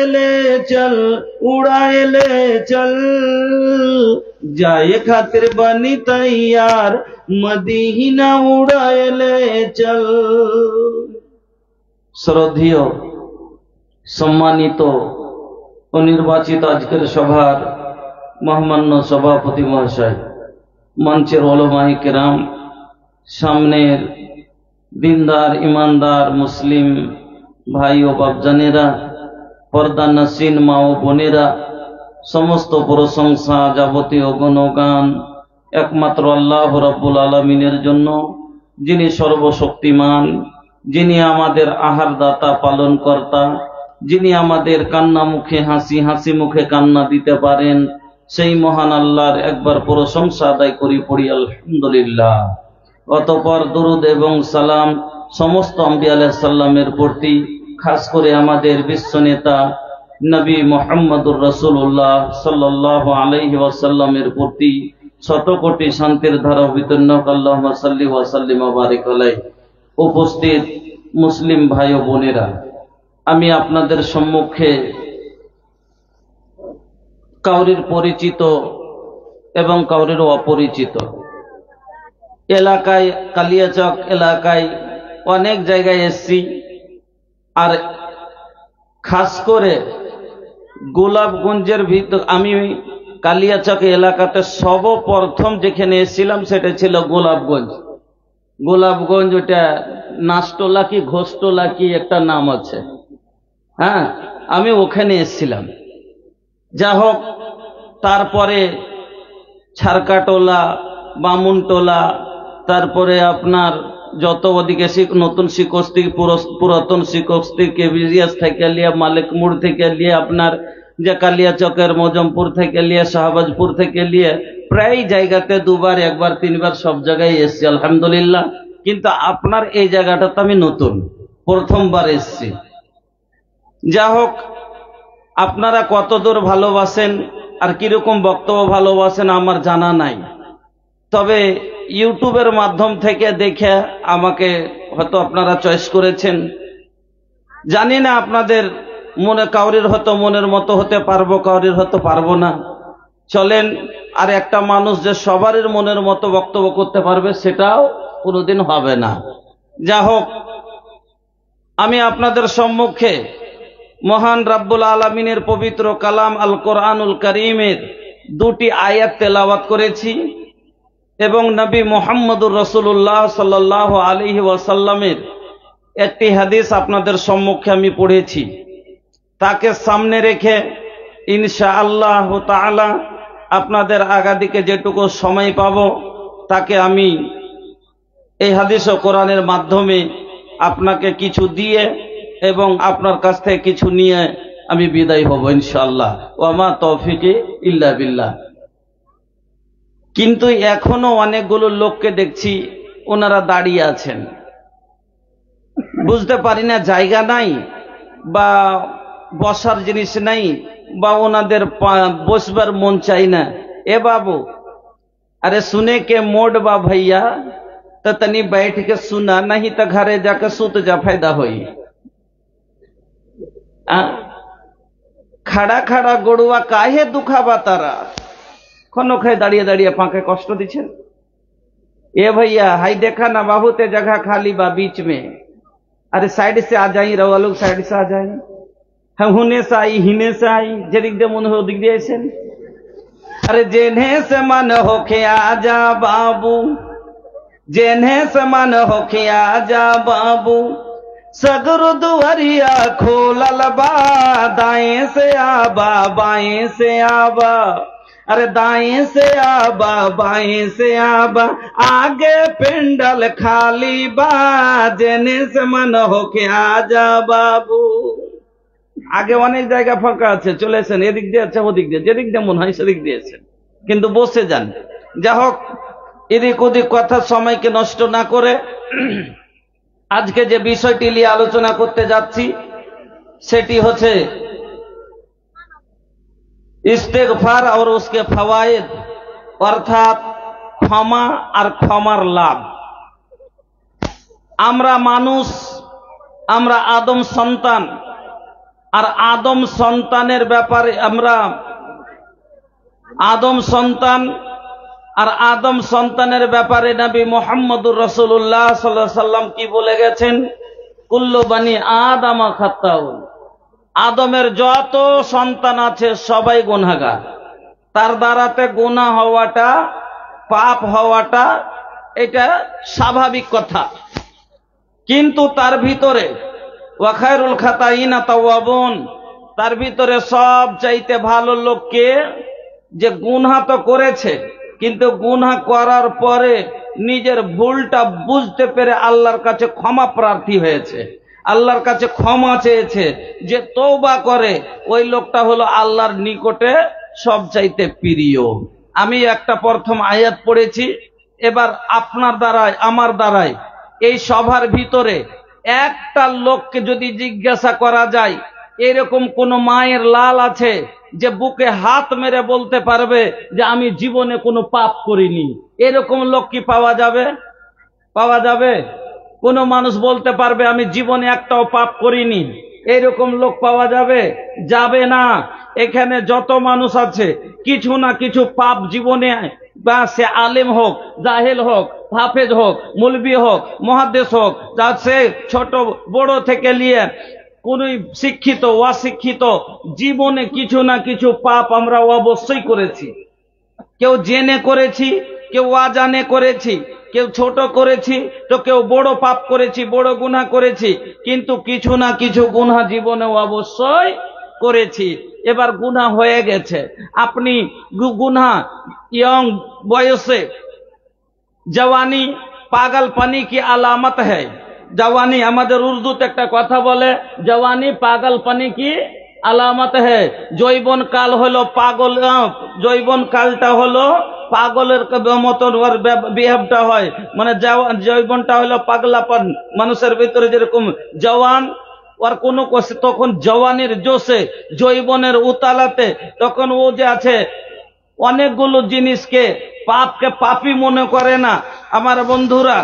ले चल उड़ाए ले चल जाए खातिर बनी तैयार मदीना उड़ाए ले चल। শ্রদ্ধেয় সম্মানিত ও নির্বাচিত আজকের সভার মহামান্য সভাপতি মহাশয়, মঞ্চের ওলামায়ে কেরাম, সামনের দিনদার ইমানদার মুসলিম ভাই ও বাপজানেরা, পর্দা নসীন মা ও বোনেরা, সমস্ত প্রশংসা যাবতীয় গুণগান একমাত্র আল্লাহ রাব্বুল আলামিনের জন্য, যিনি সর্বশক্তিমান, যিনি আমাদের আহার দাতা পালন কর্তা, যিনি আমাদের কান্না মুখে হাসি, হাসি মুখে কান্না দিতে পারেন, সেই মহান আল্লাহর একবার প্রশংসা আদায় করি, পড়ি আলহামদুলিল্লাহ। অতঃপর দরুদ এবং সালাম সমস্ত আম্বিয়া আলাইহিস সালামের প্রতি, খাস করে আমাদের বিশ্ব নেতা নবী মুহাম্মদুর রাসূলুল্লাহ সাল্লাল্লাহু আলাইহি ওয়াসাল্লামের প্রতি শত কোটি শান্তির ধারা বিতর্ণ আল্লাহুম্মা সাল্লি ওয়া সাল্লিম ওয়া বারিক আলাইহি। উপস্থিত মুসলিম ভাই ও বোনেরা, আমি আপনাদের সম্মুখে কাউরির পরিচিত এবং কাউরির অপরিচিত এলাকায়, কালিয়াচক এলাকায় অনেক জায়গায় এসছি, আর খাস করে গোলাপগঞ্জের ভিতর, আমি কালিয়াচক এলাকাতে সর্বপ্রথম যেখানে এসেছিলাম সেটা ছিল গোলাপগঞ্জ। গোলাপগঞ্জ ওটা নাচটোলা কি ঘোষটোলা কি একটা নাম আছে, হ্যাঁ, আমি ওখানে এসেছিলাম। যা হোক, তারপরে ছারকাটোলা, বামুনটোলা, তারপরে আপনার যত ওদিকে নতুন শিকস্তি, পুরাতন শিকস্তি, কেবিরিয়াস থেকে লিয়ে, মালিক মোড় থেকে লিয়ে, আপনার যে কালিয়াচকের মজমপুর থেকে লিয়ে, শাহবাজপুর থেকে লিয়ে, প্রায় জায়গাতে দুবার, একবার, তিনবার সব জায়গায় এসছি আলহামদুলিল্লাহ। কিন্তু আপনার এই জায়গাটা তো আমি নতুন, প্রথমবার এসছি। যা হোক, আপনারা কতদূর ভালোবাসেন আর কিরকম বক্তব্য ভালোবাসেন আমার জানা নাই, তবে ইউটিউবের মাধ্যম থেকে দেখে আমাকে হয়তো আপনারা চয়েস করেছেন। জানি না আপনাদের মনে, কাউরির হয়তো মনের মতো হতে পারবো, কাউরির হয়তো পারবো না। চলেন, আর একটা মানুষ যে সবারই মনের মতো বক্তব্য করতে পারবে সেটাও কোনোদিন হবে না। যা হোক, আমি আপনাদের সম্মুখে মহান রাব্বুল আলামিনের পবিত্র কালাম আল কোরআনুল কারীমের দুটি আয়াত তেলাওয়াত করেছি এবং নবী মুহাম্মদুর রাসূলুল্লাহ সাল্লাল্লাহু আলাইহি ওয়াসাল্লামের একটি হাদিস আপনাদের সম্মুখে আমি পড়েছি। তাকে সামনে রেখে ইনশাআল্লাহ তাআলা আপনাদের আগাদিকে যেটুকু সময় পাব তাকে আমি এই হাদিস ও কোরআনের মাধ্যমে আপনাকে কিছু দিয়ে এবং আপনার কাছ থেকে কিছু নিয়ে আমি বিদায় হব ইনশাআল্লাহ। ওয়া মা তৌফিকি ইল্লা বিল্লাহ। কিন্তু এখনো অনেকগুলো লোককে দেখছি ওনারা দাঁড়িয়ে আছেন, বুঝতে পারি না জায়গা নাই বা বসার জিনিস নাই বা ওনাদের বসবার মন চাই না। এ বাবু, अरे सुने के मोड बा भैया तो तनी बैठ के सुना, नहीं तो घरे जाकर सुत जा, फायदा होई। खड़ा खड़ा गड़ुआ काहे दुखाबा तारा, खनो खाए दाड़िए दाड़िए पाके कष्ट दिछेन। ए भैया हाई देखा ना बाबू ते जगह खाली बा बीच में, अरे साइड से आ जाई, रवा लोग साइड से आ जाई, हम हुने से आई हिने से आई, जरिक दे मन हो दिख दिए। अरे जेने से मन होके आजा बाबू, जेने से मन होके आजा बाबू, सगरु दुआरिया खोलल बा, दाएं से आबा बाएं से आबा, अरे दाएं से आबा बाएं से आबा, आगे पेंडल खाली बा, जेने से मन होके आजा बाबू। আগে অনেক জায়গা ফাঁকা আছে, চলেছেন এদিক দিয়ে, আচ্ছা ওদিক দিয়ে, যেদিক দিয়ে মনে হয় সেদিক দিয়েছেন, কিন্তু বসে যান। যা হোক, এদিক ওদিক কথা সময়কে নষ্ট না করে আজকে যে বিষয়টি নিয়ে আলোচনা করতে যাচ্ছি সেটি হচ্ছে ইস্তেগফার আর উসকে ফওয়ায়েদ, অর্থাৎ ক্ষমা আর ক্ষমার লাভ। আমরা মানুষ, আমরা আদম সন্তান, আর আদম সন্তানের ব্যাপারে আমরা আদম সন্তান আর আদম সন্তানের ব্যাপারে নবী মুহাম্মদুর রাসূলুল্লাহ সাল্লাল্লাহু আলাইহি সাল্লাম কি বলে গেছেন? কুল্লু বানি আদম খাত্তাউন, আদমের যত সন্তান আছে সবাই গুনাহগার। তার দ্বারাতে গুনাহ হওয়াটা, পাপ হওয়াটা এটা স্বাভাবিক কথা। কিন্তু তার ভিতরে ওয়া খায়রুল খাতাইনা তাওয়াবুন, তার ভিতরে সব চাইতে ভালো লোককে যে গুনাহ তো করেছে, কিন্তু গুনাহ করার পরে নিজের ভুলটা বুঝতে পেরে আল্লাহর কাছে ক্ষমা প্রার্থী হয়েছে, আল্লাহর কাছে ক্ষমা চেয়েছে, যে তওবা করে, ওই লোকটা হলো আল্লাহর নিকটে সব চাইতে প্রিয়। আমি একটা প্রথম আয়াত পড়েছি, এবার আপনার দ্বারায় আমার দ্বারায় এই সভার ভিতরে একটা লোককে যদি জিজ্ঞাসা করা যায়, এরকম কোন মায়ের লাল আছে যে বুকে হাত মেরে বলতে পারবে যে আমি জীবনে কোনো পাপ করিনি? এরকম লোক কি পাওয়া যাবে? পাওয়া যাবে? কোন মানুষ বলতে পারবে আমি জীবনে একটাও পাপ করিনি? এরকম লোক পাওয়া যাবে? যাবে না। এখানে যত মানুষ আছে কিছু না কিছু পাপ জীবনে, বা সে আলেম হোক, জাহেল হোক, হাফেজ হোক, মুলবি হোক, মুহাদ্দিস হোক, যা সে ছোট বড় থেকে নিয়ে কোন শিক্ষিত অশিক্ষিত, জীবনে কিছু না কিছু পাপ আমরা অবশ্যই করেছি। কেউ জেনে করেছি, কেউ অজানে করেছি, কেউ ছোট করেছি, তো কেউ বড় পাপ করেছি, বড় গুনাহ করেছি, কিন্তু কিছু না কিছু গুনাহ জীবনে অবশ্যই করেছি। এবার গুনাহ হয়ে গেছে, আপনি গুনাহ ইয়ং বয়সে, জওয়ানি পাগলপানি কি আলামত है। জওয়ানি, আমাদের উর্দুতে একটা কথা বলে, জওয়ানি পাগলপানি কি আলামত है। জৈবন কাল হলো পাগল, জৈবন কালটা হলো পাগলের মতন ওর বিহেভটা হয়, মানে জৈবনটা হলো পাগলাপন। মানুষের ভিতরে যেরকম জওয়ান ওর কোনো তখন জওয়ানির জোশে, জৈবনের উতালাতে, তখন ও যে আছে অনেকগুলো জিনিসকে, পাপকে পাপই মনে করে না। আমার বন্ধুরা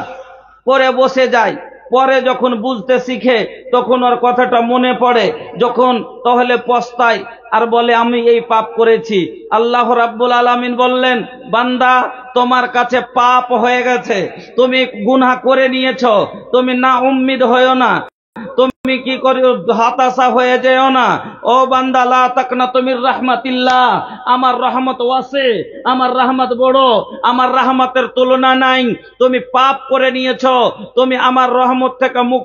পরে বসে যায়, পরে যখন বুঝতে শিখে তখন ওর কথাটা মনে পড়ে, যখন তাহলে পস্তায় আর বলে আমি এই পাপ করেছি। আল্লাহ রাব্বুল আলামিন বললেন, বান্দা তোমার কাছে পাপ হয়ে গেছে, তুমি গুনাহ করে নিয়েছো, তুমি না উম্মিদ হয়ো না, তুমি কি করে হতাশা হয়ে যেও না। ও বান্দা, লা তাকনাতু মির রাহমাতিল্লাহ, আমার রহমত ওয়াসে, আমার রহমত বড়, আমার রহমতের তুলনা নাই। তুমি পাপ করে নিয়েছো, তুমি আমার রহমত থেকে মুখ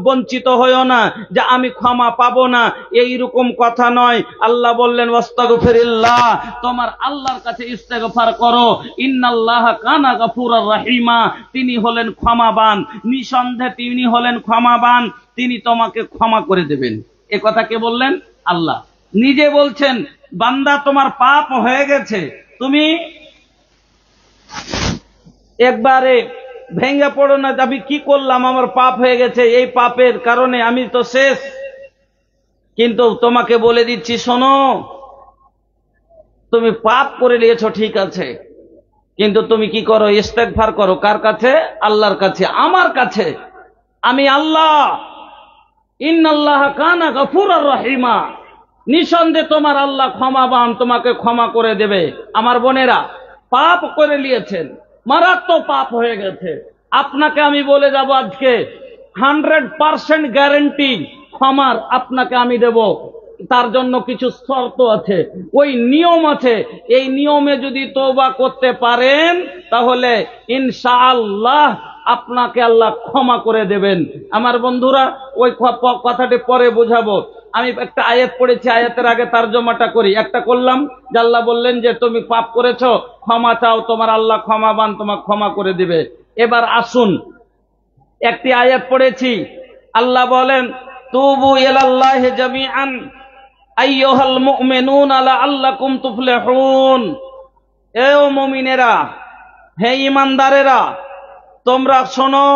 বঞ্চিত হয়ো না যে আমি ক্ষমা পাবো না, এইরকম কথা নয়। আল্লাহ বললেন ওয়াস্তাগফিরিল্লাহ, তোমার আল্লাহর কাছে ইস্তেগফার করো, ইন্নাল্লাহা কানা গফুরার রহিমা, তিনি হলেন ক্ষমাবান, নিঃসন্দেহে তিনি হলেন ক্ষমাবান, তিনি তোমাকে ক্ষমা করে দেবেন। এ কথা কে বললেন? আল্লাহ নিজে বলছেন, বান্দা তোমার পাপ হয়ে গেছে, তুমি একবারে ভেঙে পড়ো না, আমি কি করলাম, আমার পাপ হয়ে গেছে, এই পাপের কারণে আমি তো শেষ। কিন্তু তোমাকে বলে দিচ্ছি, শোনো, তুমি পাপ করে নিয়েছো ঠিক আছে, কিন্তু তুমি কি করো? ইস্তেগফার করো। কার কাছে? আল্লাহর কাছে, আমার কাছে। আমি আল্লাহ, ইন্নাল্লাহা কানা গফুরার রহিমা, নিঃসন্দেহে তোমার আল্লাহ ক্ষমাবান, তোমাকে ক্ষমা করে দেবে। আমার বোনেরা, পাপ করে নিয়েছেন, মারাত্মক পাপ হয়ে গেছে, আপনাকে আমি বলে যাব আজকে 100% গ্যারান্টি ক্ষমার আপনাকে আমি দেব। তার জন্য কিছু শর্ত আছে, ওই নিয়ম আছে, এই নিয়মে যদি তওবা করতে পারেন তাহলে ইনশাআল্লাহ আপনাকে আল্লাহ ক্ষমা করে দেবেন। আমার বন্ধুরা, ওই কথাটি পরে বোঝাবো। আমি একটা আয়াত পড়েছি, আয়াতের আগে তরজমাটা করি। একটা করলাম যে আল্লাহ বললেন যে তুমি পাপ করেছো, ক্ষমা চাও, তোমার আল্লাহ ক্ষমাবান, তোমাকে ক্ষমা করে দিবে। এবার আসুন, একটি আয়াত পড়েছি, আল্লাহ বলেন তুবু ইলাল্লাহি জামিআন আইয়ুহাল মুমিনুনা লাআল্লাকুম তুফলিহুন। এ মুমিনেরা, হে ঈমানদারেরা, তোমরা শোনো,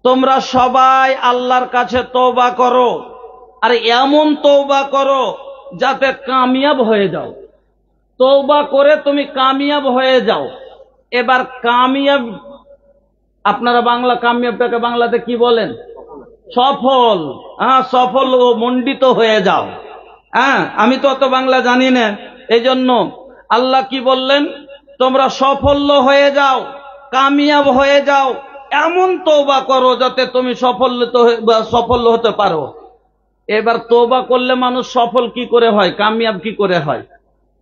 তোমরা সবাই আল্লাহর কাছে তওবা করো, আর এমন তওবা করো যাতে কামিয়াব হয়ে যাও। তওবা করে তুমি কামিয়াব হয়ে যাও। এবার কামিয়াব, আপনারা বাংলা কামিয়াবটাকে বাংলাতে কি বলেন? সফল। হ্যাঁ, সফল ও মণ্ডিত হয়ে যাও। হ্যাঁ, আমি তো অত বাংলা জানি না, এই জন্য আল্লাহ কি বললেন, তোমরা সফল হয়ে যাও, কামিয়াব হয়ে যাও, এমন তওবা করো যাতে তুমি সফল হতে পারো। এবার তওবা করলে মানুষ সফল কি করে হয়, কামিয়াব কি করে হয়?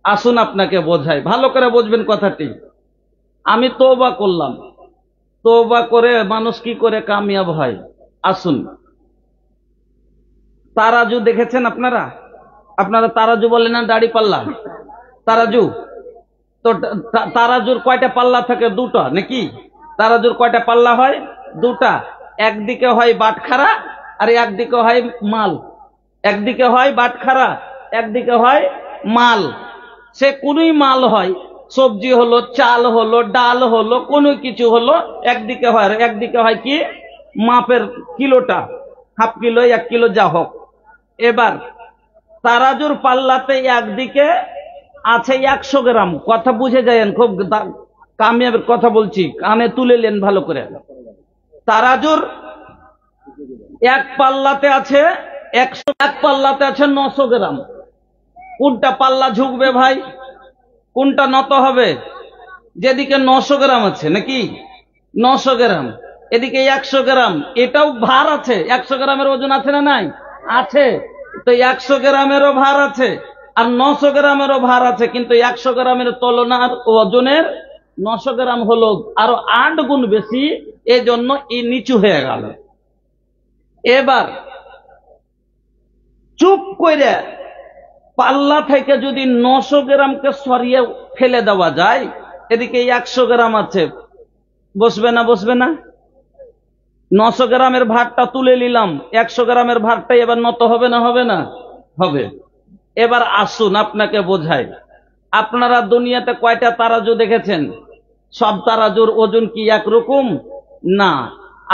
আসুন আপনাকে বোঝাই, ভালো করে বুঝবেন কথাটি। আমি তওবা করলাম, তওবা করে মানুষ কি করে কামিয়াব হয়? আসুন, তারাজু দেখেছেন আপনারা? আপনারা তারাজু বলেন না, দাড়ি পাল্লা, তারাজু। তো তারাজুর কয়টা পাল্লা থাকে? দুটো নাকি? তারাজুর কয়টা পাল্লা হয়? দুটা। একদিকে হয় বাটখারা আর একদিকে হয় মাল। একদিকে হয় বাটখারা, একদিকে হয় মাল। সে কোনই মাল হয়, সবজি হলো, চাল হলো, ডাল হলো, কোনো কিছু হলো, একদিকে হয়। আর একদিকে হয় কি? মাপের কিলোটা, হাফ কিলো, 1 কিলো, যা হোক। এবার তারাজুর পাল্লাতে একদিকে আছে 100 গ্রাম। কথা বুঝে যায়েন, খুব কামিয়াবের কথা বলছি, কানে তুলে নেন ভালো করে। তারাজুর এক পাল্লাতে আছে 100, এক পাল্লাতে আছে 900 গ্রাম। কোনটা পাল্লা ঝুঁকবে ভাই? কোনটা নত হবে? যেদিকে 900 গ্রাম আছে, নাকি? 900 গ্রাম, এদিকে 100 গ্রাম। এটাও ভার আছে, 100 গ্রামের ওজন আছে না নাই? আছে। তো 100 গ্রামেরও ভার আছে আর 900 গ্রামেরও ভার আছে, কিন্তু 100 গ্রামের তুলনার ওজনের 900 গ্রাম হলো আরো 8 গুণ বেশি, এজন্য এই নিচু হয়ে গেল। এবার চুপ করে পাল্লা থেকে যদি 900 গ্রামকে সরিয়ে ফেলে দেওয়া যায়, এদিকে 100 গ্রাম আছে, বসবে না? বসবে না? 900 গ্রামের ভারটা তুলে নিলাম, 100 গ্রামের ভারটাই এবার নত হবে না? হবে না? হবে। এবার আসুন আপনাকে বোঝাই। আপনারা দুনিয়াতে কয়টা তারাজু দেখেছেন? সব তারাজুর ওজন কি একরকম? না।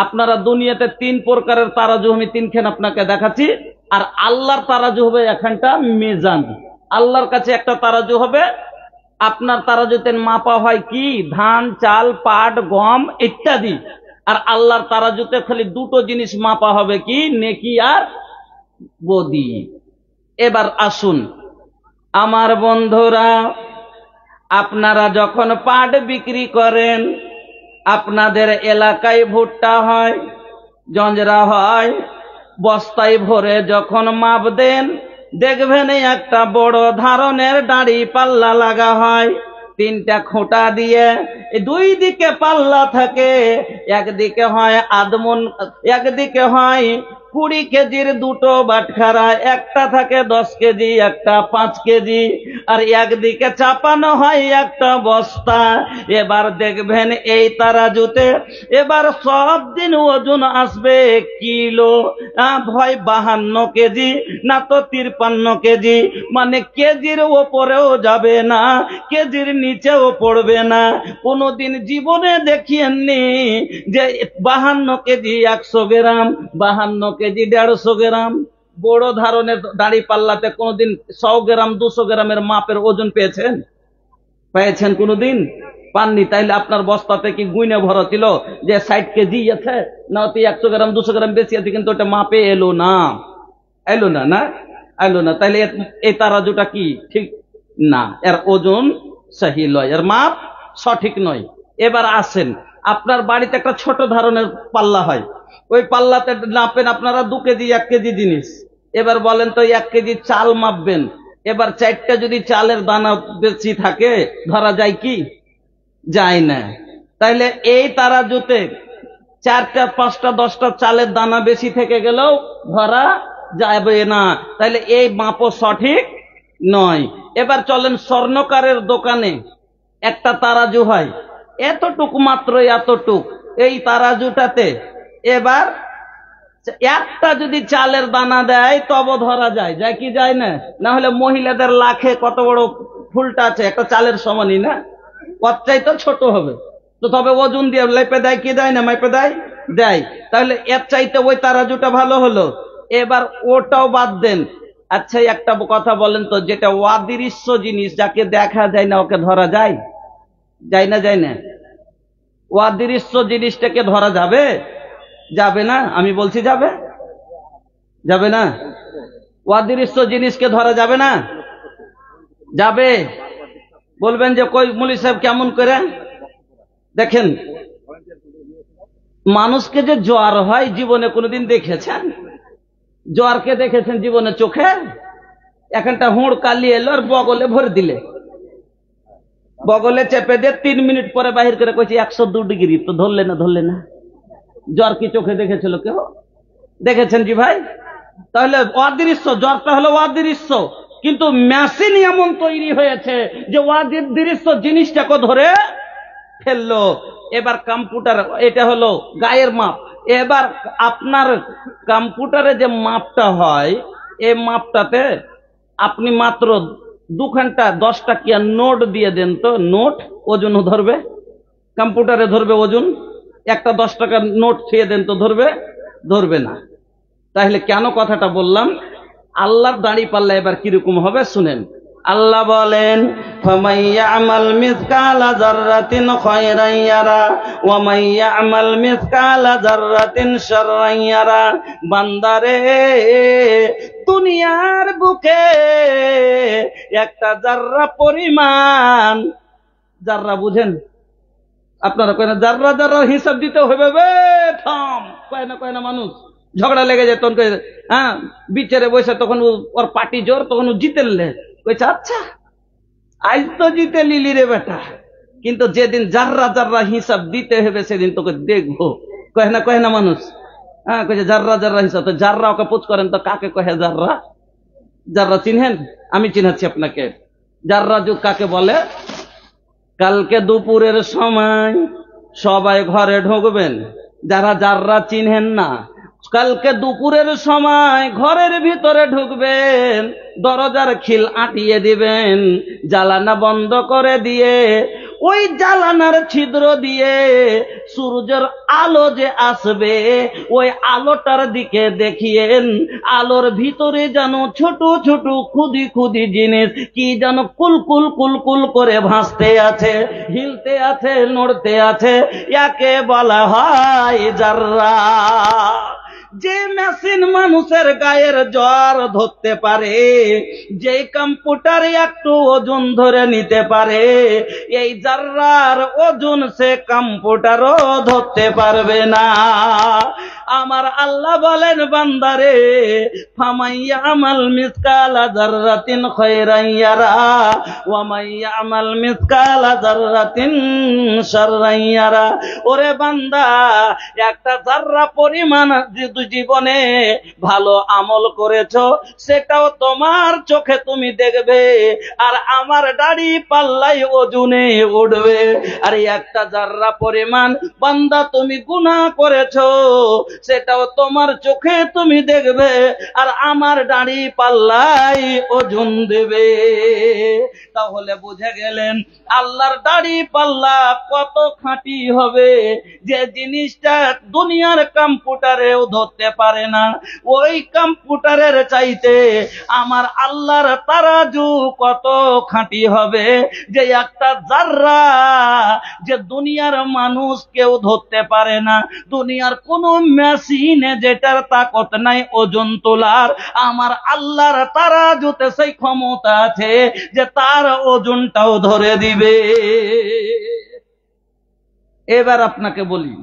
আপনারা দুনিয়াতে 3 প্রকারের তারাজু, আমি 3খান আপনাকে দেখাচ্ছি। আর আল্লাহর তারাজু হবে এখানটা মিজান। আল্লাহর কাছে একটা তারাজু হবে। আপনার তারাজুতে মাপা হয় কি? ধান, চাল, পাট, গম ইত্যাদি। আর আল্লাহর তারাজুতে খালি দুটো জিনিস মাপা হবে, কি? নেকি আর বদি। এবার আসুন আমার বন্ধুরা, আপনারা যখন পাট বিক্রি করেন, আপনাদের এলাকায় ভুট্টা হয়, জঞ্জরা হয়, বস্তায় ভরে যখন মাপ দেন, দেখবেন একটা বড় ধরনের দাড়ি পাল্লা লাগা হয়। 3টা খোঁটা দিয়ে 2 দিকে পাল্লা থাকে। একদিকে হয় আদমন, একদিকে হয় 20 কেজির 2টো বাটখারা, একটা থাকে 10 কেজি, একটা 5 কেজি, আর একদিকে চাপানো হয় একটা বস্তা। এবার দেখবেন এই তারাজুতে এবার সব দিন ওজন আসবে কিলো, হয় 52 কেজি, না তো 53 কেজি। মানে কেজির ওপরেও যাবে না, কেজির নিচেও পড়বে না। কোনদিন জীবনে দেখিয়েননি যে 52 কেজি 100 গ্রাম, 52 কেজি 150 গ্রাম। বড় ধরনের দাড়ি পাল্লাতে কোনদিন 100 গ্রাম 200 গ্রামের মাপের ওজন পেয়েছেন? পেয়েছেন কোনদিন? পাননি। তাইলে আপনার বস্তাতে কি গুইনে ভরা ছিল যে 60 কেজি আছে, না অতি 100 গ্রাম 200 গ্রাম বেশি আছে, কিন্তু ওটা মাপে এলো না? এলো না? না এলো না। তাইলে এই তারাজুটা কি ঠিক না, এর ওজন সহি নয়, এর মাপ সঠিক নয়। এবার আসেন, আপনার বাড়িতে একটা ছোট ধরনের পাল্লা হয়, ওই পাল্লাতে নাপেন আপনারা 2 কেজি 1 কেজি জিনিস। এবার বলেন তো 1 কেজি চাল মাপবেন, এবার 4টা যদি চালের দানা বেশি থাকে, ধরা যায় কি? যায় না। তাইলে এই তারাজুতে 4টা 5টা 10টা চালের দানা বেশি থেকে গেলেও ধরা যাবে না। তাইলে এই মাপও সঠিক নয়। এবার চলেন স্বর্ণকারের দোকানে একটা তারাজু হয়, এতটুক মাত্র, এতটুক। এই তারাজুটাতে এবার একটা যদি চালের দানা দেয় তবে ধরা যায়, যায় কি যায় না? না হলে মহিলাদের লাখে কত বড় ফুলটা আছে, একটা চালের সমানই না, কতটাই তো ছোট হবে। তো তবে ওজন দিয়ে লেপে দেয় কি দেয় না? মেপে দেয়, দেয়। তাহলে এর চাইতে ওই তারাজুটা ভালো হলো। এবার ওটাও বাদ দেন। আচ্ছা একটা কথা বলেন তো, যেটা অদৃশ্য জিনিস, যাকে দেখা যায় না, ওকে ধরা যায়? যায় না? যায় না? অদৃশ্য জিনিসটাকে ধরা যাবে? যাবে না। আমি বলছি যাবে? যাবে না? অদৃশ্য জিনিসকে ধরা যাবে না? যাবে। বলবেন যে কই মুলি সাহেব কেমন করে? দেখেন, মানুষকে যে জ্বর হয় জীবনে কোনোদিন দেখেছেন? জ্বরকে দেখেছেন জীবনে চোখে? এখানটা হুঁড় কালি এলো আর বগলে ভরে দিলে, বগলে চেপে দিয়ে 3 মিনিট পরে বাহির করে কইছি 102 ডিগ্রি, তো ধরলে না। জ্বর কি চোখে দেখেছিল কেউ? দেখেছেন জি ভাই? তাহলে অদৃশ্য, জ্বরটা হলো অদৃশ্য, কিন্তু মেশিন এমন তৈরি হয়েছে যে অদৃশ্য জিনিসটাকে ধরে ফেললো। এবার কম্পিউটার, এটা হলো গায়ের মাপ। এবার আপনার কম্পিউটারে যে মাপটা হয়, এই মাপটাতে আপনি মাত্র 2 ঘন্টা 10 টাকিয়া নোট দিয়ে দেন তো, নোট ওজন ধরবে? কম্পিউটারে ধরবে ওজন? একটা 10 টাকার নোট ছুঁয়ে দেন তো ধরবে না। তাহলে কেন কথাটা বললাম? আল্লাহর দাড়ি পাল্লা এবার কিরকম হবে শুনেন। আল্লাহ বলেন, ফামাইয়ামাল মিসকালা যাররাতিন খায়রান ইয়ারা ওয়া মাইয়ামাল মিসকালা যাররাতিন শাররান ইয়ারা। বান্দারে, দুনিয়ার বুকে একটা জাররা পরিমাণ, জাররা বুঝেন আপনারা? কয় না জাররা জাররা হিসাব দিতে হবে, থাম, কয় না মানুষ ঝগড়া লেগে যায় তখন, হ্যাঁ বিচারে বসে, তখন ওর পার্টি জোর, তখন ও জিতেলে কইছে আচ্ছা আজ তো জিতে লিলি রে বেটা, কিন্তু যেদিন জাররা জাররা হিসাব দিতে হবে সেদিন তোকে দেখবো। কয় না মানুষ? হ্যাঁ কইছে জাররা জাররা হিসাব। তো জাররা ওকে পুছ করেন তো কাকে কহে জাররা? জাররা চিনহেন? আমি চিনাচ্ছি আপনাকে। জাররা যুগ কাকে বলে? কালকে দুপুরের সময় সবাই ঘরে ঢুকবেন, যারা জাররা চিনহেন না, কালকে দুপুরের সময় ঘরের ভিতরে ঢুকবেন, দরজার খিল আটিয়ে দিবেন, জ্বালানা বন্ধ করে দিয়ে ওই জ্বালানার ছিদ্র দিয়ে সূর্যের আলো যে আসবে, ওই আলোটার দিকে দেখিয়েন। আলোর ভিতরে যেন ছোট ছোট খুদি খুদি জিনিস কি যেন কুলকুল কুলকুল করে ভাসতে আছে, হিলতে আছে, নড়তে আছে, একে বলা হয় জাররা। যে মেশিন মানুষের গায়ের জ্বর ধরতে পারে, যে কম্পিউটার একটু ওজন ধরে নিতে পারে, এই জাররার ওজন সে কম্পিউটারও ধরতে পারবে না। আমার আল্লাহ বলেন, বান্দারে, ফামাইয়ামাল মিসকালা যাররাতিন খায়রান ইয়ারা ওয়া মাইয়ামাল মিসকালা যাররাতিন শাররান ইয়ারা। ওরে বান্দা, একটা জাররা পরিমাণ জীবনে ভালো আমল করেছো, সেটাও তোমার চোখে তুমি দেখবে, আর আমার দাড়ি পাল্লাই ওজনে উঠবে। আর একটা জাররা পরিমাণ বান্দা তুমি গুনাহ করেছো, সেটাও তোমার চোখে তুমি দেখবে, আর আমার দাড়ি পাল্লাই ওজন দেবে। তাহলে বুঝে গেলেন আল্লাহর দাড়ি পাল্লা কত খাঁটি হবে, যে জিনিসটা দুনিয়ার কম্পিউটারেও ধরতে পারে না। ওই কম্পিউটারের চাইতে আমার আল্লাহর তারাজু কত খাঁটি হবে, যে একটা জাররা যে দুনিয়ার মানুষ কেউ ধরতে পারে না, দুনিয়ার কোন মেশিনে যেটার তাকত নাই ওজন তোলার, আমার আল্লাহর তারাজুতে সেই ক্ষমতা আছে যে তার ওজনটাও ধরে দিবে। এবার আপনাকে বলি,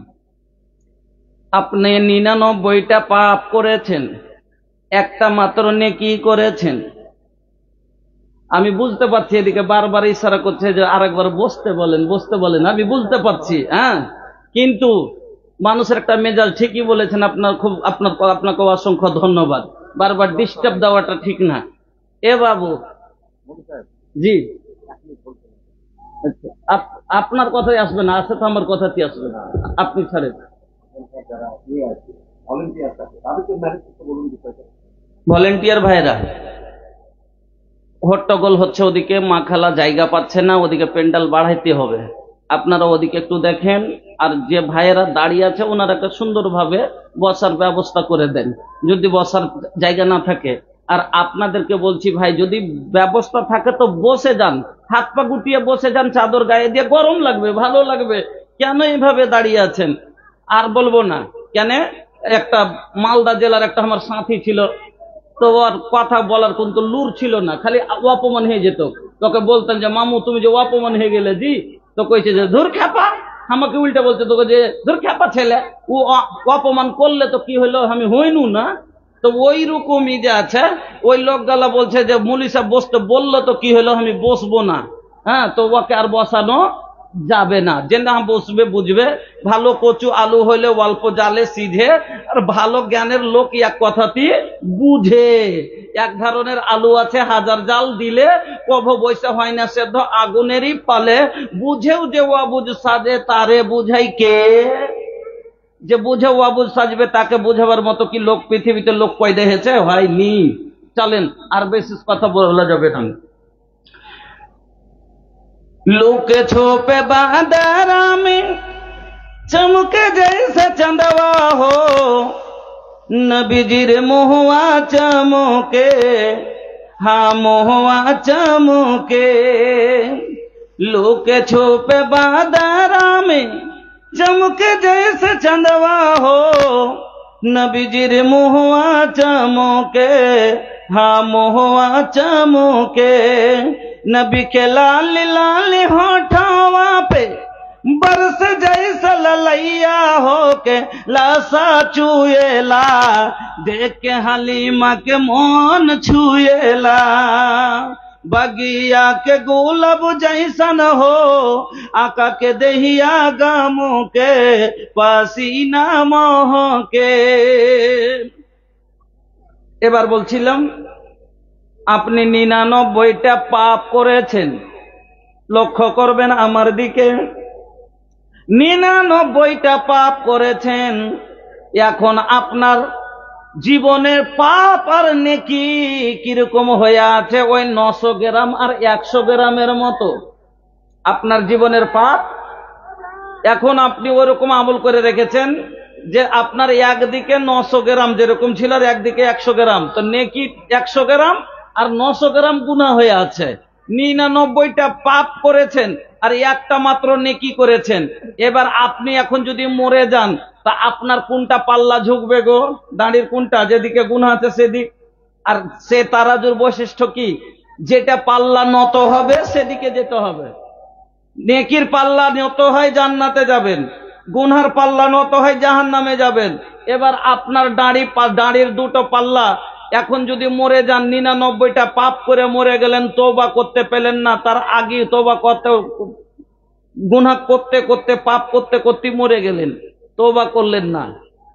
আপনি 99টা পাপ করেছেন, একটা মাত্র নেকি করেছেন। আমি বুঝতে পারছি এদিকে বারবার ইশারা করছে যে আরেকবার বসতে বলেন, আমি বুঝতে পারছি, হ্যাঁ, কিন্তু মানুষের একটা মেজাজ, ঠিকই বলেছেন, আপনাকে অসংখ্য ধন্যবাদ। বারবার ডিস্টার্ব দেওয়াটা ঠিক না। এ বাবু, জি আপনার কথাই আসবে না, আসে তো আমার কথাতেই আসবে না, আপনি ছাড়েন। ভলেন্টিয়ার ভাইরা, হট্টগোল হচ্ছে ওদিকে, মা খালা জায়গা পাচ্ছে না, ওদিকে প্যান্ডেল বাড়াইতে হবে, আপনারা ওদিকে একটু দেখেন। আর যে ভাইয়েরা দাঁড়িয়ে আছে ওনারা একটা সুন্দরভাবে বসার ব্যবস্থা করে দেন, যদি বসার জায়গা না থাকে। আর আপনাদেরকে বলছি ভাই, যদি ব্যবস্থা থাকে তো বসে যান, হাত পা গুটিয়ে বসে যান, চাদর গায়ে দিয়ে, গরম লাগবে, ভালো লাগবে। কেন এইভাবে দাঁড়িয়ে আছেন? আর বলবো না কেন, একটা মালদা জেলার একটা আমার সাথী ছিল, তো ওর কথা বলার কিন্তু লুর ছিল না, খালি অপমান হয়ে যেত। তোকে বলতেন যে মামু তুমি যে অপমান হয়ে গেলে জি, তো কইছে যে ধুর খ্যাপা, আমাকে উল্টা বলছে তোকে যে ধুর খ্যাপা ছেলে, ও অপমান করলে তো কি হইলো, আমি হইনু না। তো ওই রকমই যে আছে, ওই লোকগুলা বলছে যে মুলি সাহেব বসতে বললো তো কি হলো, আমি বসবো না। হ্যাঁ, তো ওকে আর বসানো যাবে না, যে না বসবে বুঝবে। ভালো কচু আলু হইলে অল্প জালে সিঝে, আর ভালো জ্ঞানের লোক এক কথাটি বুঝে। এক ধরনের আলু আছে হাজার জাল দিলে কভো বৈশা হয় না সেদ্ধ, আগুনেরই পালে বুঝেও যে অবুঝ সাজে তারে বুঝাই কে। যে বুঝে অবুঝ সাজবে তাকে বুঝাবার মতো কি লোক পৃথিবীতে লোক পয়দা হয়েছে? হয়নি। চলেন আর বিশেষ কথা বলা যাবে না। लोके छोपे बादरा में चमके जैसे चंदवा हो, नबीजीर मुहुआ चमके, हाँ मुहुआ चमके। लोके छोपे बादरा में चमके जैसे चंदवा हो, नबीजीर मुहुआ चमके, हाँ मुहुआ चमके। नबी के लाल लाल होठवा पे बरस जैसा ललैया हो के लासा चुएला, देख के हलीमा के मोन छुएला। बगिया के गुलाब जैसन हो, आका के दहिया गामो के पसीना मोह के। এবার বলছিলাম আপনি 99টা পাপ করেছেন, লক্ষ্য করবেন আমার দিকে। 99টা পাপ করেছেন, এখন আপনার জীবনের পাপ আর নেকি কিরকম হয়ে আছে, ওই 900 গ্রাম আর 100 গ্রামের মতো আপনার জীবনের পাপ। এখন আপনি ওরকম আমল করে রেখেছেন যে আপনার একদিকে 900 গ্রাম যেরকম ছিল আর একদিকে 100 গ্রাম, তো নেকি 100 গ্রাম আর 900 গ্রাম গুনাহ হয়ে আছে। 99টা পাপ করেছেন আর একটা মাত্র নেকি করেছেন। এবার আপনি এখন যদি মরে যান তা আপনার কোনটা পাল্লা ঝুঁকবে গো? দাঁড়ির কোনটা? যেদিকে গুনাহ আছে সেদিক। আর সে তারাজুর বৈশিষ্ট্য কি? যেটা পাল্লা নত হবে সেদিকে যেতে হবে। নেকির পাল্লা নত হয় জান্নাতে যাবেন, গুনহার পাল্লা নত হয় জাহান্নামে যাবেন। এবার আপনার দাঁড়ির দুটো পাল্লা, এখন যদি মরে যান 99টা পাপ করে মরে গেলেন, তওবা করতে পেলেন না, তার আগে তওবা করতে, গুনাহ করতে করতে পাপ করতে করতে মরে গেলেন, তওবা করলেন না,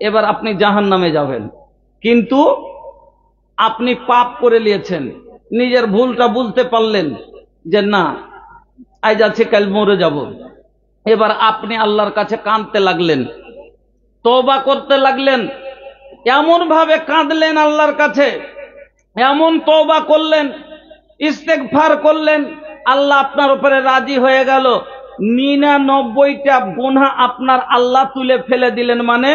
এবার আপনি জাহান্নামে যাবেন। কিন্তু আপনি পাপ করে নিয়েছেন, নিজের ভুলটা বুঝতে পারলেন যে না আজ আছে কাল মরে যাব। এবার আপনি আল্লাহর কাছে কাঁদতে লাগলেন, তওবা করতে লাগলেন, এমন ভাবে কাঁদলেন আল্লাহর কাছে, এমন তওবা করলেন, ইস্তেগফার করলেন, আল্লাহ আপনার উপরে রাজি হয়ে গেল। 99টা গুনাহ আপনার আল্লাহ তুলে ফেলে দিলেন, মানে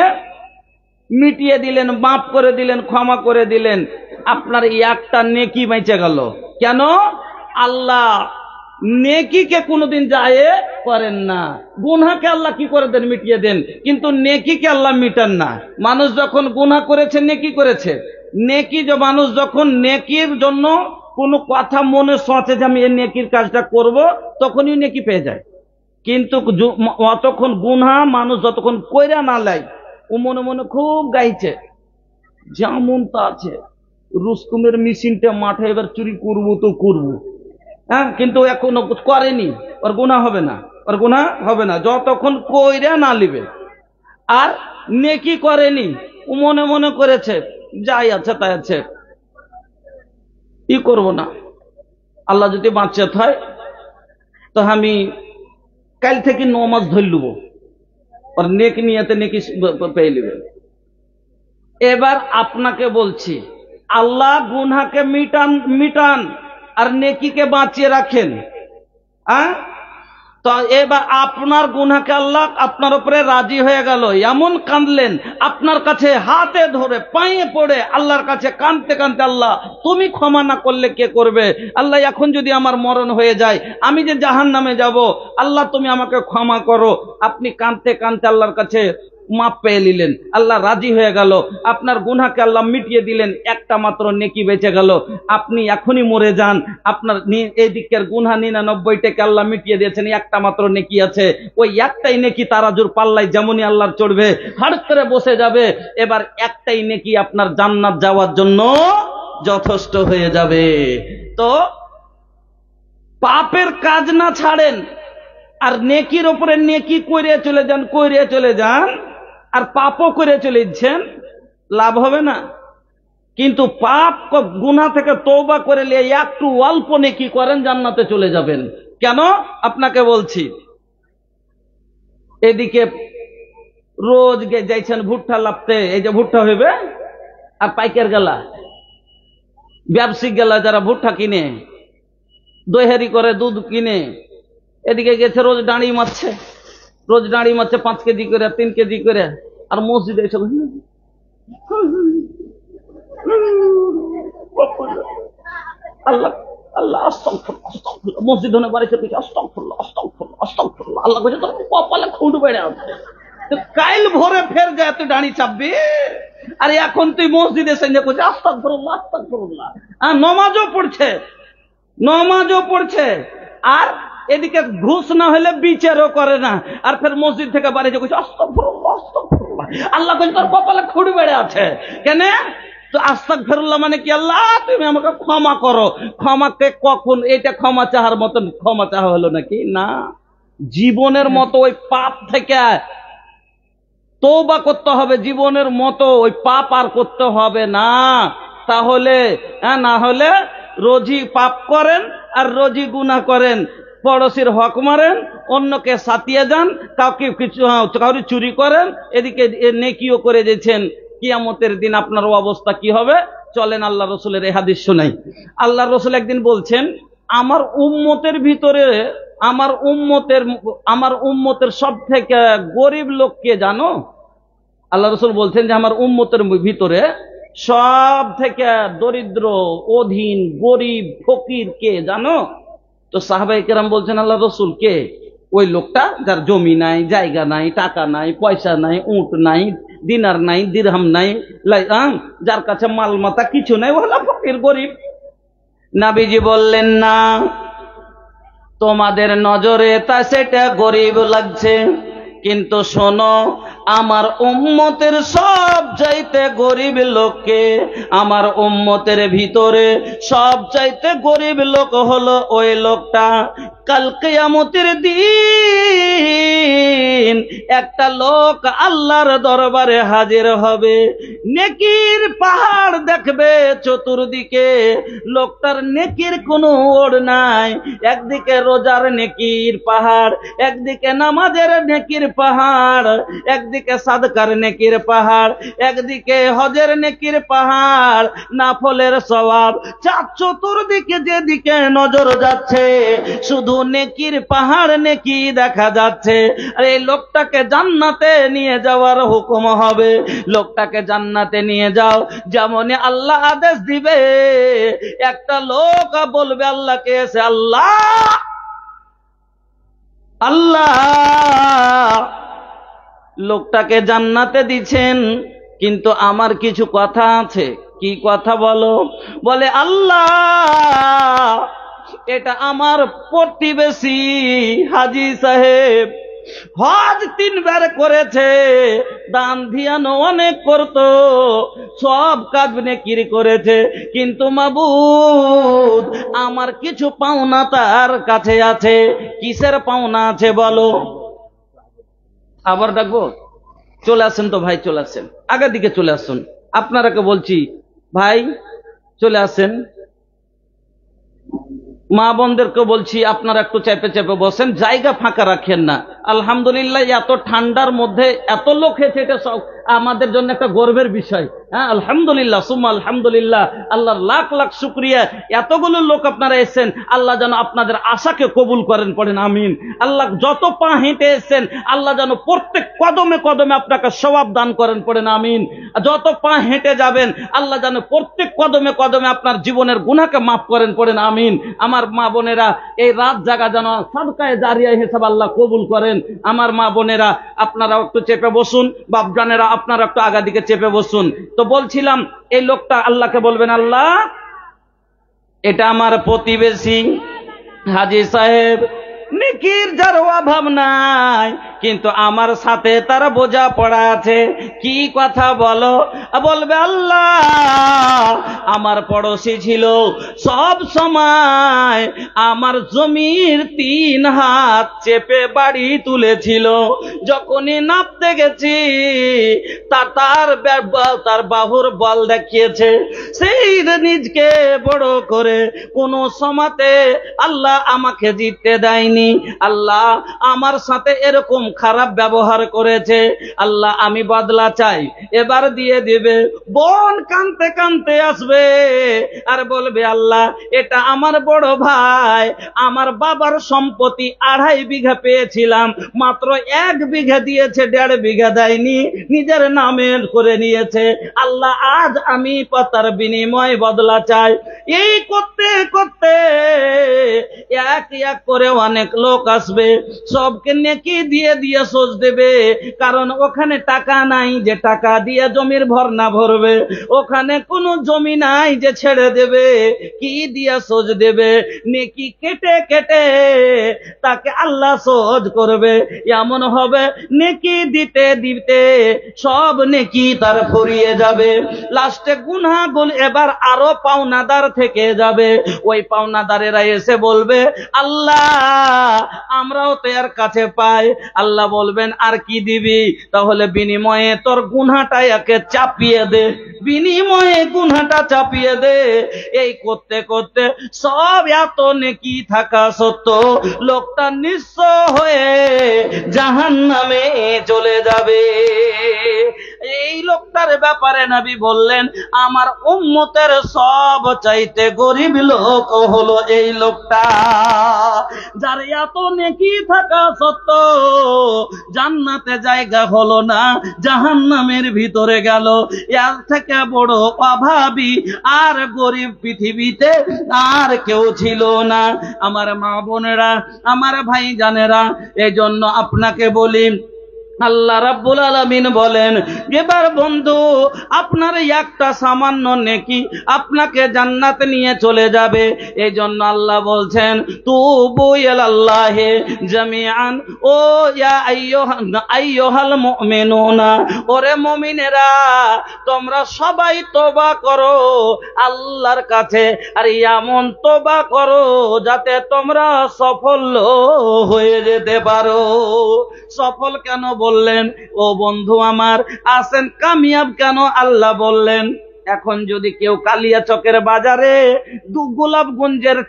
মিটিয়ে দিলেন, মাফ করে দিলেন, ক্ষমা করে দিলেন। আপনার একটা নেকি বেঁচে গেল। কেন? আল্লাহ নেকিকে কোনোদিন যায় করেন না। গুনাহকে আল্লাহ কি করে দেন? মিটিয়ে দেন, কিন্তু নেকিকে আল্লাহ মিটান না। মানুষ যখন গুনাহ করেছে, নেকি করেছে, নেকি যে মানুষ যখন নেকির জন্য কোনো কথা মনে সোচে যে আমি এই নেকির কাজটা করব, তখনই নেকি পেয়ে যায়। কিন্তু অতক্ষণ গুনাহ মানুষ যতক্ষণ কইরা না লাই, ও মনে মনে খুব গাইছে, যেমন তা আছে রুস্তমের মেশিনটা মাঠে এবার চুরি করবো তো করবো, হ্যাঁ, কিন্তু এখনো করেনি, ওর গুনাহ হবে না, ওর গুনাহ হবে না যতক্ষণ কইরা না লিবে। আর নেকি করেনি, ও মনে মনে করেছে যাই আছে তাই আছে, ই করব না, আল্লাহ যদি বাঁচে হয় তো আমি কাল থেকে নমাজ ধরে লুব, ওর নেকি নিয়েতে নেকি পেয়ে লিবে। এবার আপনাকে বলছি, আল্লাহ গুনাহকে মিটান আর নেকিকে বাঁচিয়ে রাখেন। তো এবার আপনার গুনাহকে আল্লাহ আপনার উপরে রাজি হয়ে গেল, এমন কাঁদলেন, আপনার কাছে হাতে ধরে পায়ে পড়ে আল্লাহর কাছে কাঁদতে কাঁদতে, আল্লাহ তুমি ক্ষমা না করলে কে করবে? আল্লাহ এখন যদি আমার মরণ হয়ে যায়, আমি যে জাহান্নামে যাব, আল্লাহ তুমি আমাকে ক্ষমা করো। আপনি কাঁদতে কাঁদতে আল্লাহর কাছে মাপ পেয়ে নিলেন, আল্লাহ রাজি হয়ে গেল, আপনার গুনাহকে আল্লাহ মিটিয়ে দিলেন, একটা মাত্র নেকি বেঁচে গেল। আপনি এখনই মরে যান, আপনার এই দিকের গুনাহ 99টাকে আল্লাহ মিটিয়ে দিয়েছেন, একটা মাত্র নেকি আছে। ওই একটাই নেকি তারাজুর পাল্লায় যেমনই আল্লাহর চড়বে, হাড় করে বসে যাবে। এবার একটাই নেকি আপনার জান্নাত যাওয়ার জন্য যথেষ্ট হয়ে যাবে। তো পাপের কাজ না ছাড়েন, আর নেকির ওপরে নেকি করে চলে যান, আর পাপও করে চলেছেন, লাভ হবে না। কিন্তু পাপ গুনাহ থেকে তওবা করে নিয়ে একটু অল্প নেকি করেন, জান্নাতে চলে যাবেন। কেন আপনাকে বলছি, এদিকে রোজ যাইছেন ভুট্টা লাপতে, এই যে ভুট্টা হইবে, আর পাইকার গেলা ব্যবসায়িক গেলা যারা ভুট্টা কিনে দইহারি করে দুধ কিনে, এদিকে গেছে রোজ দাঁড়িয়ে মারছে, 5 কেজি করে 3 কেজি করে, আর মসজিদে এসে আল্লাহ আল্লাহ আস্তাগফিরুল্লাহ আস্তাগফিরুল্লাহ, মসজিদ হনে বাড়িতে আস্তাগফিরুল্লাহ আস্তাগফিরুল্লাহ আস্তাগফিরুল্লাহ, আল্লাহ কইছে তোর কপালে খুঁট বেড়ে আছে, কাইল ভোরে ফের যায় তুই দাঁড়ি চাপবি, আর এখন তুই মসজিদে এসে কইছে আস্তাগফিরুল্লাহ আস্তাগফিরুল্লাহ। নমাজও পড়ছে, আর এদিকে ঘুষ না হলে বিচারও করে না, আর ফের মসজিদ থেকে বাড়ি যে কইছে আস্তাগফিরুল্লাহ আস্তাগফিরুল্লাহ, আল্লাহ কইছে তোর কপালে খুঁট বেড়ে আছে। কেন? তো আস্তাগফিরুল্লাহ মানে কি, আল্লাহ তুমি আমাকে ক্ষমা করো। ক্ষমাকে কখন এটা ক্ষমা চাহার মতন ক্ষমা চাহা হলো নাকি? না, জীবনের মতো ওই পাপ থেকে তওবা করতে হবে, জীবনের মতো ওই পাপ আর করতে হবে না। তাহলে না হলে রোজই পাপ করেন আর রোজই গুনাহ করেন, পড়োশির হক মারেন, অন্যকে সাতিয়ে যান, কাউকে চুরি করেন, এদিকে নেকিও করে দিয়েছেন। কিয়ামতের দিন আপনার অবস্থা কি হবে? চলেন আল্লাহ রসুলের এই হাদিস শোনাই। আল্লাহ রসুল একদিন বলছেন, আমার উম্মতের ভিতরে আমার উম্মতের সব থেকে গরিব লোক কে জানো? আল্লাহ রসুল বলছেন যে আমার উম্মতের ভিতরে সব থেকে দরিদ্র, অধীন, গরিব, ফকির কে জানো? তো সাহাবায়ে কেরাম বলছেন, আল্লাহ রসুল কে? ওই লোকটা যার জমি নাই, জায়গা নাই, টাকা নাই, পয়সা নাই, উট নাই, দিনার নাই, দিরহাম নাই, যার কাছে মালমাতা কিছু নাই, ও হলো ফকির, গরিব। নবীজি বললেন, না, তোমাদের নজরে তা সেটা গরিব লাগছে, কিন্তু শোনো, আমার উম্মতের সব চাইতে গরিব লোককে, আমার উম্মতের ভিতরে সব চাইতে গরিব লোক হলো ওই লোকটা কাল কিয়ামতের দিন একটা লোক আল্লাহর দরবারে হাজির হবে, নেকির পাহাড় দেখবে চতুর্দিকে, লোকটার নেকির কোনো ওড় নাই, একদিকে রোজার নেকির পাহাড়, একদিকে নামাজের নেকির পাহাড়, একদিকে সাদকার নেকির পাহাড়, একদিকে হজের নেকির পাহাড়, নাফলের সওয়াব, চতুর্দিকে যেদিকে নজর যাচ্ছে শুধু নেকির পাহাড়, নেকি দেখা যাচ্ছে। আর এই লোকটাকে জান্নাতে নিয়ে যাওয়ার হুকুম হবে, লোকটাকে জান্নাতে নিয়ে যাও। যেমন আল্লাহ আদেশ দিবে, একটা লোক বলবে আল্লাহকে এসে, আল্লাহ আল্লাহ, লোকটাকে জান্নাতে দিচ্ছেন, কিন্তু আমার কিছু কথা আছে। কি কথা বলো? বলে, আল্লাহ, এটা আমার প্রতিবেশী হাজী সাহেব, হজ 3 বার করেছে, দান ধিয়ানো অনেক করত, সব কাজ নেকির করেছে, কিন্তু মাবুদ আমার কিছু পাওনা তার কাছে আছে। কিসের পাওনা আছে বলো? আবার ডাকবো? চলে আসেন তো ভাই, চলে আসেন, আগের দিকে চলে আসুন। আপনারাকে বলছি, ভাই চলে আসেন। মা বোনদেরকে বলছি, আপনারা একটু চেপে চেপে বসেন, জায়গা ফাঁকা রাখেন না। আলহামদুলিল্লাহ, এত ঠান্ডার মধ্যে এত লোক হয়েছে, এটা আমাদের জন্য একটা গর্বের বিষয়। হ্যাঁ, আলহামদুলিল্লাহ, সুম্মা আলহামদুলিল্লাহ, আল্লাহর লাখ লাখ শুকরিয়া। এতগুলো লোক আপনারা এসেছেন, আল্লাহ যেন আপনাদের আশাকে কবুল করেন, পড়েন আমিন। আল্লাহ যত পা হেঁটে এসেছেন, আল্লাহ যেন প্রত্যেক কদমে কদমে আপনাকে সওয়াব দান করেন, পড়েন আমিন। যত পা হেঁটে যাবেন, আল্লাহ যেন প্রত্যেক কদমে কদমে আপনার জীবনের গুনাহকে মাফ করেন, পড়েন আমিন। আমার মা বোনেরা, এই রাত জাগা যেন সাদকায়ে জারিয়া হিসাব আল্লাহ কবুল করেন। আমার মা বোনেরা, আপনারা একটু চেপে বসুন, বাপজানেরা আপনারা একটু আগা দিকে চেপে বসুন। তো বলছিলাম, এই লোকটা আল্লাহকে বলবেন, আল্লাহ এটা আমার প্রতিবেশী হাজী সাহেব, নেকির যার অভাব নাই, কিন্তু আমার সাথে তার বোঝা পড়া আছে। কি কথা বলো? বলবে, আল্লাহ আমার পড়োশি ছিল, সব সময় আমার জমির 3 হাত চেপে বাড়ি তুলেছিল। যখনই নাপতে গেছি তার বাহুর বল দেখিয়েছে, সেই নিজকে বড় করে কোনো সমাতে আল্লাহ আমাকে জিততে দেয়নি। আল্লাহ আমার সাথে এরকম খারাপ ব্যবহার করেছে, আল্লাহ আমি বদলা চাই, এবার দিয়ে দিবে। বোন কানতে কানতে আসবে আর বলবে, আল্লাহ এটা আমার বড় ভাই, আমার বাবার সম্পত্তি 2.5 বিঘা পেয়েছিলাম, মাত্র 1 বিঘা দিয়েছে, 1.5 বিঘা দেয়নি, নিজের নামে করে নিয়েছে। আল্লাহ আজ আমি পাতার বিনিময় বদলা চাই। এই করতে করতে এক এক করে অনেক লোক আসবে, সবকে নেকি দিয়ে দিয়ে সোজ দেবে, কারণ ওখানে টাকা নাই যে টাকা দিয়ে জমির ভরনা ভরবে, ওখানে কোনো জমি নাই যে ছেড়ে দেবে, কি দিয়ে সোজ দেবে? নেকি কেটে কেটে তাকে আল্লাহ সোজ করবে। এমন হবে নেকি দিতে দিতে সব নেকি তার ফুরিয়ে যাবে, লাস্টে গুনাহগুলো এবার আরো পাওনাদার থেকে যাবে। ওই পাওনাদারেরা এসে বলবে, আল্লাহ আমরাও তো এর কাছে পাই। আল্লাহ বলবেন, আর কি দিবি? তাহলে বিনিময়ে তোর গুনাহটা একে চাপিয়ে দে, বিনিময়ে গুনাহটা চাপিয়ে দে। এই করতে করতে সব এত নেকি থাকা সত্ত্বেও লোকটা নিঃস্ব হয়ে জাহান্নামে চলে যাবে। এই লোকটার ব্যাপারে নবী বললেন, আমার উম্মতের সব চাইতে গরিব লোক হলো এই লোকটা, যার এত নেকি থাকা সত্ত্বেও জান্নাতে জায়গা হলো না, জাহান্নামের ভিতরে গেল। এর থেকে বড় অভাবী আর গরিব পৃথিবীতে আর কেউ ছিল না। আমার মা বোনেরা, আমার ভাই জানেরা, এই জন্য আপনাকে বলি, আল্লাহ রাব্বুল আলামিন বলেন, এবার বন্ধু আপনার একটা সামান্য নেকি আপনাকে জান্নাতে নিয়ে চলে যাবে। এই জন্য আল্লাহ বলছেন, তুবু ইলাল্লাহি জামিআন, ও ইয়া আইয়ুহাল মুমিনুনা, ওরে মুমিনেরা তোমরা সবাই তওবা করো আল্লাহর কাছে, আর এমন তওবা করো যাতে তোমরা সফল হয়ে যেতে পারো। সফল কেন বললেন? ও বন্ধু আমার, আসেন কামিয়াব কেন আল্লাহ বললেন? এখন যদি কেউ কালিয়াচকের বাজারে গোলাপগঞ্জের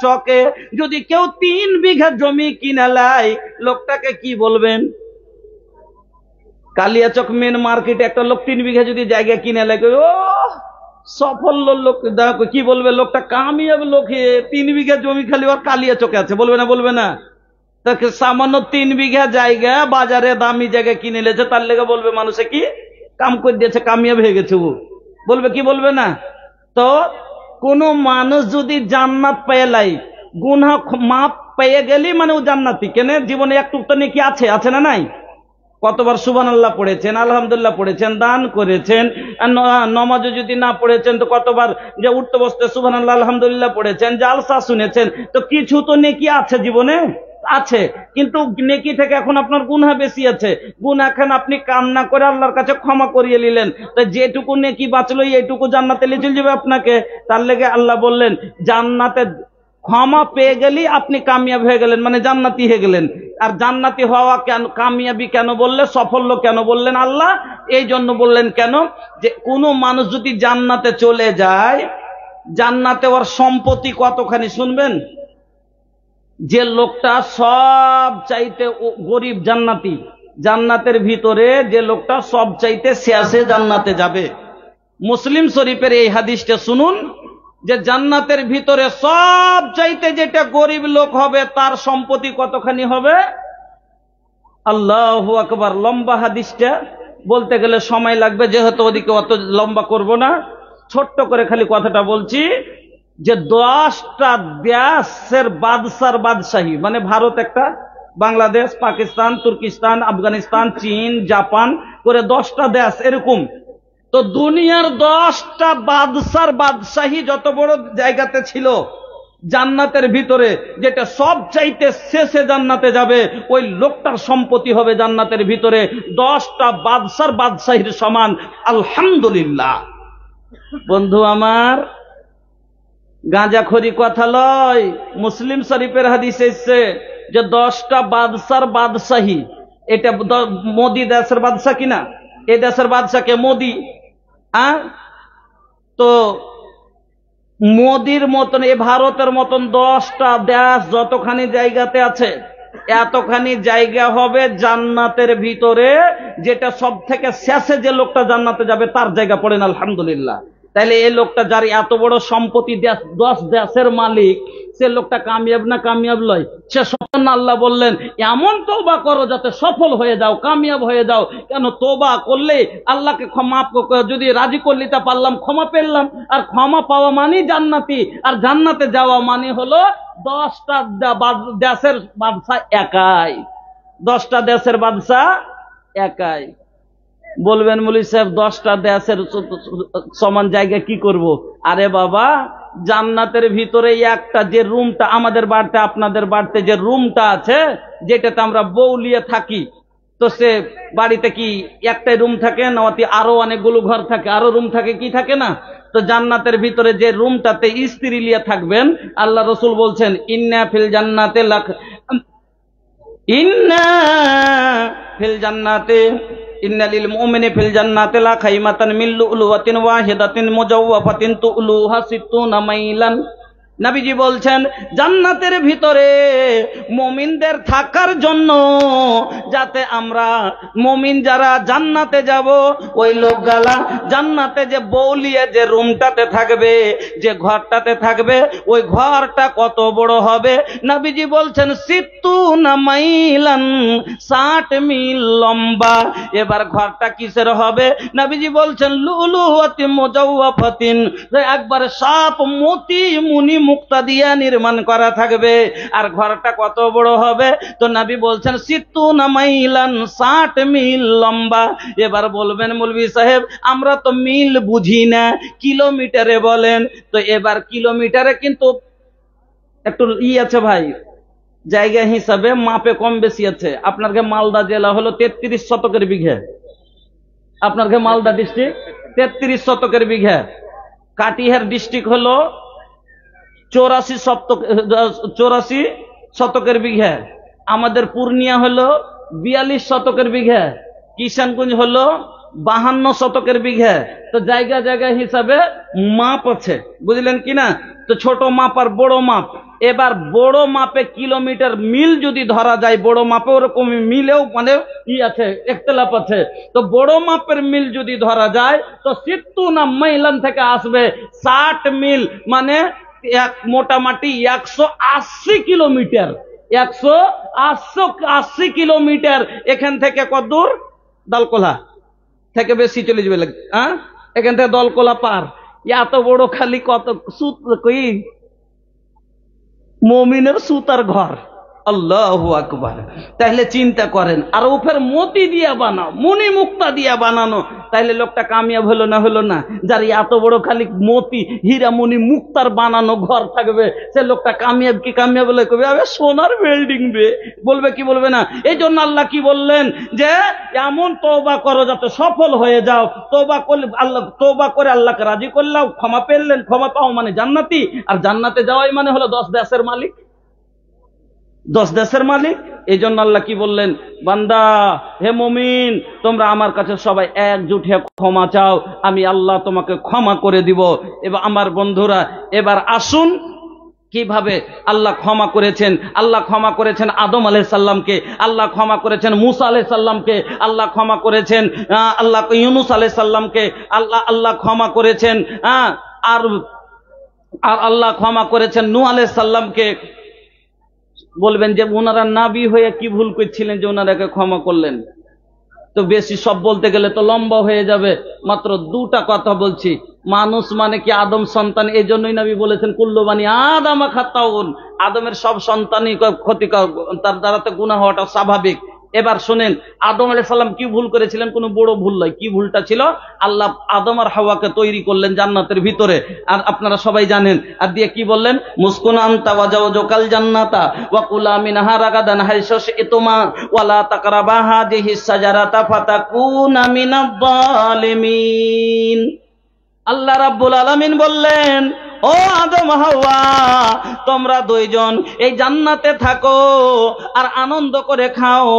চকে যদি কেউ 3 বিঘা জমি কিনে নেয়, লোকটাকে কি বলবেন? কালিয়াচক মেন মার্কেটে একটা লোক 3 বিঘা যদি জায়গা কিনে নেয়, ও সফল লোক, কি বলবে? লোকটা কামিয়াব লোক, 3 বিঘা জমি খালি ওর কালিয়াচকে আছে, বলবে না? বলবে না? তাকে সামান্য 3 বিঘা জায়গা বাজারে দামি জায়গা কিনে নিয়েছে, তার লেগে বলবে মানুষে কি কাম করে দিয়েছে, কামিয়াব হয়ে গেছে। ও বলবে কি? বলবে না? তো কোন মানুষ যদি জান্নাত পেয়ে লাই, গুনাহ মাপ পেয়ে গেলি মানে ও জান্নাতি। কেন? জীবনে একটু তো নেকি আছে, আছে না নাই? কতবার সুবহানাল্লাহ পড়েছেন, আলহামদুলিল্লাহ পড়েছেন, দান করেছেন, নমাজও যদি না পড়েছেন তো কতবার যে উঠতে বসতে সুবহানাল্লাহ আলহামদুলিল্লাহ পড়েছেন, জালসা শুনেছেন, তো কিছু তো নেকি আছে জীবনে, আছে। কিন্তু নেকি থেকে এখন আপনার গুনাহ বেশি আছে। গুনাহ এখন আপনি কান্না করে আল্লাহর কাছে ক্ষমা করিয়ে নিলেন, তো যেটুকু নেকি বাঁচলো এইটুকু জান্নাতে নিয়ে চলে যাবে আপনাকে। তার লেগে আল্লাহ বললেন, জান্নাতে ক্ষমা পেয়ে গেলি আপনি কামিয়াব হয়ে গেলেন, মানে জান্নাতি হয়ে গেলেন। আর জান্নাতি হওয়া কেন, কামিয়াবি কেন বললে, সাফল্য কেন বললেন আল্লাহ? এই জন্য বললেন কেন, যে কোনো মানুষ যদি জান্নাতে চলে যায়, জান্নাতে ওর সম্পত্তি কতখানি শুনবেন? যে লোকটা সব চাইতে গরিব জান্নাতি, জান্নাতের ভিতরে যে লোকটা সবচাইতে শেষে জান্নাতে যাবে। মুসলিম শরীফের এই হাদিসটা শুনুন, যে জান্নাতের ভিতরে সবচাইতে যেটা গরিব লোক হবে তার সম্পত্তি কতখানি হবে? আল্লাহু আকবার। লম্বা হাদিসটা বলতে গেলে সময় লাগবে, যেহেতু ওদিকে অত লম্বা করব না, ছোট্ট করে খালি কথাটা বলছি যে 10টা দেশের বাদশার বাদশাহী, মানে ভারত একটা, বাংলাদেশ, পাকিস্তান, তুর্কিস্তান, আফগানিস্তান, চীন, জাপান করে 10টা দেশ এরকম। তো দুনিয়ার 10টা বাদশার বাদশাহী যত বড় জায়গাতে ছিল জান্নাতের ভিতরে, যেটা সব চাইতে শেষে জান্নাতে যাবে ওই লোকটার সম্পত্তি হবে জান্নাতের ভিতরে 10টা বাদশার বাদশাহীর সমান। আলহামদুলিল্লাহ। বন্ধু আমার, গাঁজাখড়ি কথা লয়, মুসলিম শরীফের হাদিস এসেছে যে 10টা বাদশার বাদশাহী। এটা মোদি দেশের বাদশা কিনা? এই দেশের বাদশাকে মোদি। তো মোদির মতন, এ ভারতের মতন 10টা দেশ যতখানি জায়গাতে আছে, এতখানি জায়গা হবে জান্নাতের ভিতরে, যেটা সব থেকে শেষে যে লোকটা জান্নাতে যাবে তার জায়গা পড়েন। আলহামদুলিল্লাহ। তাইলে এই লোকটা যার এত বড় সম্পত্তি, 10 দেশের মালিক, সে লোকটা কামিয়াব না কামিয়াব লয়? সে সফল না? আল্লাহ বললেন এমন তওবা করো যাতে সফল হয়ে যাও, কামিয়াব হয়ে যাও। কেন? তওবা করলে আল্লাহকে ক্ষমা, যদি রাজি করলি তা পারলাম, ক্ষমা পেলাম। আর ক্ষমা পাওয়া মানে জান্নাতি, আর জান্নাতে যাওয়া মানে হলো 10টা দেশের বাদশা একাই। 10টা দেশের বাদশা একাই। বলবেন মৌলী সাহেব 10টা দেশের সমান জায়গা কি করব? আরে বাবা, জান্নাতের ভিতরে একটা যে রুমটা আমাদের বাড়িতে, আপনাদের বাড়িতে যে রুমটা আছে, যেটাতে আমরা বউলিয়ে থাকি, তো সে বাড়িতে কি একটাই রুম থাকে না আরো অনেকগুলো ঘর থাকে, আরো রুম থাকে, কি থাকে না? তো জান্নাতের ভিতরে যে রুমটাতে স্ত্রী লিয়ে থাকবেন, আল্লাহ রসুল বলছেন ইন্না ফিল জান্নাতে ইন্না লিল মুমিনি ফিল জান্নাতি লা খাইমাতান মিন লুলুওয়াতিন ওয়াহিদাতিন মুজাওওয়াফাতিন তুলুহা 60 মাইলান। নবীজি বলছেন জান্নাতের ভিতরে মুমিনদের থাকার জন্য, যাতে আমরা মুমিন যারা জান্নাতে যাব, ওই লোকগুলা জান্নাতে যে বউলিয়ে যে রুমটাতে থাকবে, যে ঘরটাতে থাকবে, ওই ঘরটা কত বড় হবে? নবীজি বলছেন 60 মাইলান, 60 মিল লম্বা। এবার ঘরটা কিসের হবে? নবীজি বলছেন লুলুওয়াতিন মুজাওওয়াফাতিন, একবারে সাপ মতি মুনি মুক্তা দিয়া নির্মাণ করা থাকবে। আর ঘরটা কত বড় হবে? তো নবী বলছেন 60 মাইলান, 60 মিল লম্বা। এবার বলবেন মৌলভী সাহেব আমরা তো মিল বুঝি না, কিলোমিটারে বলেন। তো এবার কিলোমিটারে কিন্তু একটু আছে ভাই, জায়গা হিসাবে মাপে কম বেশি আছে। আপনার মালদা জেলা হলো 33 শতকের বিঘে, আপনার মালদা ডিস্ট্রিক্ট 33 শতকের বিঘে, কাটিহার ডিস্ট্রিক্ট হলো 84 শতকের বিঘা, আমাদের পূর্ণিয়া হলো 42 শতকের বিঘা, কিষানগঞ্জ হলো 52 শতকের বিঘা। তো জায়গা জায়গা হিসাবে মাপ আছে, বুঝলেন কিনা? তো ছোট মাপ আর বড় মাপ। এবার বড় মাপে কিলোমিটার মিল যদি ধরা যায়, বড় মাপে ওরকম মিলেও মানে কি আছে, ইখতিলাফ আছে। তো বড় মাপের মিল যদি ধরা যায়, তো 60 মাইলান থেকে আসবে 60 মিল, মানে মোটামুটি 180 কিলোমিটার। 180 কিলোমিটার। এখান থেকে কত দূর? দলকোলা থেকে বেশি চলে যাবে, এখান থেকে দলকোলা পার। এত বড় খালি কত সুত, কই মুমিনের সুতার ঘর। আল্লাহু আকবার। তাহলে চিন্তা করেন, আর উপর মতি দিয়া বানাও, মুনি মুক্তা দিয়া বানানো, তাহলে লোকটা কামিয়াব হলো না? হলো না? যার এত বড় খালি মতি হীরা মুনি মুক্তার বানানো ঘর থাকবে, সে লোকটা কামিয়াব কি কামিয়াব বলে কবে? আবে সোনার বিল্ডিং বে, বলবে কি বলবে না? এই জন্য আল্লাহ কি বললেন যে এমন তওবা করো যাতে সফল হয়ে যাও। তওবা করলে আল্লাহ, তওবা করে আল্লাহকে রাজি করলাম, ক্ষমা পেলেন, ক্ষমা পাও মানে জান্নাতি। আর জান্নাতে যাওয়াই মানে হলো 10 দেশের মালিক, 10 দেশের মালিক। এই জন্য আল্লাহ কি বললেন? বান্দা, হে মুমিন, তোমরা আমার কাছে সবাই একজুট হয়ে ক্ষমা চাও, আমি আল্লাহ তোমাকে ক্ষমা করে দিব। এবার আমার বন্ধুরা, এবার আসুন কিভাবে আল্লাহ ক্ষমা করেছেন। আল্লাহ ক্ষমা করেছেন আদম আলাইহিস সালামকে, আল্লাহ ক্ষমা করেছেন মুসা আলাইহিস সালামকে, আল্লাহ ক্ষমা করেছেন আল্লাহ ইউনূস আলাইহিস সালামকে, আল্লাহ ক্ষমা করেছেন আর আল্লাহ ক্ষমা করেছেন নূহ আলাইহিস সালামকে। বলবেন যে ওনারা নবী হয়ে কি ভুল করছিলেন যে ওনারাকে ক্ষমা করলেন? তো বেশি সব বলতে গেলে তো লম্বা হয়ে যাবে, মাত্র দুটা কথা বলছি। মানুষ মানে কি আদম সন্তান, এই জন্যই নবী বলেছেন কুল্লু বানি আদম খাতাউন, আদমের সব সন্তানই ক্ষতিকর, তার দ্বারা তো গুনাহ হওয়াটা স্বাভাবিক। এবার শুনেন আদম আলাইহিস সালাম কি ভুল করেছিলেন, কোনো বড় ভুল নয়। কি ভুলটা ছিল? আল্লাহ আদম আর হাওয়াকে তৈরি করলেন জান্নাতের ভিতরে, আর আপনারা সবাই জানেন। আর দিয়ে কি বললেন? মুসকুন আনতা ওয়া জাওজুকাল জান্নাতা ওয়া কুলা মিনহা রাগাদান হাইসু শি'তুমা ওয়া লা তাকরাবা হাযিহিস শাজারাতা ফাতাকুনা মিনাজ জালিমিন। আল্লাহ রাব্বুল আলামিন বললেন, ও আদম হাওয়া, তোমরা দুইজন এই জান্নাতে থাকো আর আনন্দ করে খাও,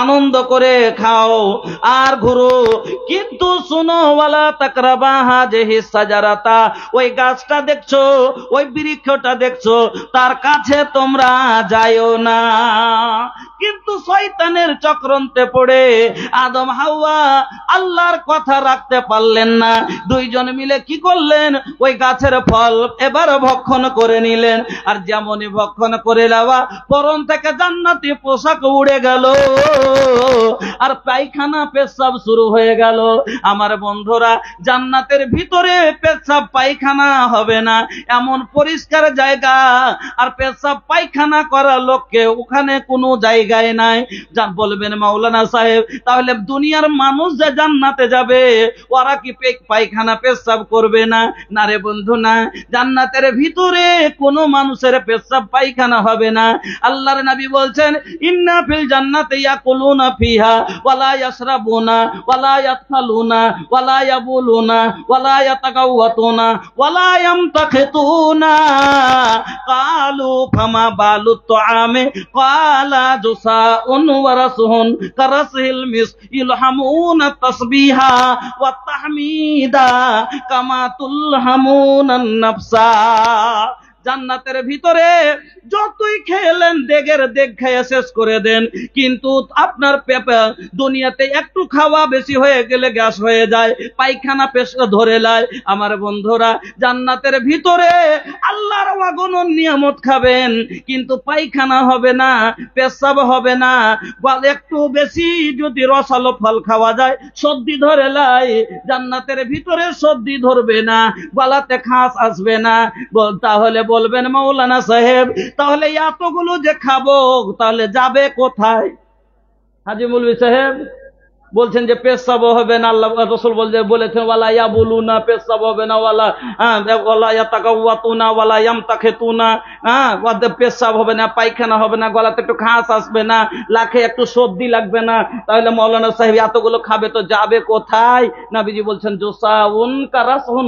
আনন্দ করে খাও আর ঘুরো, কিন্তু শুনো ওয়ালা তাকরাবা হাযিহিস শাজারাতা, ওই গাছটা দেখছো, ওই বৃক্ষটা দেখছো, তার কাছে তোমরা যাইও না। কিন্তু শয়তানের চক্রান্তে পড়ে আদম হাওয়া আল্লাহর কথা রাখতে পারলেন না। দুইজন মিলে কি করলেন? ওই গাছের ফল এবার ভক্ষণ করে নিলেন। আর যেমনই ভক্ষণ করে নেওয়া, পরন থেকে জান্নাতি পোশাক উড়ে গেল আর পায়খানা পেশাব শুরু হয়ে গেল। আমার বন্ধুরা, জান্নাতের ভিতরে পেশাব পায়খানা হবে না, এমন পরিষ্কার জায়গা, আর পেশাব পায়খানা করা লোককে ওখানে কোনো জায়গায় নাই। যা বলবেন মাওলানা সাহেব, তাহলে দুনিয়ার মানুষ যে জান্নাতে যাবে ওরা কি পায়খানা পেশাব করবে না? না রে বন্ধু, না। জান্নাতের ভিতরে কোনো মানুষের পেশাব পায়খানা হবে না। আল্লাহর নবী বলছেন, ইন্না ফিল জান্নাতি ইয়াকুলুনা ফিহা ওয়ালা ইয়াশরাবুনা ওয়ালা ইয়াতখালুনা ওয়ালা ইয়াবুলুনা ওয়ালা ইয়াতাকাওয়াতুনা ওয়ালা ইয়ামতাখিতুনা। ক্বালু ফামা বালুত তুআমে ক্বালা জুসাউন ওয়া রাসুহুন কারাসিল মিস ইলহামুনা তাসবিহা ওয়া তাহমিদা কামা তুলহামুনান নাফসা। জান্নাতের ভিতরে যতই খেলেন দেগের দেগ খেয়ে শেষ করে দেন, কিন্তু আপনার দুনিয়াতে একটু খাওয়া বেশি হয়ে গেলে গ্যাস হয়ে যায়, পায়খানা পেশা ধরে লায়। আমার বন্ধুরা, জান্নাতের ভিতরে আল্লাহর অগণন নিয়ামত খাবেন, কিন্তু পায়খানা হবে না, পেশাব হবে না। একটু বেশি যদি রসালো ফল খাওয়া যায়, সর্দি ধরে লাই, জান্নাতের ভিতরে সর্দি ধরবে না, গলাতে খাস আসবে না। তাহলে বলবেন মাওলানা সাহেব, তাহলে এতগুলো যে খাবো তাহলে যাবে কোথায়? হাজী মৌলভী সাহেব বলছেন যে পেশাব হবে না, আল্লাহ রাসূল বলেছেন ওয়ালা ইয়াবুলুনা, পেশাব হবে না, ওয়ালা ইয়াতাকাওয়াতুনা ওয়ালা ইয়ামতাখিতুনা, পেশাব হবে না, পায়খানা হবে না, গলাতে একটু খাস আসবে না, লাখে একটু সর্দি লাগবে না। তাহলে মাওলানা সাহেব এতগুলো খাবে তো যাবে কোথায়? নবীজি বলছেন জোসাউন কারাসুন,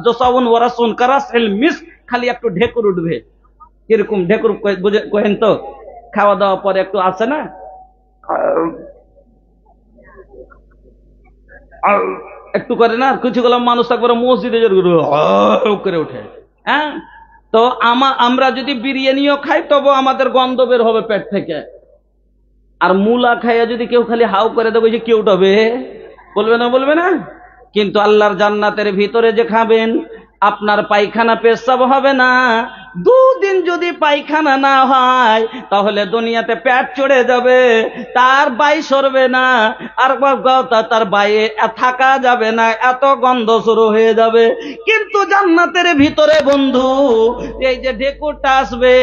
জোসাউন ওয়ারাসুন কারাসিল মিস, খালি একটু ঢেকুর উঠবে। কিরকম ঢেকুর কহেন তো? খাওয়া দাওয়া পরে একটু আসে না, একটু করে না, কিছুগুলো মানুষ একবার মসজিদে করে ওঠে। হ্যাঁ, তো আমরা যদি বিরিয়ানিও খাই তবু আমাদের গন্ধ বের হবে পেট থেকে। আর মুলা খাইয়া যদি কেউ খালি হাউ করে দেবে, যে কেউ উঠবে, বলবে না, বলবে না। কিন্তু আল্লাহর জান্নাতের ভিতরে যে খাবেন, আপনার পায়খানা পেশাব হবে না। দুদিন যদি পায়খানা না হয় তাহলে দুনিয়াতে পেট চড়ে যাবে, তার বাই সরবে না, আর তার বাইরে থাকা যাবে না, এত গন্ধ শুরু হয়ে যাবে। কিন্তু জান্নাতের ভিতরে বন্ধু এই যে ঢেকুরটা আসবে,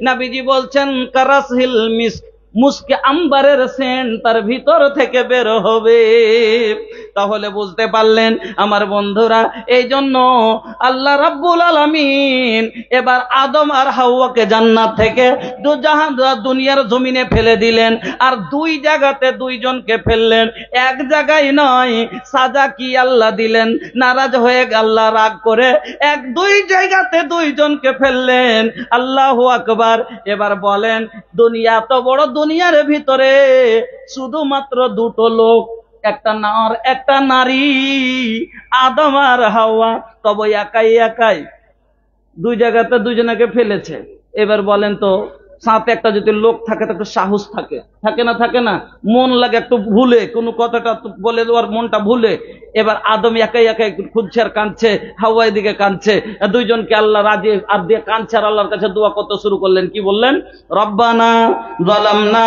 নবীজি বলছেন কারাসিল মিস, মুস্কে আম্বারের সেন্ট তার ভিতর থেকে বের হবে। তাহলে বুঝতে পারলেন আমার বন্ধুরা, এই জন্য আল্লাহ রাব্বুল আলামিন এবার আদম আর হাওয়াকে জান্নাত থেকে দুনিয়ার জমিনে ফেলে দিলেন, আর দুই জায়গাতে দুইজনকে ফেললেন, এক জায়গায় নয়। সাজা কি আল্লাহ দিলেন? নারাজ হয়ে আল্লাহ রাগ করে দুই জায়গাতে দুইজনকে ফেললেন। আল্লাহু আকবার। এবার বলেন, দুনিয়া তো বড়, দুনিয়ার ভিতরে শুধুমাত্র দুটো লোক, একটা নর একটা নারী, আদম আর হাওয়া, তবে একাই একাই দুই জায়গাতে দুজনকে ফেলেছে। এবার বলেন তো, সাথে একটা যদি লোক থাকে তো একটু সাহস থাকে, থাকে না, মন লাগে একটু ভুলে কোনো কথাটা বলে দেওয়ার মনটা ভুলে। এবার আদম একাই একাই খুঁজছে আর কাঁদছে, হাওয়া এদিকে কাঁদছে, দুইজনকে আল্লাহ রাজি আর দিয়ে কাঁদছে আর আল্লাহর কাছে দোয়া করতে শুরু করলেন। কি বললেন? রব্বানা যালামনা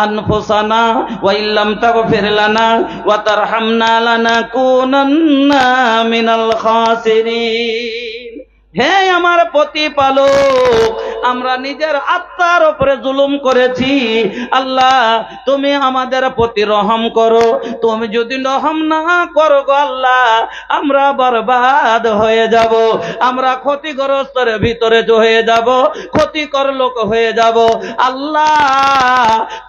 আনফুসানা ওয়া ইল্লাম তাগফির লানা ওয়া তারহামনা লানাকুনান্না মিনাল খাসিরিন। হে আমার প্রতিপালক, আমরা নিজের আত্মার উপরে জুলুম করেছি, আল্লাহ তুমি আমাদের প্রতি রহম করো। তুমি যদি রহম না করো গো আল্লাহ, আমরা বরবাদ হয়ে যাব, আমরা ক্ষতিগ্রস্তের ভিতরে হয়ে যাব, ক্ষতিকর লোক হয়ে যাব। আল্লাহ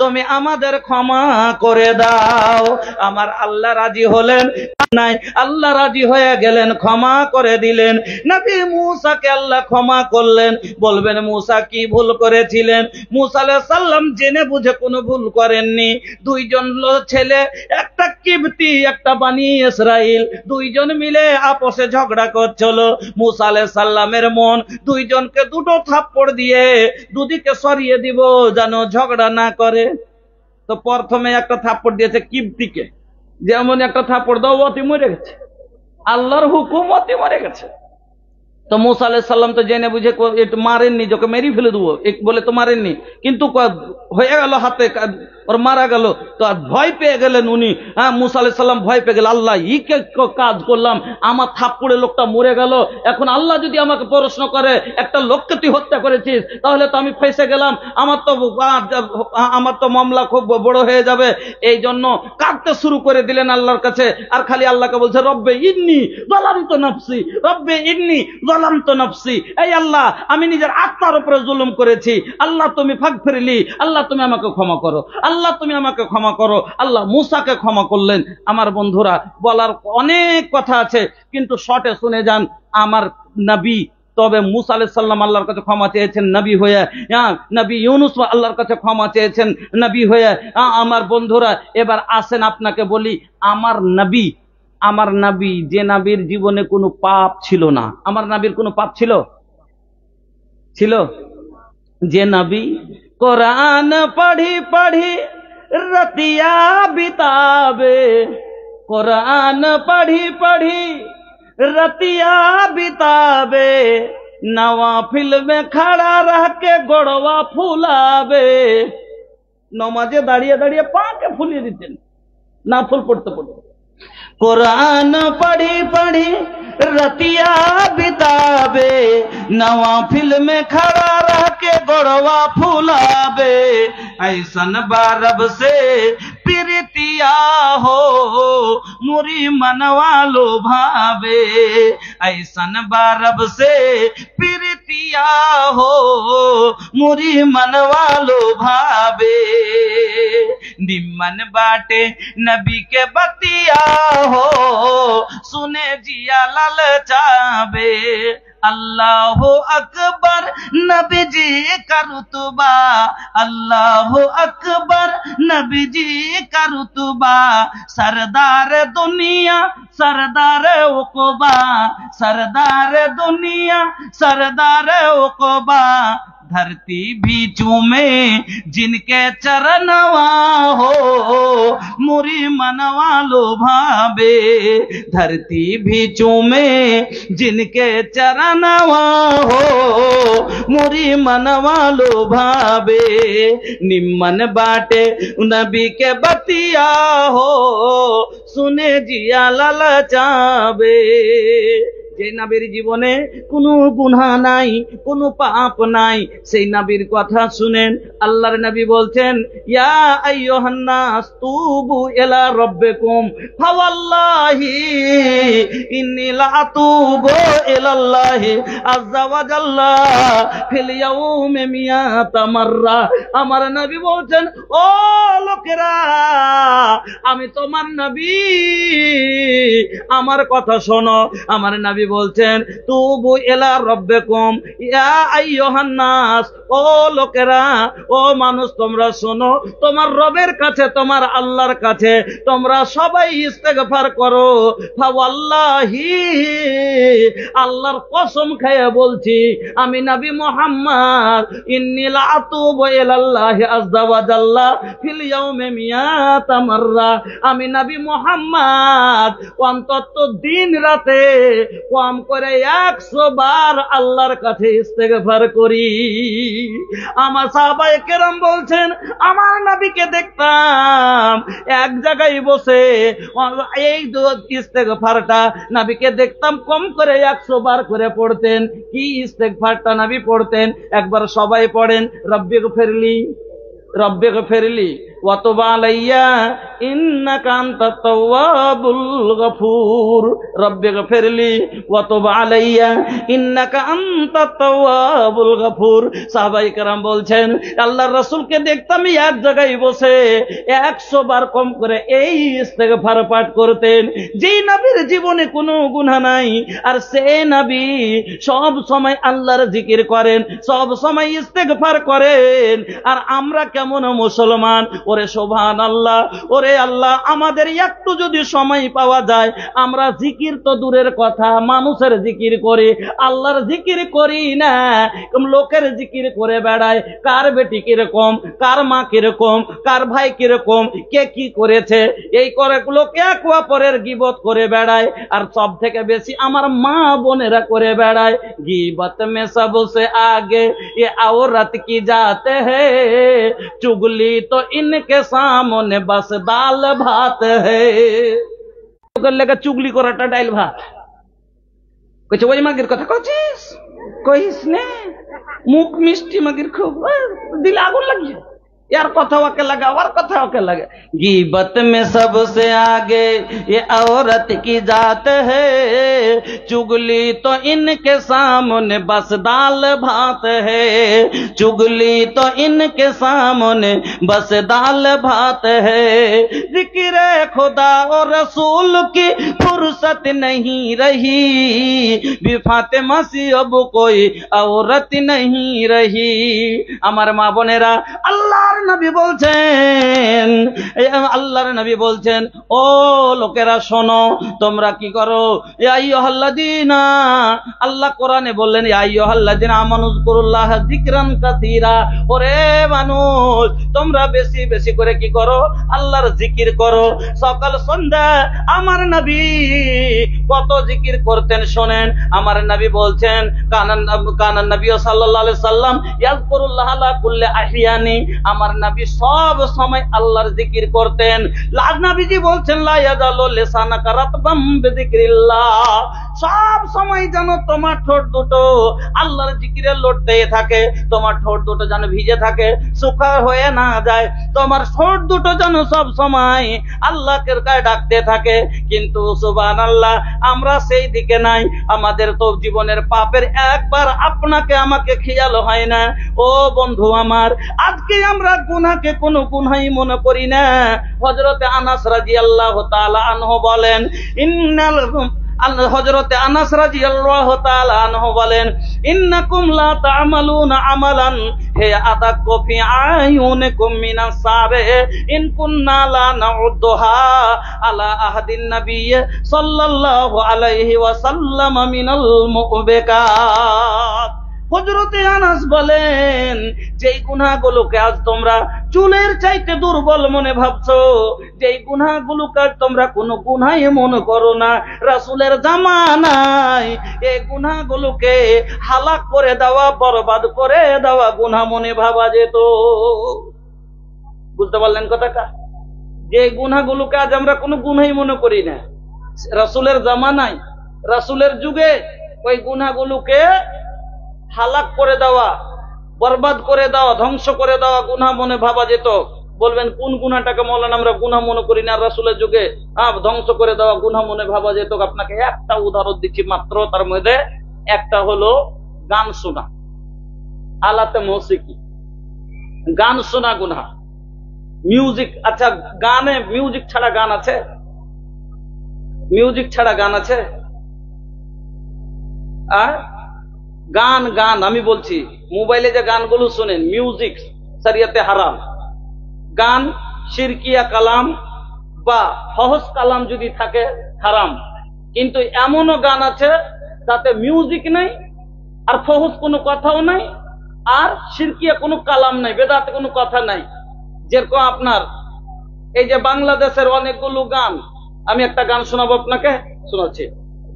তুমি আমাদের ক্ষমা করে দাও। আমার আল্লাহ রাজি হলেন নাই? আল্লাহ রাজি হয়ে গেলেন, ক্ষমা করে দিলেন। নবী মুসাকে আল্লাহ ক্ষমা করলেন। বলবেন মুসা কি ভুল করেছিলেন? মুসা আলাইহিস সালাম জেনে বুঝে কোনো ভুল করেননি। দুইজন ছেলে, একটা কিবতি একটা বনি ইসরাইল, দুইজন মিলে আপোষে ঝগড়া করছিল। মুসা আলাইহিস সালামের মন দুইজনকে দুটো থাপ্পড় দিয়ে দুদিকে সরিয়ে দিব যেন ঝগড়া না করে। তো প্রথমে একটা থাপ্পড় দিয়েছে কিবতিকে, যেমন একটা থাপ্পড় দাও অতি মরে গেছে, আল্লাহর হুকুম অতি মরে গেছে। তো মুসা আলাইহিস সালাম তো জেনে বুঝে একটু মারেননি, যখন মেরে ফেলে দেবো বলে তো মারেননি, কিন্তু হয়ে গেল হাতে, ওর মারা গেল। তো আর ভয় পেয়ে গেলেন উনি। মুসা আলাইহিস সালাম ভয় পেয়ে গেল, আল্লাহ ই কে কাজ করলাম, আমার থাপ্পড়ে লোকটা মরে গেল। এখন আল্লাহ যদি আমাকে প্রশ্ন করে একটা লোককে তুই হত্যা করেছিস, তাহলে তো আমি ফেসে গেলাম, আমার তো মামলা খুব বড় হয়ে যাবে। এই জন্য কাঁদতে শুরু করে দিলেন আল্লাহর কাছে, আর খালি আল্লাহকে বলছে রব্বে ইন্নী যালামতু নাফসি, রব্বে ইন্নী যালামতু নাফসি। এই আল্লাহ আমি নিজের আত্মার উপরে জুলুম করেছি, আল্লাহ তুমি ফাগফিরলি, আল্লাহ তুমি আমাকে ক্ষমা করো, আল্লাহ তুমি আমাকে ক্ষমা করো। আল্লাহ মুসাকে ক্ষমা করলেন। আমার বন্ধুরা, বলার অনেক কথা আছে, কিন্তু শর্টে শুনে যান। আমার নবী, তবে মুসা আলাইহিস সালাম আল্লাহর কাছে ক্ষমা চেয়েছেন নবী হয়ে, নবী ইউনুস আল্লাহর কাছে ক্ষমা চেয়েছেন নবী হয়ে। আমার বন্ধুরা, এবার আসেন আপনাকে বলি, আমার নবী যে নবীর জীবনে কোনো পাপ ছিল না, আমার নবীর কোনো পাপ ছিল? যে নবী কোরআন পढ़ी पढ़ी रतिया बितावे, कुरान पढ़ी पढ़ी रतिया बितावे, नवाफिल में खड़ा रह के गोड़वा फुलावे। नमाजे दाड़िए दाड़िए पाके फुलिए दितेन, नाफिल पढ़ते पढ़ते। कुरान पढ़ी पढ़ी रतिया बितावे, नवाफिल में खड़ा रह के गोड़वा फुलावे। ऐसन बारब से प्रीतिया हो मुरी मनवा लो भावे, ऐसन बारब से प्रीतिया हो मुरी मनवा लो भावे। निम्मन बाटे नबी के बतिया हो सुने जिया ललचावे। अल्लाह अकबर नबी जी का रुतबा, अल्लाह अकबर नबी जी का रुतबा। सरदार दुनिया सरदार उक़बा, सरदार दुनिया सरदार उक़बा। धरती भी चूमे जिनके चरणवा हो मुरी मनवा लो भावे। धरती भी चूमे जिनके चरणवा हो मुरी मनवा लो भावे। निम्मन बाटे नबी के बतिया हो सुने जिया ललचावे। যে নবীর জীবনে কোনো গুনাহ নাই, কোনো পাপ নাই, সেই নবীর কথা শুনেন। আল্লাহর নবী বলছেন, ইয়া আইয়ুহান নাস তুবু ইলা রাব্বিকুম ফাওয়াল্লাহি ইন্নী লা আতুবু ইলাল্লাহি আযজা ওয়া জাল্লা ফিল ইয়াউমি মিয়াতা মাররা। আমার নবী বলছেন, ও লোকেরা, আমি তোমার নবী, আমার কথা শোনো। আমার নবী বলছেন, তুবু ইলা রাব্বিকুম ইয়া আইয়ুহান নাস ও লোকেরা, ও মানুষ, তোমরা শোনো, তোমার রবের কাছে, তোমার আল্লাহর কাছে তোমরা সবাই ইস্তেগফার করো। ফাওয়াল্লাহি, আল্লাহর কসম খেয়ে বলছি, আমি নবী মুহাম্মদ ইন্নী লা আতুবু ইলাল্লাহি আযজা ওয়া জাল্লা ফিল ইয়াউমি মিয়াতা মাররা, আমি নবী মুহাম্মদ অন্তত দিন রাতে কম করে 100 বার আল্লাহর কাছে ইস্তেগফার করি। আমার সাহাবায়ে কেরাম বলছেন, আমার নবীকে দেখতাম এক জায়গায় বসে এই ইস্তেগফারটা নবীকে দেখতাম কম করে 100 বার করে পড়তেন। কি ইস্তেগফারটা নবী পড়তেন? একবার সবাই পড়েন, রব্বিগফিরলি রব্বিগফিরলি ওয়া তুব আলাইয়া ইন্নাকা আনতাত তাওয়াবুল গফুর, রব্বিগফিরলি ওয়া তুব আলাইয়া ইন্নাকা আনতাত তাওয়াবুল গফুর। সাহাবায়ে কেরাম বলছেন, আল্লাহর রাসূলকে দেখতাম এক জায়গায় বসে 100 বার কম করে এই ইস্তেগফার পাঠ করতেন। যেই নবীর জীবনে কোনো গুনাহ নাই, আর সে নবী সব সময় আল্লাহর জিকির করেন, সব সময় ইস্তেগফার করেন। আর আমরা কেমন মুসলমান? ওরে সুবহানাল্লাহ, ওরে আল্লাহ, আমাদের একটু যদি সময় পাওয়া যায়, আমরা জিকির তো দূরের কথা, মানুষের জিকির করি, আল্লাহর জিকির করি না। লোকের জিকির করে বেড়ায়, কার বেটি কিরকম, কার মা কিরকম, কার ভাই কিরকম, কে কি করেছে, এই করে লোকে এক অপরের গীবত করে বেড়ায়। আর সব থেকে বেশি আমার মা বোনেরা করে বেড়ায়, গীবত মে সবসে আগে ये औरत की जाते हैं, चुगली तो इनके सामने बस दाल भात है। লেগে চুগলি করাটা ডাইল ভাত কইছে, ওই মাগির কথা কইছিস, কইস নে, মুখ মিষ্টি মাগির খুব, দিলে আগুন লাগিয়ে यार कथा के लगा और कथा के लगा। गीबत में सबसे आगे ये औरत की जात है, चुगली तो इनके सामने बस दाल भात है, चुगली तो इनके सामने बस दाल भात है। जिक्र खुदा और रसूल की फुर्सत नहीं रही, भी फातिमा सी अब कोई औरत नहीं रही। আমার মা বোনেরা, আল্লাহর নবী বলছেন, আল্লাহর নবী বলছেন, ও লোকেরা শোনো, তোমরা কি করো, ইয়া আইয়ুহাল্লাযীনা, আল্লাহ কোরআনে বললেন, ইয়া আইয়ুহাল্লাযীনা আমানু যিকুরুল্লাহ যিকরান কাসীরা, ওরে মানুষ, তোমরা বেশি বেশি করে কি করো, আল্লাহর জিকির করো। সকাল সন্ধ্যা আমার নবী কত জিকির করতেন শোনেন। আমার নবী বলছেন, কানান নবী সাল্লাল্লাহু আলাইহি সাল্লাম ইয়াযকুরুল্লাহ আলা কুল্লি আহিয়ানি, আমার নবী সব সময় আল্লাহর জিকির করতেন। নবীজি বলছেন, লা ইয়াজালু লিসানাকা রাতবাম বিযিকরিল্লাহ, সব সময় যেন তোমার ঠোঁট দুটো আল্লাহর জিকিরে লড়তে থাকে, তোমার ঠোঁট দুটো যেন ভিজে থাকে, শুকনা হয়ে না যায়, তোমার ঠোঁট দুটো যেন সব সময় আল্লাহকে ডাকতে থাকে। কিন্তু সুবহানাল্লাহ, আমরা সেই দিকে নাই। আমাদের তো জীবনের পাপের একবার আপনাকে আমাকে খেয়াল হয় না। ও বন্ধু আমার, আজকে আমরা গুনাহকে কোনো গুনাহই মনে করি না। হযরতে আনাস রাদিয়াল্লাহু তাআলা আনহু বলেন, হযরতে আনাস রাদিয়াল্লাহু তাআলা আনহু বলেন, ইন্নাকুম লা তা'মালুনা আমালান হে আদাক্কু ফি আয়ুনিকুম মিনাস সাবে ইন কুন্না লা নাউদ্দুহা আলা আহাদিন নাবিয়্য সাল্লাল্লাহু আলাইহি ওয়াসাল্লাম মিনাল মুবিকাত। হযরতে আনাস বলেন, যেই গুনাহগুলোকে আজ তোমরা চুলের চাইতে দুর্বল মনে ভাবছো, যেই গুনাহগুলোকে তোমরা কোনো গুনাহই মনে করো না, রাসূলের জামানায় এই গুনাহগুলোকে হালাক করে দেওয়া, বরবাদ করে দেওয়া গুনাহ মনে ভাবা যেত। বুঝতে পারলেন কথাটা? যে গুনাহগুলোকে আজ আমরা কোনো গুনাহই মনে করি না, রাসূলের জামানায়, রাসূলের যুগে ওই গুনাহগুলোকে হালাক করে দেওয়া, বরবাদ করে দেওয়া, ধ্বংস করে দেওয়া গুনাহ মনে ভাবা যেত। বলবেন কোন গুনাহটাকে মৌলানা আমরা গুনাহ মনে করি না, রাসূলের যুগে ধ্বংস করে দেওয়া গুনাহ মনে ভাবা যেত? আপনাকে একটা উদাহরণ দিচ্ছি মাত্র, তার মধ্যে একটা হলো গান শোনা, আলাতে মৌসিকি, গান শোনা গুনাহ, মিউজিক। আচ্ছা, গানে মিউজিক ছাড়া গান আছে? মিউজিক ছাড়া গান আছে? গান গান আমি বলছি মোবাইলে যে গানগুলো শোনেন, মিউজিক শরিয়তে হারাম। গান শিরকিয়া কালাম বা সহজ কালাম যদি থাকে হারাম। কিন্তু এমনও গান আছে তাতে মিউজিক নাই, আর সহজ কোনো কথাও নাই, আর শিরকিয়া কোনো কালাম নাই, বেদাতে কোনো কথা নাই। যেরকম আপনার এই যে বাংলাদেশের অনেকগুলো গান, আমি একটা গান শোনাবো আপনাকে, শোনাচ্ছি।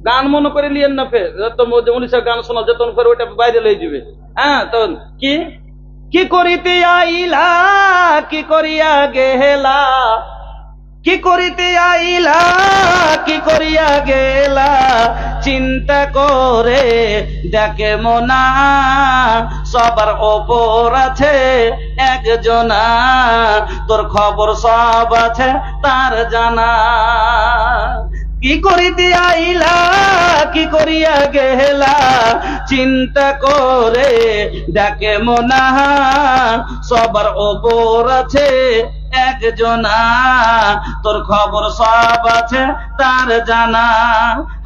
গান মনে করে লিয়েন না, ফের তো মনীষের গান শোনা যেতন করে ওইটা বাইরে লয়ে যাবে। হ্যাঁ, তখন কি কি করিতে আইলা, কি করিয়া গেলা, কি করিতে আইলা, কি করিয়া গেলা, চিন্তা করে দেখে মনা, সবার ওপর আছে একজনা, তোর খবর সব আছে তার জানা। কি করিতে আইলা, কি করিয়া গেলা, চিন্তা করে দেখে মনা, সবার ওপর আছে একজনা, তোর খবর সব আছে তার জানা।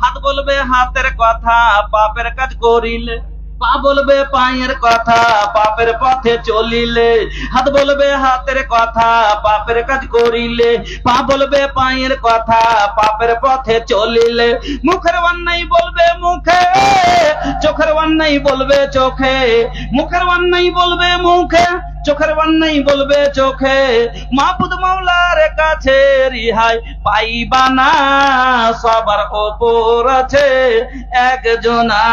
হাত বলবে হাতের কথা, পাপের কাজ করিলে, পা বলবে পায়ের কথা, পাপের পথে চলিলে। হাত বলবে হাতের কথা, পাপের কাজ করিলে, পা বলবে পায়ের কথা, পাপের পথে চলিলে। মুখের অন্যায় বলবে মুখে, চোখের অন্যায় বলবে চোখে, মুখের অন্যায় বলবে মুখে, চোখের অন্যায় বলবে চোখে। মাহবুদ মাওলার কাছে রিহাই পাইবা না, সবার ওপর আছে একজনা,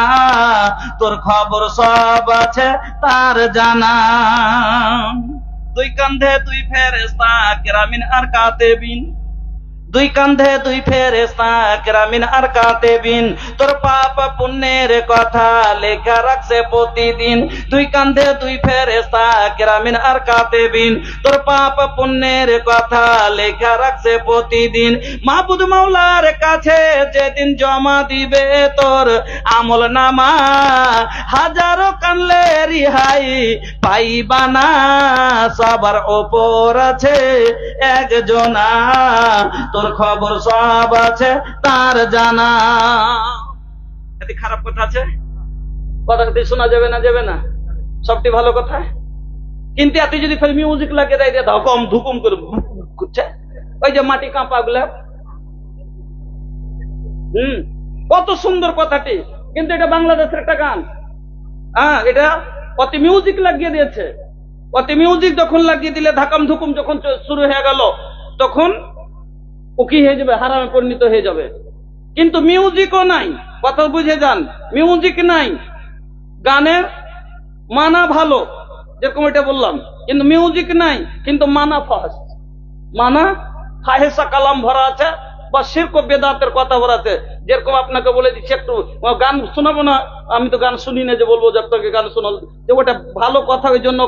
তোর খবর সব আছে তার জানা। দুই কান্ধে দুই ফেরেশতা কিরামিন আর কাতিবিন, দুই কান্ধে দুই ফেরেশতা কিরামিন আর কাতিবিন, তোর পাপ পুণ্যের কথা লেখা রাখছে প্রতিদিন। দুই কান্ধে দুই ফেরেশতা কিরামিন আর কাতিবিন, তোর পাপ পুণ্যের কথা লেখা রাখছে প্রতিদিন। মাহবুদ মাওলার কাছে যেদিন জমা দিবে তোর আমল নামা, হাজারো কানলে রিহাই পাইবা না, সবার ওপর আছে একজনা, তোর খবর সব আছে তার জানা। এতে খারাপ কথা আছে? কথা শোনা যাবে না, যাবে না, সবটি ভালো কথা। কিন্তু এত যদি ফের মিউজিক লাগিয়ে দেয়, দিয়ে ধকম ধুকুম করে করছে, ওই যে মাটি কাঁপা গুলা, কত সুন্দর কথাটি, কিন্তু এটা বাংলাদেশের একটা গান। হ্যাঁ, এটা অতি মিউজিক লাগিয়ে দিয়েছে। অতি মিউজিক যখন লাগিয়ে দিলে, ধাকাম ধুকুম যখন শুরু হয়ে গেল, তখন ও কি হয়ে যাবে, হারামে পরিণত হয়ে যাবে। কিন্তু মিউজিকও নাই, কথা বুঝে যান, মিউজিক নাই, গানের মানা ভালো, যেরকম এটা বললাম, কিন্তু মিউজিক নাই, কিন্তু মানা ফাঁস, মানা ফাহেসা কালাম ভরা আছে, বা শিরক বেদাতের কথা ভরা আছে। যেরকম আপনাকে বলে দিচ্ছি, একটু গান শোনাবো না, আমি তো গান শুনি না যে বলবো যে আপনাকে গান শোনাল, যে ওটা ভালো কথা, ওই জন্য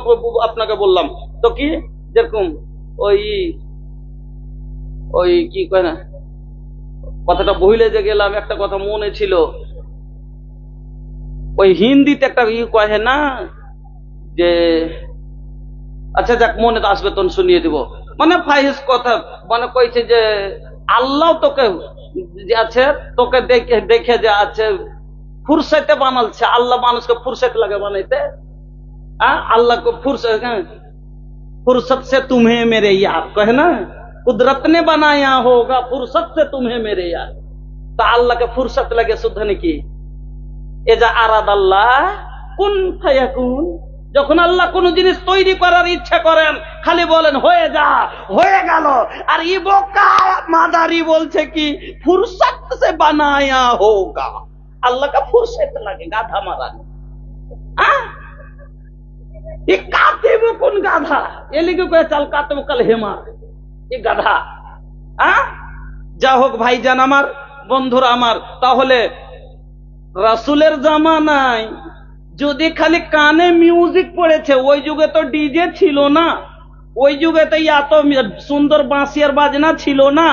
আপনাকে বললাম। তো কি, যেরকম ওই ওই কি কয় না, কথাটা বহিলে যে গেলাম, একটা কথা মনে ছিল, ওই হিন্দিতে একটা কয় না যে, আচ্ছা যাক, মনে তো আসবে তখন শুনিয়ে দিব। মানে ফাইজ কথা, মানে কইছে যে আল্লাহ তোকে যে আছে, তোকে দেখে দেখে যে আছে ফুরসতে বানালছে। আল্লাহ মানুষকে ফুরসত লাগে বানাইতে, আল্লাহ को फुर्सत से तुम्हें मेरे यार कहे ना, कुदरत ने बनाया होगा फुर्सत से तुम्हें मेरे यार। तो अल्लाह के फुर्सत लगे सुधने की, एजा आराद अल्लाह कुन फायाकुन। যখন আল্লাহ কোন জিনিস তৈরি করার ইচ্ছা করেন, খালি বলেন হয়ে যা, হয়ে গেল। আর ই বোকা মাদারি বলছে কি ফুরসত সে বানায়া হোগা। আল্লাহ কা ফুরসত লাগে, গাধা মারা। কাতেব কোন গাধা, এলিগে কয়ে চাল কাতেব কাল হেমা, এ গাধা। যা হোক ভাইজান আমার, বন্ধুরা আমার, তাহলে রাসূলের জামানায় যদি খালি কানে মিউজিক পড়েছে, ওই যুগে তো ডিজে ছিল না, ওই যুগে তো এত সুন্দর বাঁশিয়ার বাজনা ছিল না।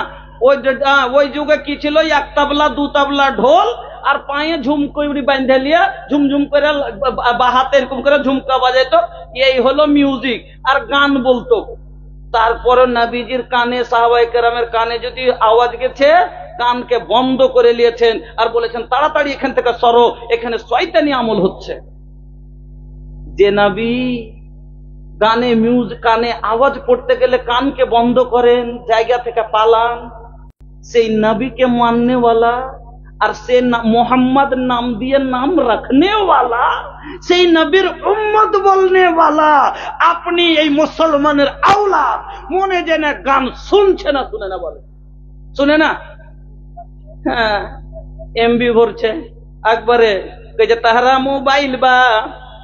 ওই যুগে কি ছিল, এক তাবলা দু তাবলা ঢোল, আর পায়ে ঝুমকড়ি বাঁধে লিয়ে ঝুমঝুম করে হাতে এরকম করে ঝুমকা বাজাইতো, এই হলো মিউজিক। আর গান বলতো। তারপরে নবীজির কানে, সাহাবায়ে কেরামের কানে যদি আওয়াজ গেছে, কানকে বন্ধ করে নিয়েছেন আর বলেছেন তাড়াতাড়ি এখান থেকে সরো, এখানে শয়তানি আমল হচ্ছে। যে নবী গানে কানে আওয়াজ পড়তে গেলে কানকে বন্ধ করেন, জায়গা থেকে পালান, সেই নবীকে মাননেওয়ালা আর সে মোহাম্মদ নাম দিয়ে নাম রাখনেওয়ালা, সেই নবীর উম্মত বলনেওয়ালা আপনি এই মুসলমানের আওলাদ মনে জেনে গান শুনছে না? শুনে না? বলে শুনে না? হ্যাঁ, এমবি ভরছে একবারে। কইছে তাহারা মোবাইল বা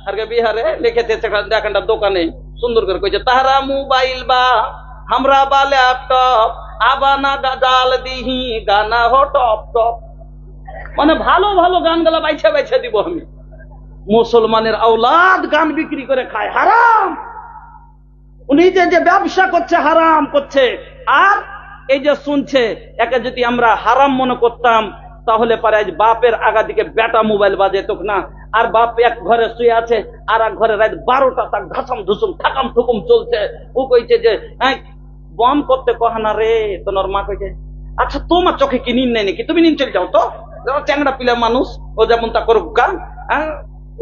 আর বিহারে লিখেছে একটা দোকানে সুন্দর করে কইছে তাহারা মোবাইল বা আমরা বা ল্যাপটপ আবানা গাজাল দিহি গানা হো টপ টপ। মানে ভালো ভালো গান গালা বাইছা বাইছা দিব আমি। মুসলমানের আওলাদ গান বিক্রি করে খায়, হারাম। উনি যে ব্যবসা করছে হারাম করছে, আর এই যে শুনছে, একে যদি আমরা হারাম মনে করতাম তাহলে পারে আজ বাপের আগা দিকে বেটা মোবাইল বাজে তো না, আর বাপ এক ঘরে শুয়ে আছে আর এক ঘরে রাত 12টা তাক ঘাসাম ধুসুম ঠাকাম ঠুকুম চলছে। ও কইছে যে বম করতে কহানা রে, তো নর মা কইছে আচ্ছা তোমার চোখে কি নিন নেই নাকি, তুমি নিন চলে যাও তো, চ্যাংড়া পিলা মানুষ ও যেমন তা করুক গা।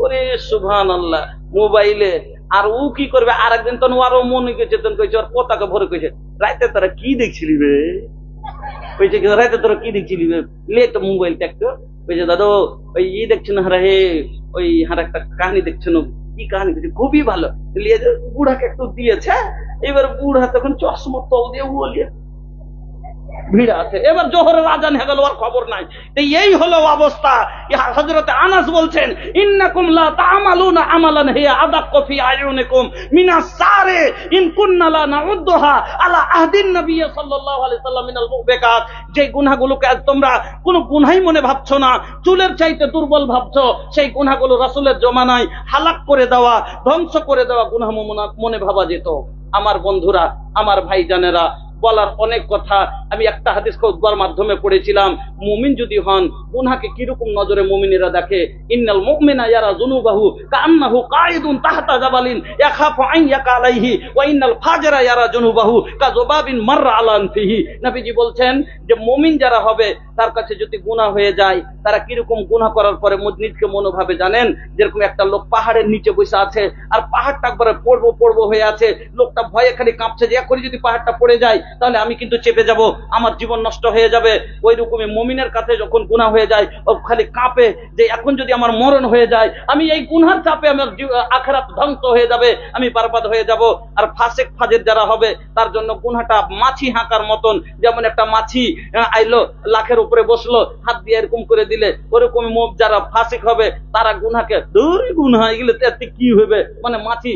ওরে সুবহানাল্লাহ, মোবাইলে। আর ও কি করবে, আর একদিন তো আরো মনে গেছে, তখন কইছে ওর পোতাকে ভরে কইছে রাইতে তারা কি দেখছিলি বে, কইছে রাইতে তোরা কি দেখছিলি বে, লে তো মোবাইলটা একটু। কইছে দাদু ওই দেখছো না হারা হে, ওই হারা একটা কাহিনী দেখছো না, কি কাহিনী দেখছি, খুবই ভালো। লিয়ে বুড়াকে একটু দিয়েছে, এবার বুড়া তখন চশমা তল দিয়ে বলিয়ে ভিড় আছে। এবার জোহরের আজান হয়ে গেল, আর খবর নাই। এই হলো অবস্থা। হযরত আনাস বলছেন ইন্নাকুম লা তা'মালুনা আমালান হিয়া আদাক্কু ফি আয়ুনিকুম মিনাস সারে ইন কুননা লা নাউদ্দুহা আলা আহদিন নবী সাল্লাল্লাহু আলাইহি সাল্লাম মিনাল মুবিকাত। যে গুনাহগুলোকে তোমরা কোনো গুনাহই মনে ভাবছো না, চুলের চাইতে দুর্বল ভাবছো, সেই গুনাহগুলো রাসূলের জমানায় হালাক করে দেওয়া, ধ্বংস করে দেওয়া গুনাহ মনে ভাবা যেত। আমার বন্ধুরা, আমার ভাইজানেরা, বলার অনেক কথা। আমি একটা হাদিস খুতবার মাধ্যমে পড়েছিলাম, মুমিন যদি হন গুনাহকে কিরকম নজরে মুমিনেরা দেখে। ইন্নাল মুমিনা ইয়ারা যুনুবাহু কাআন্নাহু কাঈদুন তাহতা জাবালিন ইয়াখাফু আন ইয়াকা আলাইহি ওয়া ইন্নাল ফাজরা ইয়ারা যুনুবাহু কাযুবাবিন মাররা আলা আনফিহি। নবীজি বলছেন যে মুমিন যারা হবে তার কাছে যদি গুনাহ হয়ে যায়, তারা কিরকম গুনাহ করার পরে নিজকে মনোভাবে জানেন, যেরকম একটা লোক পাহাড়ের নিচে বসে আছে আর পাহাড়টা একবারে পড়বো পড়বো হয়ে আছে, লোকটা ভয়ে খালি কাঁপছে যে এখনই যদি পাহাড়টা পড়ে যায় তাহলে আমি কিন্তু চেপে যাব, আমার জীবন নষ্ট হয়ে যাবে। ওই রকমই মুমিনের কাছে যখন গুনাহ হয়ে যায় ও খালি কাঁপে যে এখন যদি আমার মরণ হয়ে যায়, আমি এই গুনার চাপে আমার আখিরাত ধ্বংস হয়ে যাবে, আমি বরবাদ হয়ে যাব। আর ফাসিক ফাজির যারা হবে তার জন্য গুনাহটা মাছি হাঁকার মতন, যেমন একটা মাছি আইলো লাখের উপরে বসলো, হাত দিয়ে এরকম করে দিলে, ওরকম যারা ফাসিক হবে তারা গুনাহকে দূরই গুনাহ এগুলো কি হবে, মানে মাছি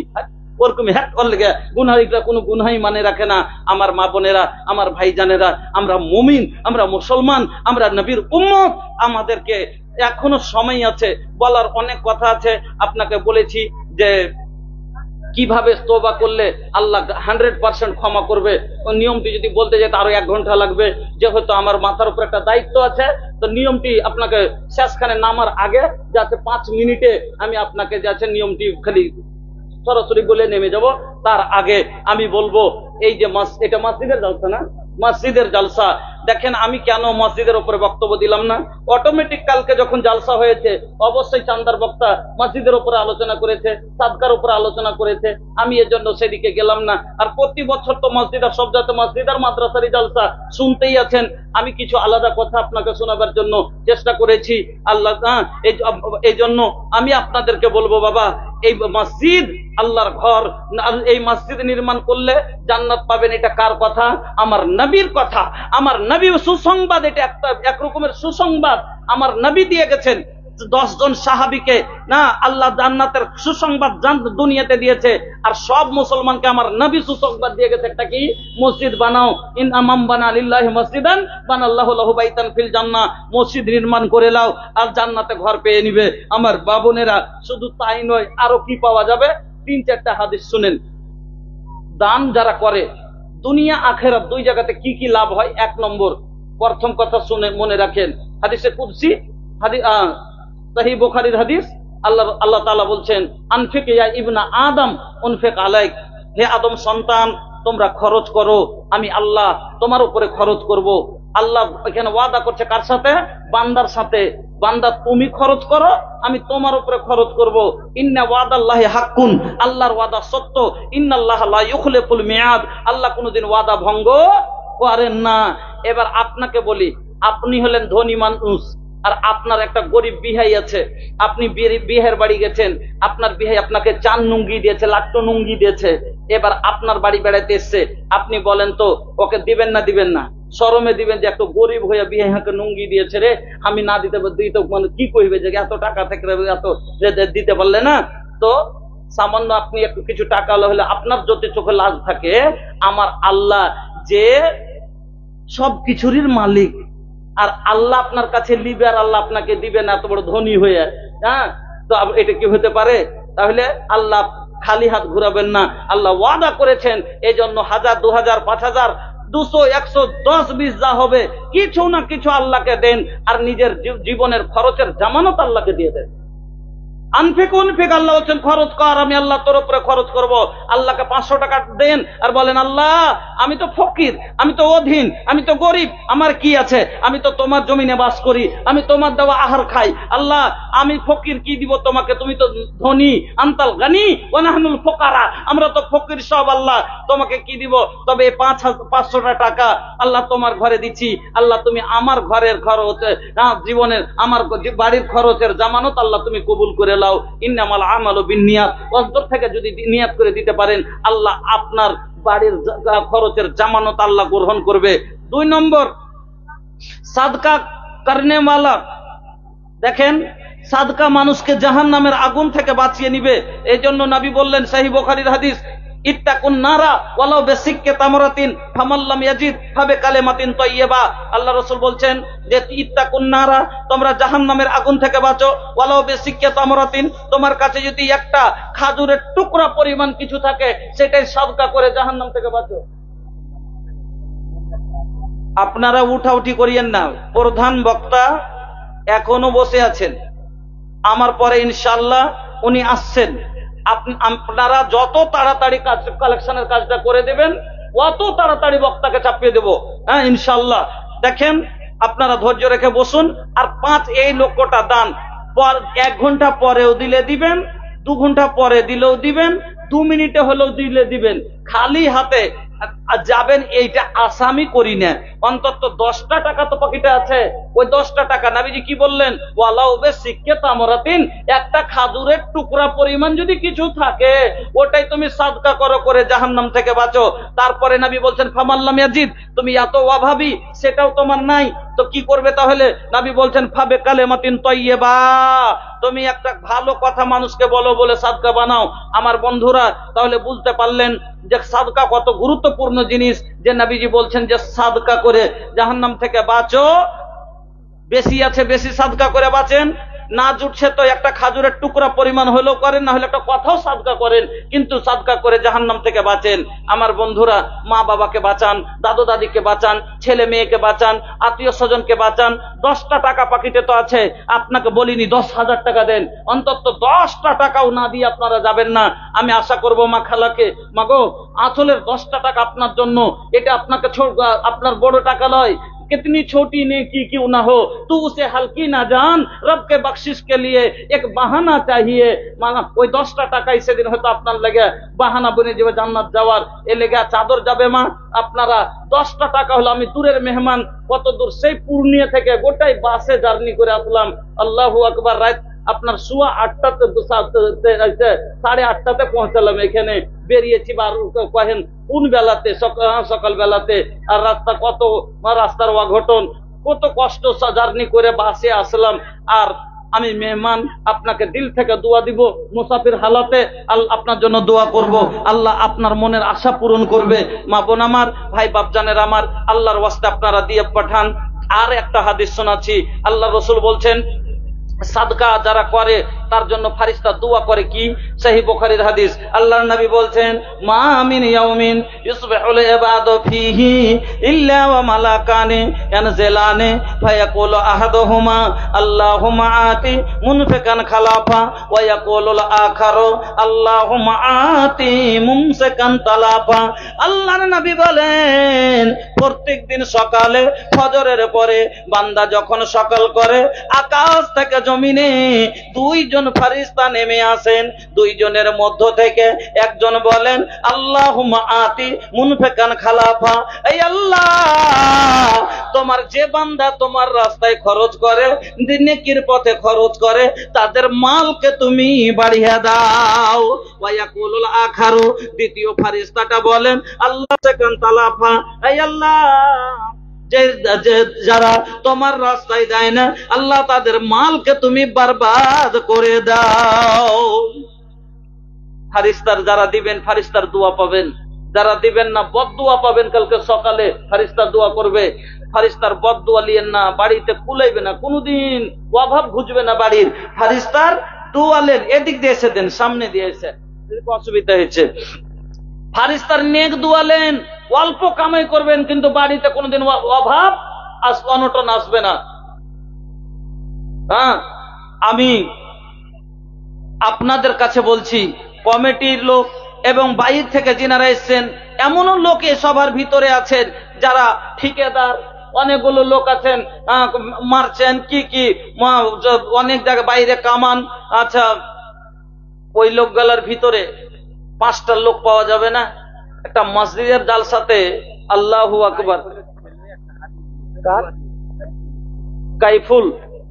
ওরকম হ্যাক করলে গুনাহিরা কোনো গুনাহি মানে রাখে না। আমার মা বোনেরা, আমার ভাইজানেরা, আমরা মুমিন, আমরা মুসলমান, আমরা নবীর উম্মত। আমাদেরকে এখনো সময় আছে, বলার অনেক কথা আছে। আপনাকে বলেছি যে কিভাবে তওবা করলে আল্লাহ 100% ক্ষমা করবে। ও নিয়মটি যদি বলতে যেতে আরো 1 ঘন্টা লাগবে, যেহেতু আমার মাথার উপর একটা দায়িত্ব আছে, তো নিয়মটি আপনাকে শেষখানে নামার আগে যাতে 5 মিনিটে আমি আপনাকে যাচ্ছে নিয়মটি খালি সরাসরি বলে নেমে যাব। তার আগে আমি বলবো, এই যে এটা মসজিদের জলসা না, মসজিদের জলসা দেখেন, আমি কেন মসজিদের উপরে বক্তব্য দিলাম না? অটোমেটিক কালকে যখন জলসা হয়েছে অবশ্যই চান্দার বক্তা মসজিদের উপরে আলোচনা করেছে, সাদকার উপরে আলোচনা করেছে, আমি এর জন্য সেদিকে গেলাম না। আর প্রতি বছর তো মসজিদ আর সব জায়গাতে মসজিদ আর মাদ্রাসারই জলসা শুনতেই আছেন। আমি কিছু আলাদা কথা আপনাকে শোনাবার জন্য চেষ্টা করেছি। আল্লাহ এই জন্য আমি আপনাদেরকে বলবো, বাবা এই মসজিদ আল্লাহর ঘর, এই মসজিদ নির্মাণ করলে জান্নাত পাবেন। এটা কার কথা? আমার নবীর কথা। আমার নবী সুসংবাদ, এটা এক রকমের সুসংবাদ আমার নবী দিয়ে গেছেন। 10 জন সাহাবীকে না আল্লাহ জান্নাতের সুসংবাদ দুনিয়াতে দিয়েছে, আর সব মুসলমানকে আমার নবী সুসংবাদ দিয়ে গেছে একটা কি? মসজিদ বানাও। ইন আমাম বানা লিল্লাহি মসজিদান বানাল্লাহু লাহু বাইতান ফিল জান্নাহ। মসজিদ নির্মাণ করে নাও আর জান্নাতে ঘর পেয়ে নিবে। আমার বাবনেরা, শুধু তাই নয়, আরো কি পাওয়া যাবে? 3-4টা হাদিস শুনেন। দান যারা করে দুনিয়া আখিরাত 2 জায়গাতে কি কি লাভ হয়। 1 নম্বর, প্রথম কথা শুনে মনে রাখেন, হাদিসে কুদসি, সহিহ বুখারীর হাদিস। আল্লাহ তাআলা বলছেন, আনফিক ইয়া ইবনা আদম উনফিক আলাইক, হে আদম সন্তান তোমরা খরচ করো, আমি আল্লাহ তোমার উপরে খরচ করব। আল্লাহ এখানে ওয়াদা করছে কার সাথে? বান্দার সাথে। বান্দা তুমি খরচ করো, আমি তোমার উপরে খরচ করব। ইন্না ওয়াদাল্লাহি হাক্কুন, আল্লাহর ওয়াদা সত্য। ইন্নাল্লাহা লা ইউখলিফুল মিয়াদ, আল্লাহ কোনোদিন ওয়াদা ভঙ্গ করেন না। এবার আপনাকে বলি, আপনি হলেন ধনী মানুষ, আর আপনার একটা গরিব বিহাই আছে। আপনি বিহের বাড়ি গেছেন, আপনার বিহাই আপনাকে চান নুঙ্গি দিয়েছে, লাট্টু নুঙ্গি দিয়েছে। এবার আপনার বাড়ি বেড়াতে এসছে, আপনি বলেন তো ওকে দিবেন না দিবেন না? শরমে দিবেন যে এত গরিব হইয়া বিহাইকে নুঙ্গি দিয়েছে রে, আমি না দিতে মানে কি কইবে যে এত টাকা থেকে এত দিতে পারলে না? তো সামান্য আপনি একটু কিছু টাকা হলে আপনার যদি চোখে লাজ থাকে, আমার আল্লাহ যে সব কিছুরই মালিক, আর আল্লাহ আপনার কাছে নিবে আর আল্লাহ আপনাকে দিবে না, এত বড় ধনী হয়ে, হ্যাঁ? তো এটা কি হতে পারে? তাহলে আল্লাহ খালি হাত ঘুরাবেন না। আল্লাহ ওয়াদা করেছেন, এই জন্য 1000, 2000, 5000, 200, 100, 10, 20 যা হবে, কিছু না কিছু আল্লাহকে দেন, আর নিজের জীবনের খরচের জামানত আল্লাহকে দিয়ে দেন। আনফিক আল্লাহ বলছেন খরচ কর, আমি আল্লাহ তোর উপরে খরচ করব। আল্লাহকে 500 টাকা দেন আর বলেন, আল্লাহ আমি তো ফকির, আমি তো অধীন, আমি তো গরিব, আমার কি আছে? আমি তো তোমার জমিনে বাস করি, আমি তোমার দেওয়া আহার খাই। আল্লাহ আমি ফকির, কি দিব তোমাকে? তুমি তো ধনী। আনতাল গানি ওয়া নাহনুল ফুকারা, আমরা তো ফকির সব। আল্লাহ তোমাকে কি দিব? তবে 500 টাকা আল্লাহ তোমার ঘরে দিচ্ছি। আল্লাহ তুমি আমার ঘরের খরচ, জীবনের আমার বাড়ির খরচের জামানত আল্লাহ তুমি কবুল করে লাও। ইন্নামাল আমালু বিন্নিয়াত, অন্তর থেকে যদি নিয়াত করে দিতে পারেন, আল্লাহ আপনার বাড়ির খরচের জামানত আল্লাহ গ্রহণ করবে। 2 নম্বর, সাদকা করনে ওয়ালা। দেখেন, সাদকা মানুষকে জাহান্নামের আগুন থেকে বাঁচিয়ে নিবে। এই জন্য নবী বললেন, সহিহ বুখারীর হাদিস, ইত্তাকুন নারা ওয়ালাউ বিসিক্কি তামরাতিন ফামাল্লাম ইয়াজিদ ফাবিকালিমাতিন তাইয়্যিবা। আল্লাহ রাসূল বলছেন যে ইত্তাকুন নারা, তোমরা জাহান্নামের আগুন থেকে বাঁচো। ওয়ালাউ বিসিক্কি তামরাতিন, তোমার কাছে যদি একটা খাজুরের টুকরা পরিমাণ কিছু থাকে, সেটাই সাদকা করে জাহান্নাম থেকে বাঁচো। আপনারা উঠাউঠি করিয়েন না। প্রধান বক্তা এখনো বসে আছেন, আমার পরে ইনশাআল্লাহ উনি আসছেন। আপনারা যত তাড়াতাড়ি কালেকশনের কাজটা করে দেবেন, অত তাড়াতাড়ি বক্তাকে চাপিয়ে দেব, হ্যাঁ ইনশাআল্লাহ। দেখেন, আপনারা ধৈর্য রেখে বসুন। আর 5 এই লক্ষটা দান 1 ঘন্টা পরেও দিলে দিবেন, 2 ঘন্টা পরে দিলেও দিবেন, 2 মিনিটে হলেও দিলে দিবেন। খালি হাতে যাবেন এইটা আসামি করি না। অন্তত 10টা টাকা তো পকেটে আছে, ওই 10টা টাকা নবীজি কি বললেন? ওয়ালাউ বিসিক্কি তামরাতিন, একটা খাজুরের টুকরা পরিমাণ যদি কিছু থাকে, ওটাই তুমি সাদকা করো, করে জাহান্নাম থেকে বাঁচো। তারপরে নবী বলছেন, ফামাল্লাম ইয়াজিদ, তুমি এত অভাবী, সেটাও তোমার নাই, তো কি করবে তাহলে? নবী বলছেন, ফাবিকালিমাতিন তাইয়্যিবা, তুমি একটা ভালো কথা মানুষকে বলো, বলে সাদকা বানাও। আমার বন্ধুরা, তাহলে বুঝতে পারলেন যে সাদকা কত গুরুত্বপূর্ণ জিনিস। যে নবীজি বলছেন যে সাদকা করে জাহান্নাম থেকে বাঁচো। বেশি আছে বেশি সাদকা করে বাঁচেন, না জুটছে তো একটা খাজুরের টুকরা পরিমাণ হলেও করেন, না হলে একটা কথাও সাদকা করেন, কিন্তু সাদকা করে জাহান্নাম থেকে বাঁচেন। আমার বন্ধুরা, মা বাবাকে বাঁচান, দাদু দাদিকে বাঁচান, ছেলে মেয়েকে বাঁচান, আত্মীয় স্বজনকে বাঁচান। 10টা টাকা পাকিটে তো আছে, আপনাকে বলিনি 10,000 টাকা দেন, অন্তত 10টা টাকাও না দিয়ে আপনারা যাবেন না। আমি আশা করব মা খালাকে, মাগো আঁচলের 10টা টাকা আপনার জন্য, এটা আপনাকে আপনার বড় টাকা নয়। कितनी छोटी नेकी क्यों ना हो, तू उसे हल्की ना जान, रब के बख्शिश के लिए एक बहाना चाहिए। माना ওই 10টা টাকাই সেদিন হয়তো আপনার লেগে বাহানা বনে যাবে জান্নাত যাওয়ার, এ লেগে চাদর যাবে মা। আপনারা 10টা টাকা হলো, আমি দূরের মেহমান, কত দূর, সেই পূর্ণিয়া থেকে গোটাই বাসে জার্নি করে আসলাম। আল্লাহু আকবার। রাত আপনার 8:15 8:30 পৌঁছালাম এখানে, বেরিয়েছি কহেন কোন বেলাতে, সকাল বেলাতে। আর রাস্তা কত, রাস্তার অঘটন, কত কষ্ট জার্নি করে বাসে আসলাম। আর আমি মেহমান, আপনাকে দিল থেকে দোয়া দিব, মুসাফির হালাতে আপনার জন্য দোয়া করব, আল্লাহ আপনার মনের আশা পূরণ করবে। মা বোন আমার, ভাই বাপজানের আমার, আল্লাহর ওয়াস্তে আপনারা দিয়ে পাঠান। আর একটা হাদিস শোনাচ্ছি, আল্লাহ রাসূল বলছেন, সাদকা যারা করে তার জন্য ফারিস্তা দোয়া করে কি? সহিহ বুখারীর হাদিস, আল্লাহর নবী বলছেন, মা মিন ইয়াউমিন ইউসবিহুল ইবাদু ফীহি ইল্লা ওয়া মালাকানি ইয়ানজিলানি ফায়াকুলু আহাদুহুমা আল্লাহুম্মা আতি মুনফিকান খালাফা ওয়া ইয়াকুলুল আখারু আল্লাহুম্মা আতি মুমসিকান তালাফা। আল্লাহর নবী বলেন, প্রত্যেকদিন সকালে ফজরের পরে বান্দা যখন সকাল করে, আকাশ থেকে জমিনে দুইজন ফারিস্তা নেমে আসেন। দুইজনের মধ্য থেকে একজন বলেন, আল্লাহুম্মা আতি মুনফিকান খালাফা, এই আল্লাহ, তোমার যে বান্দা তোমার রাস্তায় খরচ করে, নেকির পথে খরচ করে, তাদের মালকে তুমি বাড়িয়ে দাও। ওয়া ইয়াকুলুল আখারু, দ্বিতীয় ফারিস্তাটা বলেন, আল্লাহ সেকান তালাফা, এই আল্লাহ, যারা তোমার রাস্তায় দেয় না, আল্লাহ তাদের মালকে তুমি বরবাদ করে দাও। ফারিস্তার যারা দিবেন ফারিস্তার দোয়া পাবেন, যারা দিবেন না বদদোয়া পাবেন। কালকে সকালে ফারিস্তা দোয়া করবে, ফারিস্তার বদদোয়া লিয়েন না, বাড়িতে কুলাইবে না, কোনোদিন অভাব ঘুচবে না বাড়ির। ফারিস্তার দোয়া লেন, এদিক দিয়ে এসে দেন, সামনে দিয়ে এসে, অসুবিধা হয়েছে। ফারিস্তার নেক দোয়া লেন, অল্প কামাই করবেন, কিন্তু বাড়িতে কোনোদিন অভাব অনটন আসবে না। হ্যাঁ, আমি আপনাদের কাছে বলছি, কমিটির লোক এবং বাইরে থেকে যিনারা এসছেন, এমনও লোক এ সবার ভিতরে আছেন যারা ঠিকাদার, অনেকগুলো লোক আছেন মারছেন কি কি অনেক জায়গায় বাইরে কামান। আচ্ছা, ওই লোকগুলার ভিতরে 5টা লোক পাওয়া যাবে না? একটা মসজিদের জালসাতে আল্লাহু আকবার,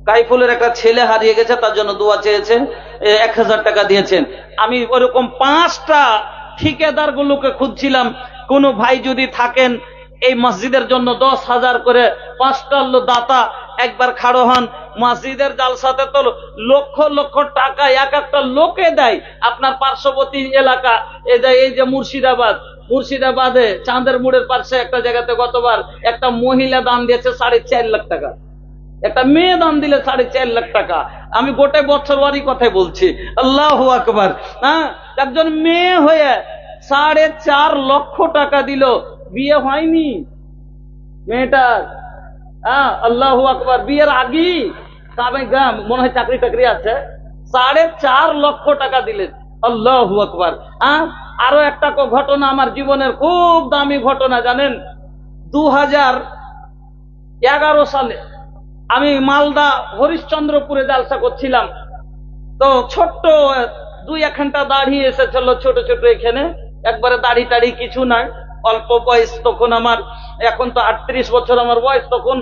কাইফুলের একটা ছেলে হারিয়ে গেছে, তার জন্য দোয়া চেয়েছেন, 1000 টাকা দিয়েছেন। আমি ওরকম 5টা ঠিকাদার গুলোকে খুঁজছিলাম, কোন ভাই যদি থাকেন এই মসজিদের জন্য 10,000 করে 5টা দাতা একবার খাড়ো হন। মসজিদের জালসাতে তো লক্ষ লক্ষ টাকা এক একটা লোকে দেয়। আপনার পার্শ্ববর্তী এলাকা এই যে মুর্শিদাবাদে চাঁদের মোড়ের পাশে একটা জায়গাতে গতবার একটা মহিলা দান দিয়েছে 4.5 লাখ টাকা, একটা মেয়ে দান দিলে 4.5 লাখ টাকা। আমি গোটাই বছর বাড়ি কথাই বলছি, আল্লাহু আকবার। হ্যাঁ, একজন মেয়ে হয়ে 4.5 লক্ষ টাকা দিল, বিয়ে হয়নি মেয়েটার। হ্যাঁ, আল্লাহু আকবার, বিয়ের আগেই মনে হয় চাকরি টাকরি আছে, 4.5 লক্ষ টাকা দিলেন, আল্লাহু আকবার। হ্যাঁ, আরো একটা ঘটনা আমার জীবনের খুব দামি ঘটনা জানেন। 2011 সালে আমি মালদা হরিশ্চন্দ্রপুরে জালসা করছিলাম। তো ছোট্ট 2-1 ঘন্টা দাঁড়িয়ে এসেছিল, ছোট ছোট, এখানে একবারে দাড়ি টাড়ি কিছু নাই, অল্প বয়স তখন আমার, এখন তো 38 বছর আমার বয়স, তখন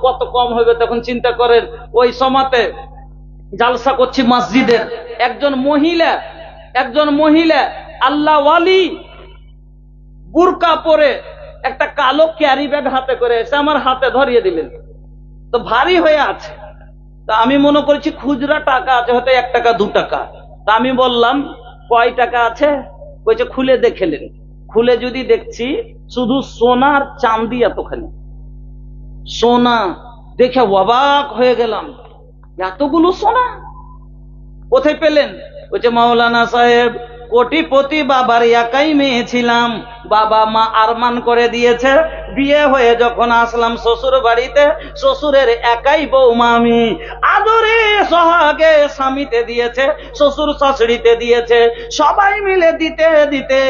কত কম হবে তখন চিন্তা করেন। ওই সময়তে জালসা করছি মসজিদের, একজন মহিলা আল্লাহ ওয়ালি বুরকা পরে একটা কালো ক্যারি ব্যাগ হাতে করে এসে আমার হাতে ধরিয়ে দিলেন। তো ভারী হয়ে আছে, তা আমি মনে করেছি খুচরা টাকা আছে, হয়তো 1 টাকা 2 টাকা। তা আমি বললাম, কয় টাকা আছে? বলছে খুলে দেখেলেন। খুলে যদি দেখছি শুধু সোনার চাঁদি এতখানি, সোনা দেখে অবাক হয়ে গেলাম, এতগুলো সোনা কোথায় পেলেন? বলছে মাওলানা সাহেব, কোটিপতি বাবার একাই মেয়ে ছিলাম, বাবা মা আরমান করে দিয়েছে, বিয়ে হয়ে যখন আসলাম শ্বশুর বাড়িতে, শ্বশুরের একাই বৌমা আমি, আদরে সোহাগে স্বামীতে দিয়েছে, শ্বশুর শাশুড়িতে দিয়েছে, সবাই মিলে দিতে দিতে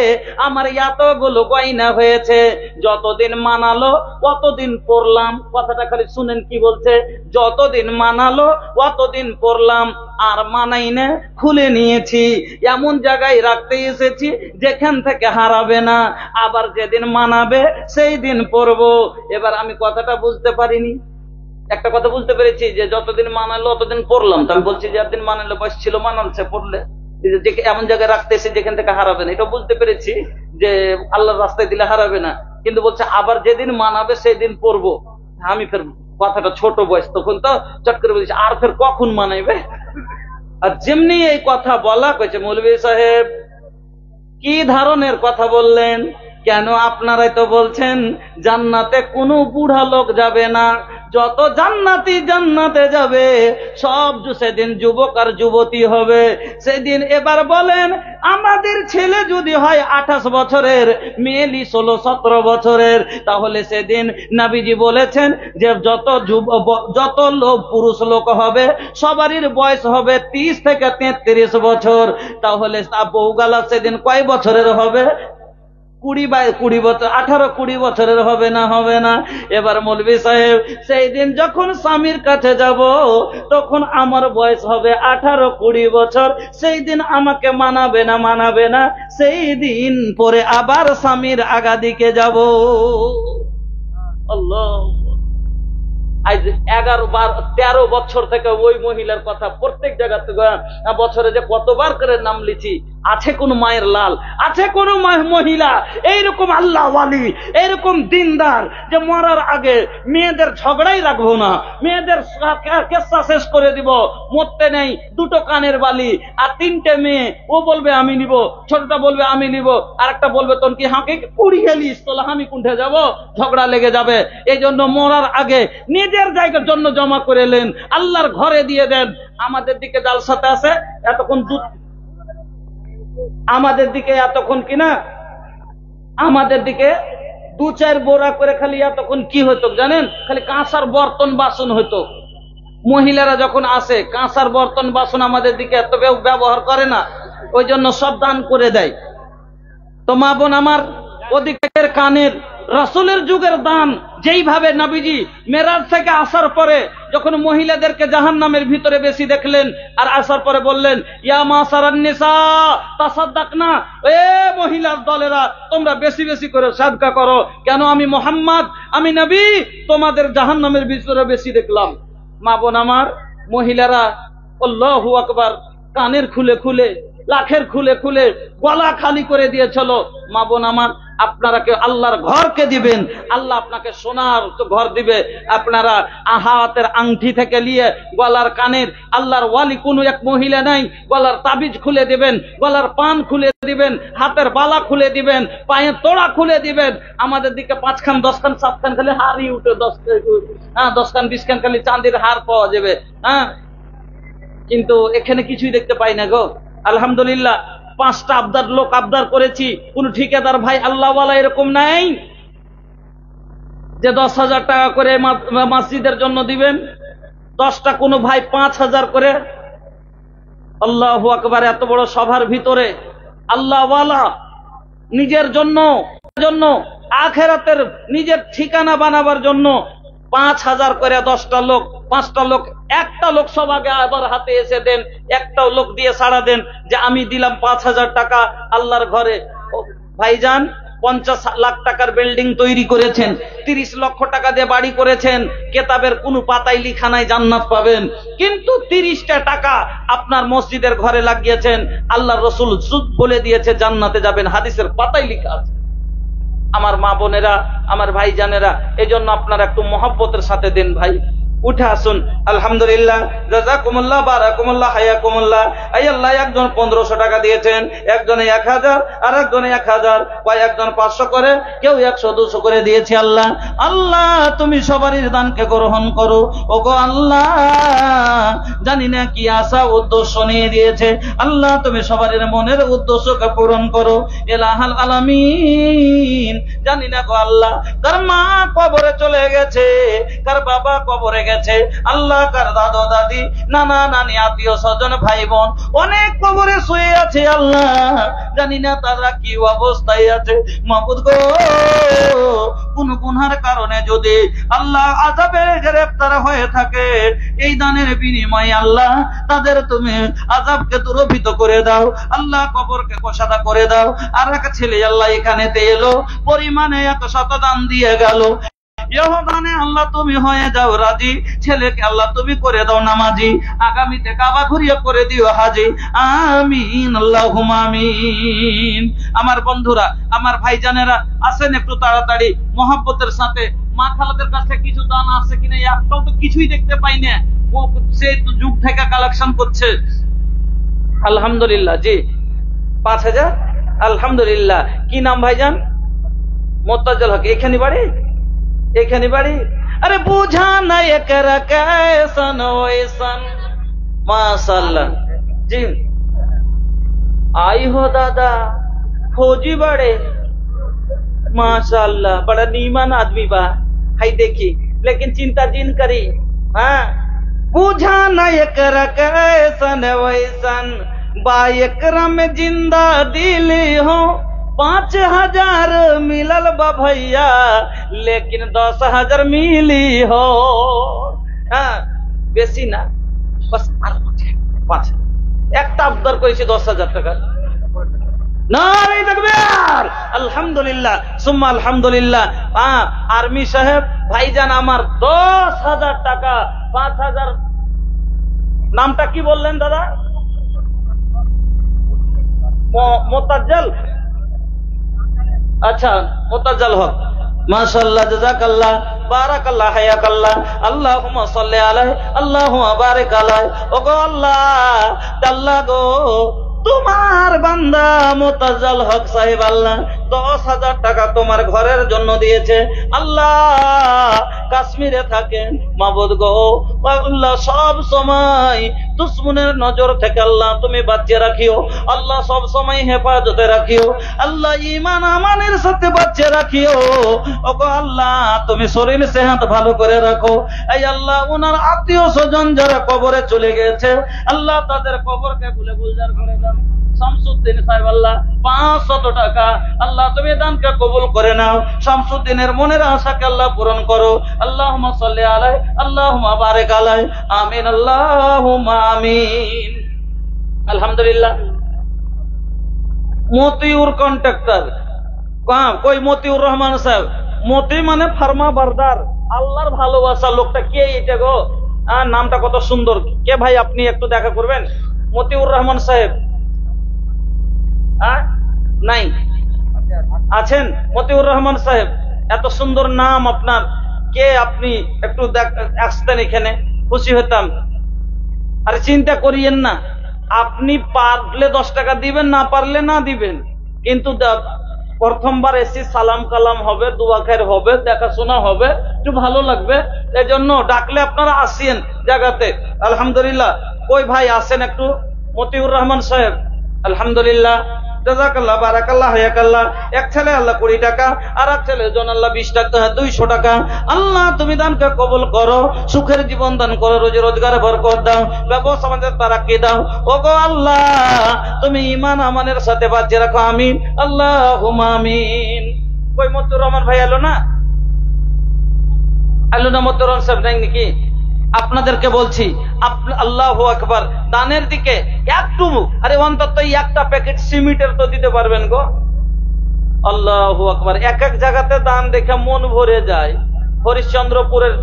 আমার এতগুলো গয়না হয়েছে। যতদিন মানালো ততদিন পড়লাম, কথাটা খালি শুনেন কি বলছে, যতদিন মানালো ততদিন পড়লাম, আর মানাই না, খুলে নিয়েছি, এমন জায়গায় রাখতে এসেছি যেখান থেকে হারাবে না, আবার যেদিন মানাবে সেই দিন পড়বো। এবার আমি কথাটা বুঝতে পারিনি, একটা কথা বুঝতে পেরেছি যে যতদিন মানালো ততদিন পড়লাম। তো আমি বলছি যে একদিন মানালো, বয়স ছিল, মানালছে, পড়লে এমন জায়গায় রাখতে এসে যেখান থেকে হারাবে না, এটা বুঝতে পেরেছি যে আল্লাহর রাস্তায় দিলে হারাবে না। কিন্তু বলছে আবার যেদিন মানাবে সেই দিন পড়বো। আমি ফের কথাটা ছোট বয়স তখন, তো চট করে বলছি আর ফের কখন মানাইবে। আর যেমনি এই কথা বলা কইছে, মৌলভী সাহেব কি ধরনের কথা বললেন? কেন আপনারাই তো বলছেন জান্নাতে কোনো বুড়া লোক যাবে না, যত জান্নাতি জান্নাতে যাবে সব সেদিন যুবক আর যুবতী হবে। সেদিন এবার বলেন আমাদের ছেলে যদি হয় 28 বছরের, মেয়েলি 16-17 বছরের, তাহলে সেদিন নবীজি বলেছেন যে যত লোক পুরুষ লোক হবে সবারই বয়স হবে 30 থেকে 33 বছর। তাহলে বউগালা সেদিন কয় বছরের হবে? 20 বছর, 18-20 বছরের হবে না? হবে না। এবার মৌলভী সাহেব সেই দিন যখন স্বামীর কাছে যাব তখন আমার বয়স হবে 18-20 বছর। সেই দিন আমাকে মানাবে না? মানাবে না। সেই দিন পরে আবার স্বামীর আগা দিকে যাব। আল্লাহ, আজ 13 বছর থেকে ওই মহিলার কথা প্রত্যেক জায়গা থেকে বছরে যে কতবার করে নাম লিখি। আছে কোন মায়ের লাল, আছে কোন মহিলা এইরকম আল্লাহ ওয়ালি, এইরকম দিনদার যে মরার আগে মেয়েদের ঝগড়াই রাখবো না, মেয়েদের কেসা শেষ করে দিব, মরতে নেই 2টো কানের বালি আর 3টে মেয়ে, ও বলবে আমি নিব, ছোটটা বলবে আমি নিব, আর একটা বলবে তোর কি হাঁকে কুড়ি গেলিস, তোলা আমি কুণ্ঠে যাব, ঝগড়া লেগে যাবে। এই জন্য মরার আগে নিজের জায়গার জন্য জমা করে নেন, আল্লাহর ঘরে দিয়ে দেন। আমাদের দিকে জালসাতে আছে এতক্ষণ আমাদের দিকে এতক্ষণ কিনা আমাদের দিকে 2-4 বোরা করে খালি এতক্ষণ কি হতো জানেন? খালি কাঁসার বর্তন বাসন হতো। মহিলারা যখন আসে কাঁসার বর্তন বাসন আমাদের দিকে এত ব্যবহার করে না, ওই জন্য সব দান করে দেয়। তো মা বোন আমার, ওদিকের কানের রাসূলের যুগের দান যেইভাবে নবীজি মেরাজ থেকে আসার পরে যখন মহিলাদেরকে জাহান্নামের ভিতরে বেশি দেখলেন আর আসার পরে বললেন ইয়া মাসারান নিসা তাসাদদাকনা, এ মহিলার দলেরা তোমরা বেশি বেশি করে সাদকা করো। কেন? আমি মুহাম্মদ, আমি নবী তোমাদের জাহান্নামের ভিতরে বেশি দেখলাম। মা বোন আমার, মহিলারা আল্লাহু আকবার কানের খুলে খুলে, লাখের খুলে খুলে গলা খালি করে দিয়েছিল। মা বোন আমার, আপনারা কে আল্লাহর ঘরকে দিবেন, আল্লাহ আপনাকে সোনার ঘর দিবে। আপনারা হাতের আংটি থেকে নিয়ে গলার কানের, আল্লাহর ওয়ালি কোনো এক মহিলা নাই, গলার তাবিজ খুলে দিবেন, গলার পান খুলে দিবেন, হাতের বালা খুলে দিবেন, পায়ের তোড়া খুলে দিবেন। আমাদের দিকে 5 খান 10 খান 7 খান খালি হারই উঠে 10 খান 20 খান খালি চাঁদের হার পাওয়া যাবে। কিন্তু এখানে কিছুই দেখতে পাই না গো। আলহামদুলিল্লাহ 5টা আবদার লোক আবদার করেছি, কোন ঠিকাদার ভাই আল্লাহওয়ালা এরকম নাই যে 10,000 টাকা করে মসজিদের জন্য দিবেন। 10টা কোন ভাই 5,000 করে। আল্লাহু আকবার। এত বড় সভার ভিতরে আল্লাহওয়ালা নিজের জন্য আখিরাতের নিজের ঠিকানা বানাবার জন্য 5,000 করে 10টা লোক, 5টা লোক, একটা লোক সব আগে আবার হাতে এসে দেন, একটা লোক দিয়ে সাড়া দেন যে আমি দিলাম 5,000 টাকা আল্লাহর ঘরে। ভাইজান 50 লাখ টাকার বিল্ডিং তৈরি করেছেন, 30 লক্ষ টাকা দিয়ে বাড়ি করেছেন, কেতাবের কোনো পাতায় লিখা নাই জান্নাত পাবেন, কিন্তু 30টা টাকা আপনার মসজিদের ঘরে লাগিয়েছেন, আল্লাহর রাসূল সুদ বলে দিয়েছে জান্নাতে যাবেন, হাদিসের পাতায় লেখা আছে। আমার মা বোনেরা, আমার ভাইজানেরা, এজন্য আপনারা একটু মহব্বতের সাথে দেন ভাই। উঠে আসুন। আলহামদুলিল্লাহ, জাযাকুমুল্লাহ, বারাকুমুল্লাহ, হায়াকুমুল্লাহ। এই আল্লাহ একজন 1500 টাকা দিয়েছেন, একজনে 1000, আর একজনে 1000, কয়েকজন 500 করে, কেউ 100-200 করে দিয়েছে। আল্লাহ আল্লাহ তুমি সবারই দানকে গ্রহণ করো। ওগো আল্লাহ, জানি না কি আশা উদ্দেশ্য নিয়ে দিয়েছে, আল্লাহ তুমি সবারই মনের উদ্দেশ্যকে পূরণ করো। ইলাহাল আলামিন। জানি না গো আল্লাহ, কার মা কবরে চলে গেছে, কার বাবা কবরে গেছে, আল্লাহ কার দাদা দাদি, নানা নানি, আত্মীয় স্বজন, ভাই বোন অনেক কবরে শুয়ে আছে। আল্লাহ জানি না তারা কি অবস্থায় আছে। মাবুদ গো, কোন গুনার কারণে যদি আল্লাহ আযাবে গ্রেফতার হয়ে থাকে, এই দানের বিনিময়ে আল্লাহ তাদের তুমি আযাবকে দুরভিত করে দাও। আল্লাহ কবরকে কোষাদা করে দাও। আর এক ছেলে আল্লাহ এখানেতে এলো, পরিমাণে 100 দান দিয়ে গেল। ইহদানে আল্লাহ তুমি হয়ে যাও রাজি, ছেলেকে আল্লাহ তুমি করে দাও নামাজি, আগামীতে কাবা ঘুরিয়ে করে দিও হাজি। আমিন আল্লাহুম্মা আমিন। আমার বন্ধুরা, আমার ভাইজানেরা, আসেন একটু তাড়াতাড়ি মহব্বতের সাথে। মা খালাদের কাছে কিছু দান আছে কিনা একটাও তো কিছুই দেখতে পাই না, ও সেই যুগ থেকে কালেকশন করছে। আলহামদুলিল্লাহ। জি 5,000। আলহামদুলিল্লাহ। কি নাম ভাইজান? মোত্তাজেল হক। এখানে বাড়ি? এখানে বাড়ি। अरे बुझा न कर कैसन वैसन माशाल्लाह जी। आई हो दादा फौजी बड़े माशाल्लाह, बड़ा नीमन आदमी बा। हाई देखी, लेकिन चिंता जिन करी। हाँ, बुझा न कर कैसन वैसन बा एकरा में जिंदा दिली हो। 5,000 मिलल बा भैया, लेकिन 10,000 मिली हो। हाँ, बेसी ना, बस 5 একটা আবদার করেছি 10,000 টাকা। নারে তাকবীর, আলহামদুলিল্লাহ সুম্মা আলহামদুলিল্লাহ। আর্মি সাহেব ভাইজান আমার 10,000 টাকা, 5,000। নামটা কি বললেন দাদা? মোতাজ্জল। আচ্ছা, মোতাজ্জল হক, মাশাআল্লাহ, জাযাকাল্লাহ, বারাকাল্লাহ, হায়াকাল্লাহ, আল্লাহুম্মা সাল্লি আলাইহি, আল্লাহুম্মা বারিক আলাইহি। ওগো আল্লাহ, আল্লাহ গো, তোমার বান্দা মোতাজ্জল হক সাহেব আল্লাহ 10,000 টাকা তোমার ঘরের জন্য দিয়েছে। আল্লাহ কাশ্মীরে থাকেন মাবুদ গো, আল্লাহ সব সময় দুশ্মনের নজর থেকে আল্লাহ তুমি বাঁচিয়ে রাখিও। আল্লাহ সব সময় হেফাজতে রাখিও। আল্লাহ ঈমান আমানের সাথে বাঁচিয়ে রাখিও। ওগো আল্লাহ, তুমি শরীর সেহত ভালো করে রাখো। এই আল্লাহ, ওনার আত্মীয় স্বজন যারা কবরে চলে গেছে আল্লাহ তাদের কবরকে ভুলে গুলজার করে দাও। শামসুদ্দিন সাহেব আল্লাহ 500 টাকা, আল্লাহ তুমি দানকে কবুল করে নাও। শামসুদ্দিনের মনের আশাকে আল্লাহ পূরণ করো। আল্লাহুম্মা সাল্লি আলাইহি, আল্লাহুম্মা বারিক আলাইহি, আমিন, আল্লাহুম্মা আমিন। আলহামদুলিল্লাহ। মতিউর কন্ট্রাক্টর, কই মতিউর রহমান সাহেব? মতি মানে ফার্মা বারদার, আল্লাহর ভালোবাসা লোকটা। কে এটা গো? নামটা কত সুন্দর। কে ভাই আপনি একটু দেখা করবেন? মতিউর রহমান সাহেব নাই? আছেন মতিউর রহমান সাহেব? এত সুন্দর নাম আপনার। কে আপনি? একটু আসতেন এখানে, খুশি হতাম। আরে চিন্তা করিয়েন না, আপনি পারলে 10 টাকা দিবেন, না পারলে না দিবেন। কিন্তু প্রথমবার এসে সালাম কালাম হবে, দোয়া খায়ের হবে, দেখাশোনা হবে, একটু ভালো লাগবে। এই জন্য ডাকলে আপনারা আসেন জায়গাতে। আলহামদুলিল্লাহ। কই ভাই আসেন একটু? মতিউর রহমান সাহেব, আলহামদুলিল্লাহ, জাযাকাল্লাহ, বারাকাল্লাহ, হায়াকাল্লাহ। এক ছেলে আল্লাহ 20 টাকা, আর এক ছেলে জন আল্লাহ 20 টাকা, 200 টাকা। আল্লাহ তুমি দানকে কবুল করো, সুখের জীবন দান করো, রোজি রোজগারে বরকত দাও, ব্যবসা সমাজে তারাক্কি দাও। ওগো আল্লাহ, তুমি ঈমান আমানের সাথে বাঁচিয়ে রাখো। আমিন, আল্লাহুম্মা আমিন। কই মতিউর রহমান ভাই এলো না? এলো না মতিউর রহমান সাহেব? নাই নাকি? আপনাদেরকে বলছি, আল্লাহু আকবার, দানের দিকে একটু, আরে অন্তত একটা প্যাকেট সিমেন্টের তো দিতে পারবেন গো। আল্লাহু আকবার। এক এক জায়গাতে দান দেখে মন ভরে যায়। হরিশ্চন্দ্রপুরের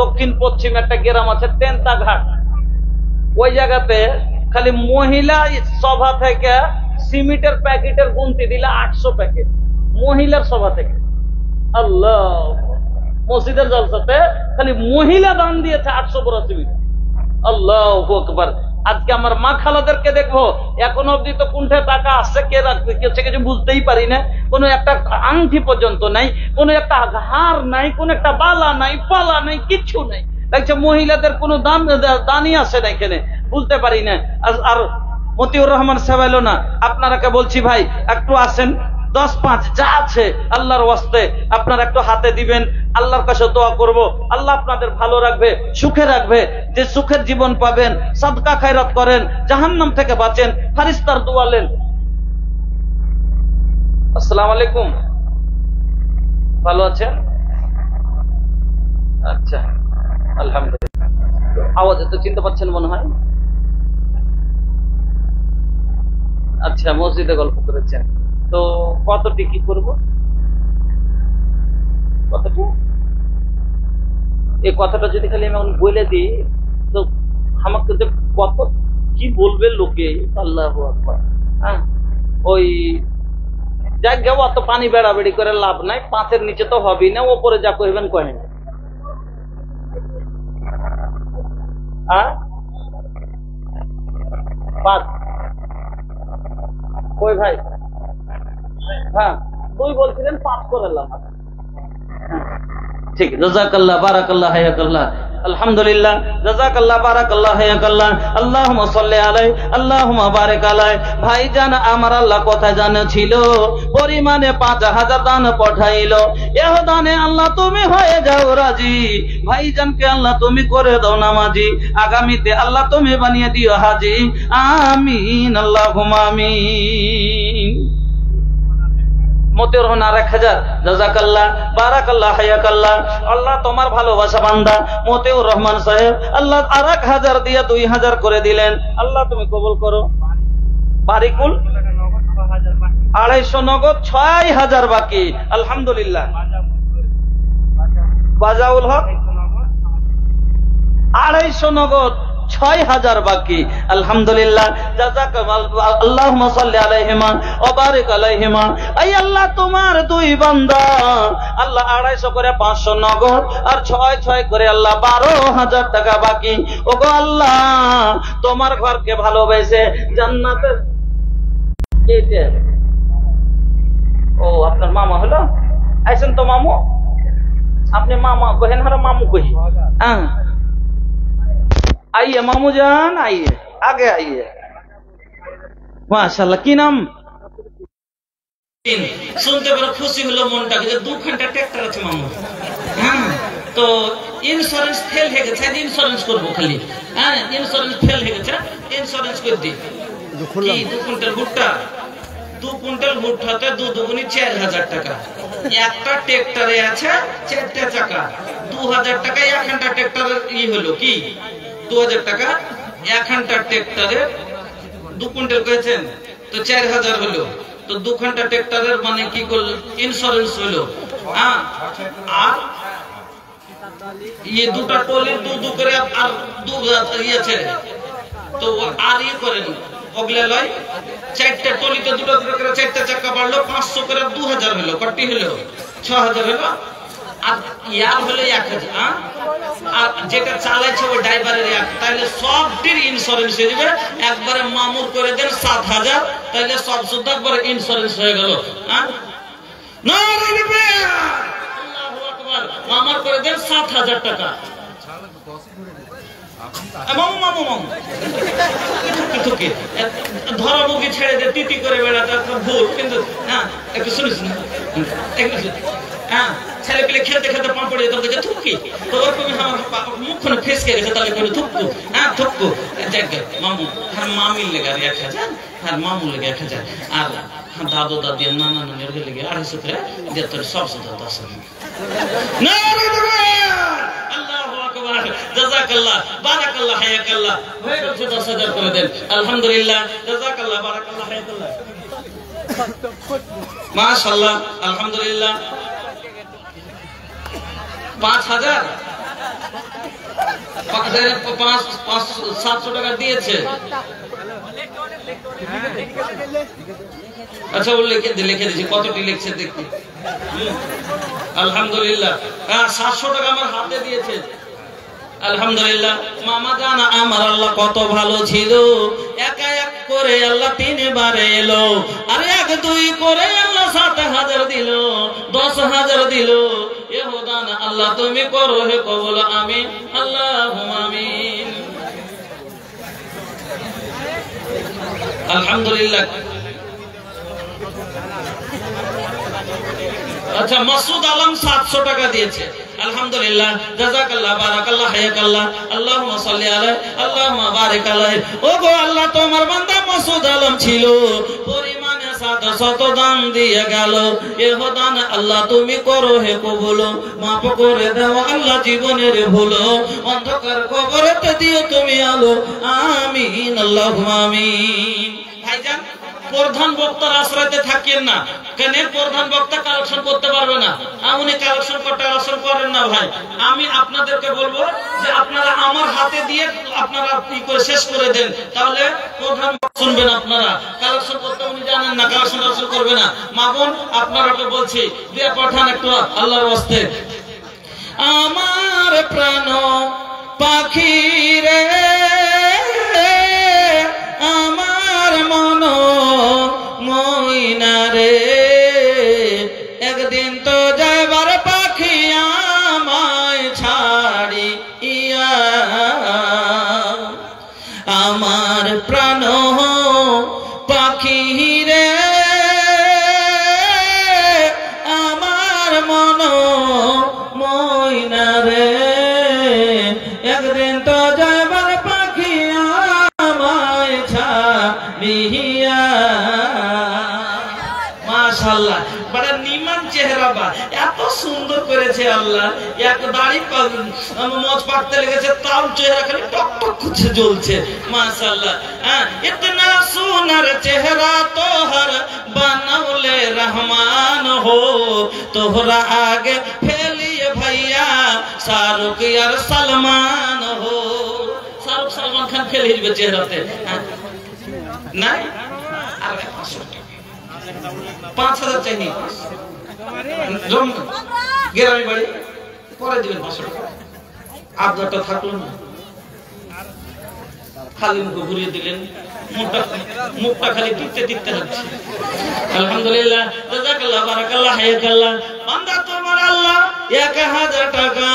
দক্ষিণ পশ্চিম একটা গ্রাম আছে, তেন্তাঘাট, ওই জায়গাতে খালি মহিলা সভা থেকে সিমেন্টের প্যাকেটের গুনতি দিলে 800 প্যাকেট মহিলার সভা থেকে। আল্লাহ, মসজিদের জলসাতে খালি মহিলা দান দিয়েছে 800 বড় সিমেন্ট। আল্লাহু আকবার। আজকে আমার মা খালাদেরকে দেখবো, এখন অব্দি তো কুণ্ঠে টাকা আসছে, কে রাখবে কিছু বুঝতেই পারি না। কোনো একটা আংটি পর্যন্ত নাই, কোনো একটা হার নাই, কোন একটা বালা নাই, পালা নাই, কিচ্ছু নাই। দেখছে মহিলাদের কোনো দানই আসে না এখানে, বুঝতে পারি না। আর মতিউর রহমান সাহেব এলো না। আপনারাকে বলছি ভাই একটু আসেন, 10-5 যা আছে আল্লাহর ওয়াস্তে আপনারা একটু হাতে দিবেন। আল্লাহর কাছে দোয়া করব, আল্লাহ আপনাদের ভালো রাখবে, সুখে রাখবে। যে সুখের জীবন পাবেন, সাদকা খায়রাত করেন, জাহান্নাম থেকে বাঁচেন, ফারিস্তার দোয়া নেন। আসসালামু আলাইকুম, ভালো আছেন? আচ্ছা, আলহামদুলিল্লাহ। আওয়াজে তো চিনতে পারছেন মনে হয়। আচ্ছা, মসজিদে গল্প করেছেন তো কতটি কি করবো? কতটি? এই কথাটা যদি খালি আমি বলে দিই তো আমাকে যে কত কি বলবে লোকে। আল্লাহু আকবার। হ্যাঁ, ওই যাক গে, অত পানি বেড়াবেড়ি করে লাভ নাই। 5-এর নিচে তো হবেই না, ওপরে যা কইবেন কহেন। হ্যাঁ, 5 কই ভাই? হ্যাঁ, 2 বলছিলেন, 5 করে লাভ। ঠিক, জাযাকাল্লাহ, বারাকাল্লাহ, হায়াকাল্লাহ, আলহামদুলিল্লাহ, জাযাকাল্লাহ, বারাকাল্লাহ, হায়াকাল্লাহ, আল্লাহুম্মা সাল্লি আলাইহি, আল্লাহুম্মা বারিক আলাইহি। ভাইজান আমার আল্লাহ কোথায় জানেছিল পরিমাণে 5000 দান পাঠাইলো। এহ দানে আল্লাহ তুমি হয়ে যাও রাজি, ভাইজানকে আল্লাহ তুমি করে দাও নামাজি, আগামীতে আল্লাহ তুমি বানিয়ে দিও হাজি। আমিন, আল্লাহুম্মা আমিন। মতিউর রহমান 1000, জাযাকাল্লাহ, বারাকাল্লাহ, হায়াকাল্লাহ। আল্লাহ তোমার ভালোবাসা বান্দা মতিউর রহমান সাহেব আল্লাহ 1000 দিয়ে 2000 করে দিলেন, আল্লাহ তুমি কবুল করো। বারিকুল 250 নগদ, 6000 বাকি, আলহামদুলিল্লাহ। বাজাউল হক 250 নগদ, 6000 বাকি, আলহামদুলিল্লাহ। জাযাকাল্লাহ, আল্লাহুম্মা সাল্লি আলাইহিমা ওয়া বারিক আলাইহিমা। আই আল্লাহ তোমার দুই বান্দা আল্লাহ 250 করে 500 নগদ আর 6 করে আল্লাহ 12000 টাকা বাকি। ওগো আল্লাহ তোমার ঘরকে ভালোবেসে জান্নাতের এইটা। ও আপনার মামা হলো, আইছেন তো মামু, আপনি মামা কহেন, হারা মামু কহি। হ্যাঁ आइए मामू जान, आइए आगे आइए। माशाल्लाह, की नाम? শুনতে বড় খুশি হলো মনটা যে 2 ঘন্টা ট্র্যাক্টর আছে মামু। হ্যাঁ, তো ইন্স্যুরেন্স ফেল হয়ে গেছে, ইন্স্যুরেন্স করবো খালি। হ্যাঁ, ইন্স্যুরেন্স ফেল হয়ে গেছে, ইন্স্যুরেন্স করে দিই। কি 2 কুইন্টাল ভুট্টা? 2 কুইন্টাল ভুট্টাতে 2 দুগুনি 4000 টাকা। একটা ট্র্যাক্টরে আছে 4টা চাকা, 2000 টাকা। এক ঘন্টা ট্র্যাক্টরের হলো কি 2000 টাকা। এক ঘন্টা ট্র্যাক্টরে 2 কুইন্টাল করেছেন তো 4000 হলো। তো 2 ঘন্টা ট্র্যাক্টরের মানে কি করলো, ইন্স্যুরেন্স হলো। হ্যাঁ, আর দুটা টলির 2 করে আর 2 আছে তো আর করেন ওগলে লয়। 4টা টলিতে 2 করে 4টা চাকা বাড়লো, 500 করে 2000 হলো। কটি হলো? 6000 হলো। আর ইয়ার হলো 1000। আর যেটা চালাইছে ওই ড্রাইভারের তাহলে সবটির ইন্স্যুরেন্স হয়ে যাবে। একবারে মামুর করে দেন 7000, তাহলে সব শুদ্ধ একবারে ইন্স্যুরেন্স হয়ে গেল। মামার করে দেন 7000 টাকা। মামু মামু মামু ধরামুখী ছেড়ে দে, তিতি করে বেড়াতে ভুল কিন্তু। হ্যাঁ, একটু শুনিস না, হ্যাঁ, ছেলে পেলে খেলতে খেলতে পাঁপড়ে তোকে থুকি তো ওরকমই আমার মুখখানে ফেসকে গেছে, তাহলে করে থুকু। হ্যাঁ, থুকু মামু আর মামির লেগে 1000, আর মামু লেগে 1000, আর দাদু দাদি নানা নানির লেগে 250 করে দিয়ে তোর সব শুধু 10,000। আল্লাহু আকবার, জাযাকাল্লাহ, বারাকাল্লাহ, হায়াকাল্লাহ। হয়ে গেছে 10,000 করে দেন, আলহামদুলিল্লাহ, জাযাকাল্লাহ, বারাকাল্লাহ, হায়াকাল্লাহ, মাশাআল্লাহ, আলহামদুলিল্লাহ। 5000 700 টাকা দিয়েছে। আচ্ছা, ও লিখে দিয়েছে, কতটি লিখছে দেখি। আলহামদুলিল্লাহ, 700 টাকা আমার হাতে দিয়েছে, আলহামদুলিল্লাহ। মামা জানা আমার আল্লাহ কত ভালো ছিল, একা এক করে আল্লাহ 3 বারে এলো, আর 1 2 করে আল্লাহ 7000 দিল, 10,000 দিল। এ দান আল্লাহ তুমি করো হে কবুল, আমিন, আল্লাহুম্মা আমিন। আলহামদুলিল্লাহ। আচ্ছা, মাসুদ আলম 700 টাকা দিয়েছে, আলহামদুলিল্লাহ, জাযাকাল্লাহ, বারাকাল্লাহ, হায়াকাল্লাহ, আল্লাহুম্মা সাল্লি আলাইহি, আল্লাহুম্মা বারিক আলাইহি। ওগো আল্লাহ তোমার বান্দা মাসুদ আলম ছিল, পরিমাণে 700 দান দিয়ে গেল। এ দান আল্লাহ তুমি করো হে কবুল, মাফ করে দাও আল্লাহ জীবনের ভুল, অন্ধকার কবরেতে দিও তুমি আলো, আমিন, আল্লাহুম্মা আমিন। ভাইজান, প্রধান বক্তার আশ্রয়তে থাকিয়েন না, কেন প্রধান বক্তা কালেকশন করতে পারবে না। উনি কালেকশন করেন না ভাই। আমি আপনাদেরকে বলবো যে আপনারা আমার হাতে দিয়ে আপনারা শেষ করে দেন, তাহলে প্রধান শুনবেন। আপনারা কালেকশন করতে উনি জানেন না, কালেকশন করবে না। মা বোন আপনারাকে বলছি, দিয়ে পাঠান একটু আল্লাহর ওয়াস্তে। আমার প্রাণ পাখি রে, আমার মন ময়না রে, একদিন তো যাবার পাখি মাশাআল্লাহ বড় নিমান চেহারা বা এত সুন্দর করেছে আল্লাহ এক দাড়ি মোচ পাকতে লেগেছে তাও চেহারা খালি টক টক করছে জ্বলছে মাশাআল্লাহ হ্যাঁ इतना सुनर चेहरा तोहर बनौले रहमान हो तोहरा आगे फैलिए भैया शाहरुख यार सलमान हो शाहरुख सलमान खान फेल हिजबे चेहराते नहीं अरे 5000 चाहिए জম গ্রামে বাড়ি পরে দিবেন 500 টাকা আবদারটা থাকলো না খালি মুখ ঘুরিয়ে দিলেন মুখটা খালি টিপতে টিপতে হচ্ছে আলহামদুলিল্লাহ জাযাকাল্লাহ বারাকাল্লাহ হায়াকাল্লাহ বান্দা তোমার আল্লাহ 1000 টাকা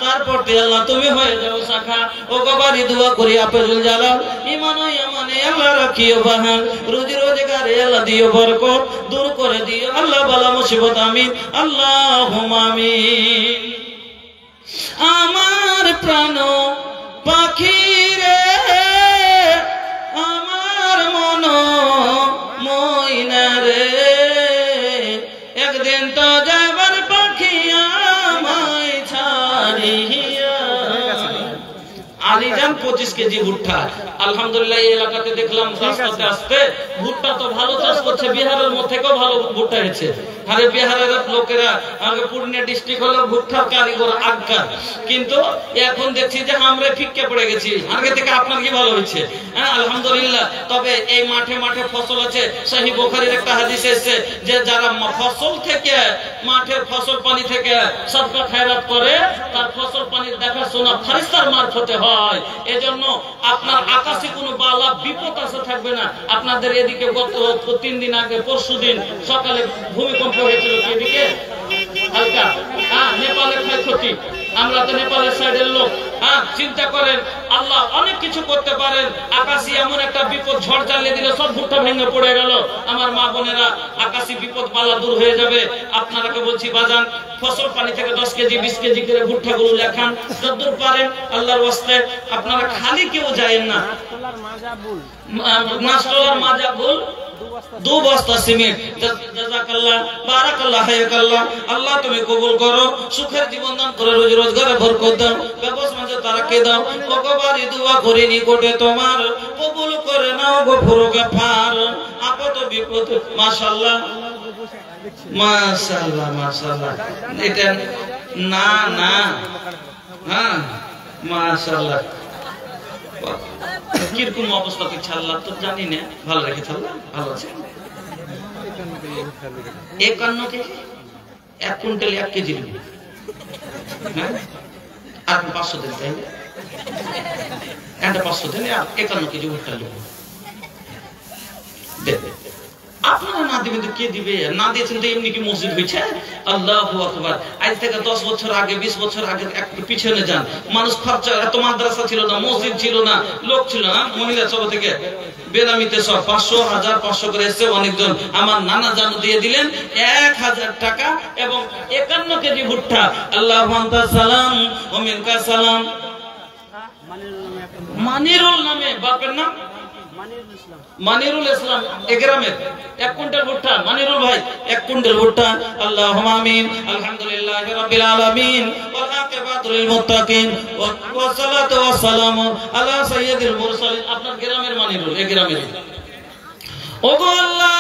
তারপর তে আল্লাহ তুমি হয়ে যাও শাখা ও গবারি দোয়া করি আপেজুল জালাল ঈমান ও ইয়ামানে আল্লাহ রাখিও বাহান রুজি রোজগারে আল্লাহ দিও বরকত দূর করে দিও আল্লাহ বালা মুসিবত আমিন আল্লাহুম্মা আমিন আমার প্রাণ পাখি রে আমার মন ময়না রে একদিন তো যাবার পাখি আমায় ছাড়িয়া আলীজান 25 কেজি ভুট্টা আলহামদুলিল্লাহ এই এলাকাতে দেখলাম রাস্তাতে আসতে ভুট্টা তো ভালো চাষ করছে বিহারের মধ্যে থেকেও ভালো ভুট্টা হয়েছে আরে বিহারের লোকেরা আগে পূর্ণিয়া ডিস্ট্রিক্ট হলো ভুট্টার কারিগর আজ্ঞা কিন্তু এখন দেখছি যে আমরা ফিক্কে পড়ে গেছি আগে থেকে আপনার কি ভালো হয়েছে হ্যাঁ আলহামদুলিল্লাহ তবে এই মাঠে মাঠে ফসল আছে সহিহ বুখারীর একটা হাদিস এসেছে যে যারা ফসল থেকে মাঠের ফসল পানি থেকে সদকা খায়রাত করে তার ফসল পানির দেখাশোনা ফেরেশতার মারফতে হয় এজন্য আপনার আকাশে কোনো বালা বিপদ আসা থাকবে না আপনাদের এদিকে গত 3 দিন আগে পরশুদিন সকালে ভূমিকম্প হয়েছিল এদিকে হালকা নেপালের ক্ষয়ক্ষতি আমরা তো নেপালের সাইডের লোক চিন্তা করেন আল্লাহ অনেক কিছু করতে পারেন আকাশে এমন একটা বিপদ ঝড় চালিয়ে দিলে সব ভুট্টা ভেঙে পড়ে গেল আমার মা বোনেরা আকাশে বিপদ বালা দূর হয়ে যাবে আপনারাকে বলছি বাজান ফসল পানি থেকে 10 কেজি 20 কেজি করে ভুট্টাগুলো লেখান যতদূর পারেন আল্লাহর ওয়াস্তে আপনারা খালি কেউ যায়েন না নাস্টলার মাজাবুল 2 বস্তা সিমেন্ট জাযাকাল্লাহ বারাকাল্লাহ হায়াকাল্লাহ আল্লাহ তুমি কবুল করো সুখের জীবন দান করে রোজি রোজগারে বরকত দাও ব্যবসা মাঝে তারাকে দাও ওগবারি দোয়া করি নিকটে তোমার কবুল করে নাও গফুর গফার আপদ বিপদ মাশাআল্লাহ মাশাআল্লাহ মাশাআল্লাহ এটা না না হ্যাঁ মাশাআল্লাহ কিরকম অবস্থা কি ছাল্লা তো জানি না ভালো রেখে ছাল্লা ভালো আছে 51 কেজি 1 কুইন্টাল 1 কেজি হ্যাঁ আর 500 দিন তাই এটা 500 দিন 51 কেজি ভুট্টা নেব দেবে আপনারা না দিবেন তো কে দিবে না দিয়েছেন তো এমনি কি মসজিদ হয়েছে আল্লাহু আকবার আজ থেকে 10 বছর আগে 20 বছর আগে একটু পিছনে যান মানুষ খরচা এত মাদ্রাসা ছিল না মসজিদ ছিল না লোক ছিল না মহিলা সভা থেকে বেনামিতে সব 500 1000 500 করে এসে অনেকজন আমার নানা জান দিয়ে দিলেন 1000 টাকা এবং 51 কেজি ভুট্টা আল্লাহু আনতা সালাম ওয়া মিনকা সালাম মানিরুল নামে বাপের নাম মানিরুল ইসলাম গ্রামের 1 কুইন্টাল ভুট্টা মানিরুল ভাই 1 কুইন্টাল ভুট্টা আল্লাহুম্মা আমিন আলহামদুলিল্লাহি রাব্বিল আলামিন ওয়াল আকিবাতু লিল মুত্তাকিন ওয়া সালাতু ওয়া সালামু আলা সাইয়্যিদিল মুরসালিন আপনার গ্রামের মানিরুল এই গ্রামের ওগো আল্লাহ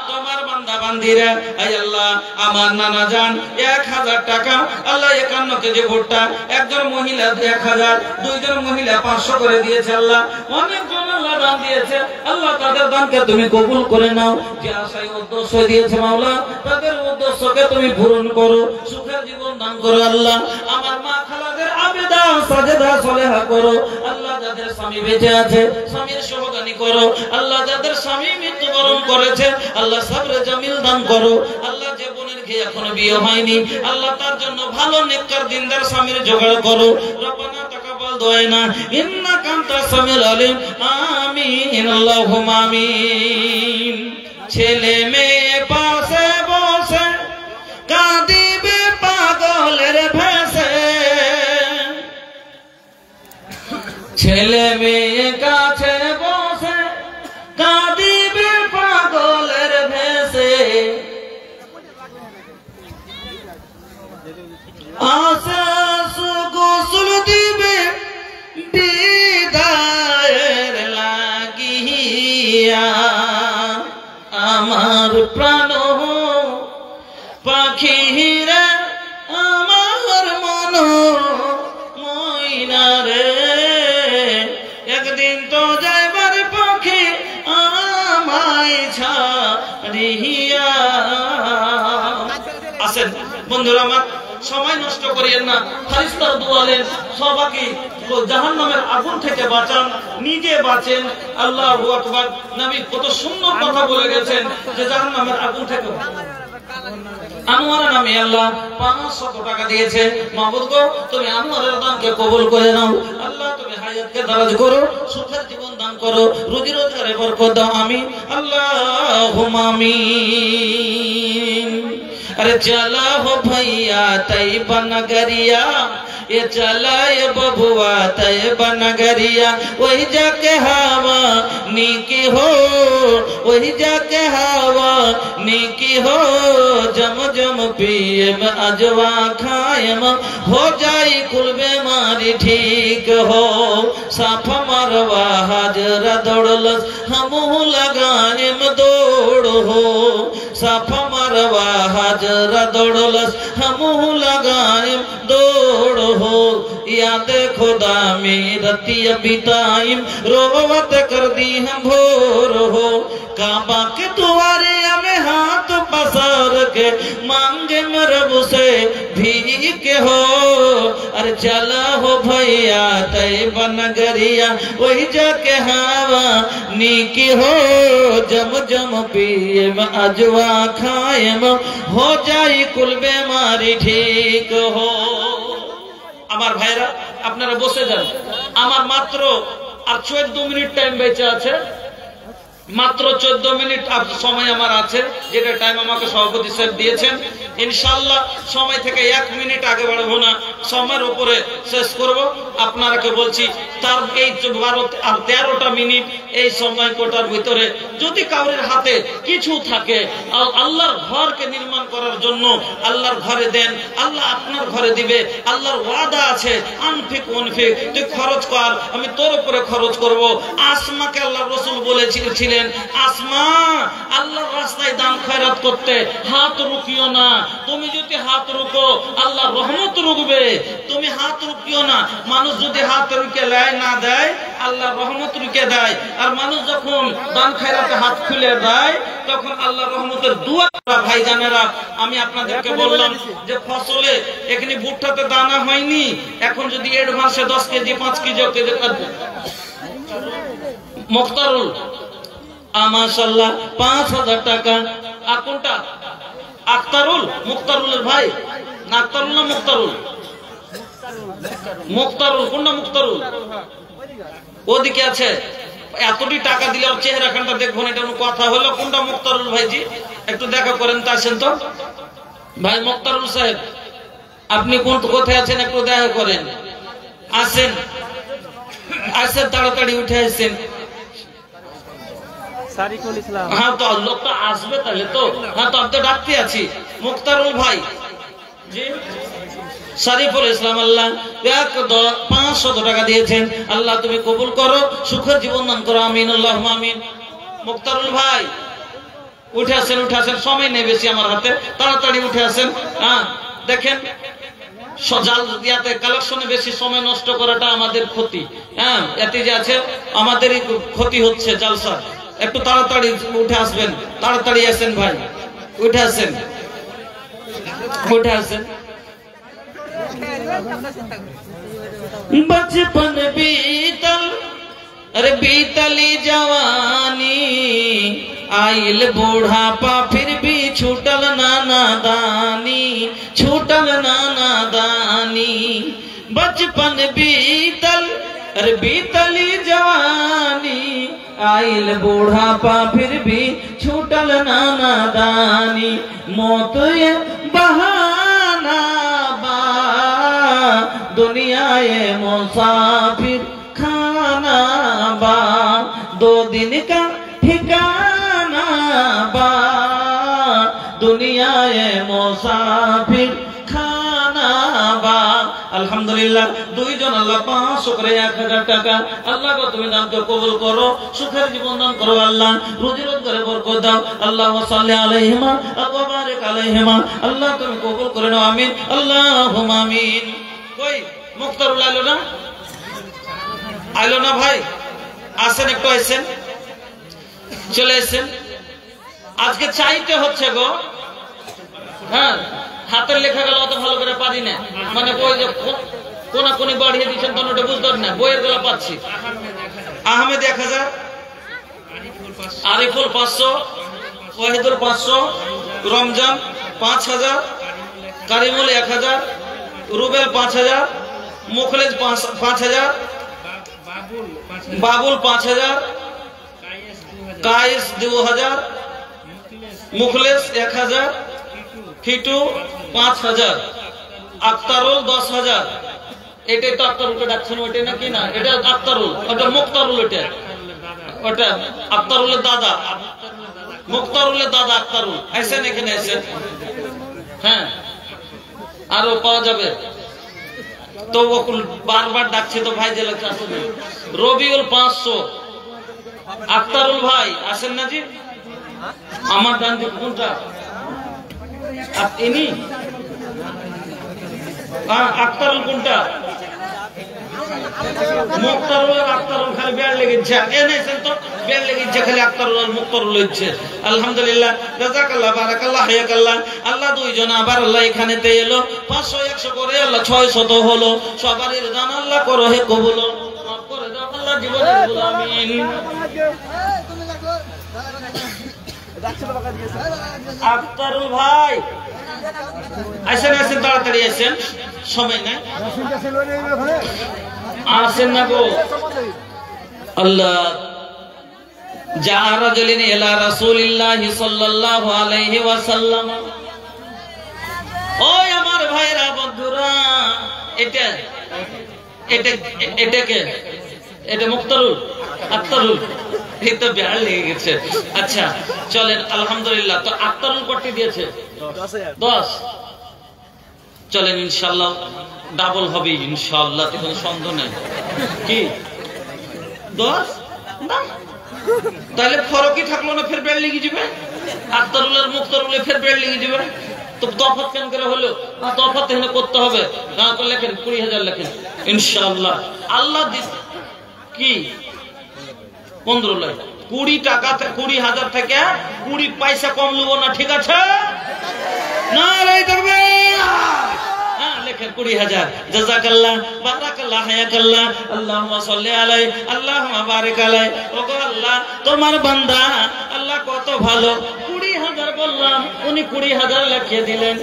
তোমার বান্দা বান্দিরা আয় আল্লাহ আমার নানা জান 1000 টাকা আল্লাহ 51 কেজি ভুট্টা একজন মহিলা 1000 দুইজন মহিলা 500 করে দিয়েছে আল্লাহ অনেকজন আল্লাহ দান দিয়েছে আল্লাহ তাদের দানকে তুমি কবুল করে নাও যে আশায় উদ্দেশ্য দিয়েছে মাওলা তাদের উদ্দেশ্যকে তুমি পূরণ করো সুখের জীবন দান করো আল্লাহ আমার মা খালাদের আবেদা সাজদা সলেহা করো আল্লাহ যাদের স্বামী বেঁচে আছে স্বামীর সহগানি করো আল্লাহ যাদের স্বামী মৃত্যুবরণ করেছে আল্লাহ সবরে জামিল দান করো আল্লাহ যে বোনের কি এখনো বিয়ে হয়নি আল্লাহ তার জন্য ভালো নেককার দিনদার স্বামীর জোগাড় করো রব্বানা তাকাব্বাল দুআনা ইন্নাকা আনতাস সামিউল আলিম আমিন আল্লাহুম্মা আমিন ছেলে মেয়ে পাশে বসে কাঁদিবে পাগলের ভেসে ছেলে মেয়ে কাছে বসে কাঁদিবে পাগলের ভেসে পাখিরা আমার মন ময়না রে, একদিন তো যাইবার পক্ষে আমায় ছাড়িয়া। আসেন বন্ধুরা আমার, সময় নষ্ট করিয়েন না। ফারিস্তার দুয়ালেন সবাইকে জাহান্নামের আগুন থেকে বাঁচান, নিজে বাঁচেন। আল্লাহু আকবার। নবী কত সুন্দর কথা বলে গেছেন যে জাহান্নামের আগুন থেকে। আনোয়ারের নামে আল্লাহ 500 টাকা দিয়েছে। মাবুদ গো, তুমি আনোয়ারের দানকে কবুল করে নাও। আল্লাহ তুমি হায়াতকে দারাজ করো, সুখের জীবন দান করো, রুজি রোজগারে বরকত দাও। আমিন আল্লাহুম্মা আমিন। अरे चला हो भैया तैयबा नगरिया, ये चला ये बबुआ तैयबा नगरिया, वही जाके हवा नीकी हो, वही जाके हवा नीकी हो, जम जम पिए में अजवा खाए में हो जाई कुल बीमारी ठीक हो। साफा मरवा हाजरा दौड़लस हमू लगाए में दौड़ हो, साफा मरवा हाजरा दौड़लस हमू लगाए दौड़ हो। याद खुदा में रतिया बिताइम रोवत कर दी हम भोर हो। काबा के दुआरे में हाथ पसार के मांगे मरब से भीख हो। अरे चला हो भैया तैयबा नगरिया, वही जाके हवा नीकी हो, जम जम पिए में अजवा खाए में हो जाई कुल बीमारी ठीक हो। আমার ভাইরা আপনারা বসে যান। আমার মাত্র আর 14 মিনিট টাইম বেঁচে আছে, মাত্র 14 মিনিট সময় আমার আছে, যেটা টাইম আমাকে সভাপতি সাহেব দিয়েছেন। ইনশাআল্লাহ সময় থেকে 1 মিনিট আগে বাড়বো না, সময়ের উপরে শেষ করব। আপনারাকে বলছি তার এই 12 আর 13টা মিনিট এই সময় কোটার ভিতরে যদি কাউরের হাতে কিছু থাকে আল্লাহর ঘরকে নির্মাণ করার জন্য আল্লাহর ঘরে দেন, আল্লাহ আপনার ঘরে দিবে। আল্লাহর ওয়াদা আছে, আনফিক ওয়ানফিক, তুই খরচ কর, আমি তোর উপরে খরচ করব। আসমাকে আল্লাহর রাসূল বলেছিলেন, আসমা আল্লাহর রাস্তায় দান খয়রাত করতে হাত রুকিও না। তুমি যদি হাত রুকো আল্লাহ রহমত রুকবে, তুমি হাত রুকিও না। মানুষ যদি হাত রুকে না দেয় আল্লাহ রহমত রুকে দেয়। আর মানুষ যখন দান খয়রাতে হাত খুলে দেয় তখন আল্লাহ রহমতের দুয়া। ভাইজানেরা আমি আপনাদেরকে বললাম যে ফসলে এখানে ভুট্টাতে দানা হয়নি, এখন যদি অ্যাডভান্সে 10 কেজি 5 কেজি মুখতারুল মাশাআল্লাহ 5000 টাকা। আর কোনটা আক্তারুল? মুখতারুলের ভাই না, আক্তারুল না মুখতারুল? মুখতারুল কোনটা? মুখতারুল ওদিকে আছে। এতটি টাকা দিলে ওর চেহারাখানটা দেখবো না, এটা কথা হলো। কোনটা মুখতারুল ভাইজি? একটু দেখা করেন তো, আসেন তো ভাই মুখতারুল সাহেব, আপনি কোথায় আছেন? একটু দেখা করেন, আসেন আসেন, তাড়াতাড়ি উঠে আসেন। হ্যাঁ তো লোকটা আসবে তাহলে তো। হ্যাঁ তো আমি তো ডাকতে আছি। মুখতারুল ভাই জি, শরীফুল ইসলাম আল্লাহ 500 টাকা দিয়েছেন। আল্লাহ তুমি কবুল করো, সুখের জীবন দান করো। আমিন আল্লাহুম্মা আমিন। মুখতারুল ভাই উঠে আসেন, উঠে আসেন, সময় নেই বেশি আমার হাতে, তাড়াতাড়ি উঠে আসেন। হ্যাঁ দেখেন সজাল দিয়াতে কালেকশনে বেশি সময় নষ্ট করাটা আমাদের ক্ষতি। হ্যাঁ এতে যে আছে আমাদেরই ক্ষতি হচ্ছে জালসা। একটু তাড়াতাড়ি উঠে আসবেন, তাড়াতাড়ি আসেন ভাই, উঠে আসেন, উঠে আসেন। बचपन बीतल अरे बीतली जवानी, आइल बूढ़ापा फिर भी छूटल नाना दानी, छूटल नाना दानी। बचपन बीतल अरे बीतली जवानी, आइल बूढ़ापा फिर भी छूटल नाना दानी। मौत ये बहाना बा, दुनिया ये मुसाफिर खाना बा, 2 दिन का ठिकाना बा, दुनिया ये मुसाफिर खाना बा। আলহামদুলিল্লাহ দুইজন আল্লাহ 500 করে 1000 টাকা আল্লাহ গো তুমি দানকে কবুল করো সুখের জীবন দান করো আল্লাহ রুজি রোজগারে বরকত দাও আল্লাহুম্মা সাল্লি আলাইহিমা ওয়া বারিক আলাইহিমা আল্লাহ তুমি কবুল করে নাও আমিন আল্লাহুম্মা আমিন কই মুক্তারুল আইলো না ভাই আসেন একটু আসেন চলে আসেন আজকে চাইতে হচ্ছে গো হ্যাঁ হাতের লেখা গেল অত ভালো করে পারি না মানে বই যে কোনা কোনি বাড়িয়ে দিচ্ছেন তখন ওটা বুঝতে পারি না বইয়ের গলা পাচ্ছি আহমেদ 1000 আরিফুল 500 ওয়াহিদুল 500 রমজান 5000 কারিমুল 1000 রুবেল 5000 মুখলেজ 5000 বাবুল 5000 কায়েস 2000 মুখলেজ 1000 ফিটু 5000 আক্তারুল 10000 এটাই তো আক্তারুলকে ডাকছেন ওইটা নাকি না এটা আক্তারুল ওটা মুক্তারুল ওটা আক্তারুলের দাদা মুক্তারুলের দাদা আক্তারুল আইসেন এখানে আইসেন হ্যাঁ আরো পাওয়া যাবে তো বারবার ডাকছে তো ভাই জেলা আসলে রবিউল 500 আক্তারুল ভাই আসেন না জি আমার ডান দিক কোনটা ইনি আক্তারুল কোনটা মুক্তারুল আক্তারুল খালি বেড় লেগেছে এনেছেন তো বেড় লেগেছে খালি আক্তারুল আর মুক্তারুল হচ্ছে আলহামদুলিল্লাহ জাযাকাল্লাহ বারাকাল্লাহ হায়াকাল্লাহ আল্লাহ দুইজন আবার আল্লাহ এখানেতে এলো 500 100 করে আল্লাহ 600 হলো সবারই দান আল্লাহ করো হে কবুল মাফ করে দাও আল্লাহ জীবনের ভুল আমিন আক্তারুল ভাই আসেন আসেন তাড়াতাড়ি আসেন সময় নাই আসেন না গো আল্লাহ যা রাজুলিন ইলা রাসূলিল্লাহ সাল্লাল্লাহু আলাইহি ওয়াসাল্লাম ওই আমার ভাইরা বন্ধুরা এটাকে এটা মুক্তারুল আক্তারুল এই তো বেড় লেগে গেছে আচ্ছা চলেন আলহামদুলিল্লাহ তো আক্তারুল কটি দিয়েছে 10 চলেন ইনশাআল্লাহ ডাবল হবে ইনশাআল্লাহ তো কোনো সন্দেহ নেই কি 10 না তাহলে ফরকই থাকলো না ফের বেড় লেগে যাবে আক্তারুল আর মুক্তারুলে ফের বেড় লেগে যাবে তো তফাৎ কেন করে হলো তফাৎ এখানে করতে হবে না তো লেখেন 20000 লেখেন ইনশাআল্লাহ আল্লাহ কি 15 লাখ 20 টাকা 20000 থেকে 20 পয়সা কম নেব না ঠিক আছে না রে দেখবে হ্যাঁ লেখেন 20000 জাযাকাল্লাহ বারাকাল্লাহ হায়াকাল্লাহ আল্লাহুম্মা সাল্লি আলাইহি আল্লাহুম্মা বারিক আলাইহি ওগো আল্লাহ তোমার বান্দা আল্লাহ কত ভালো 20000 বললাম উনি 20000 লিখে দিলেন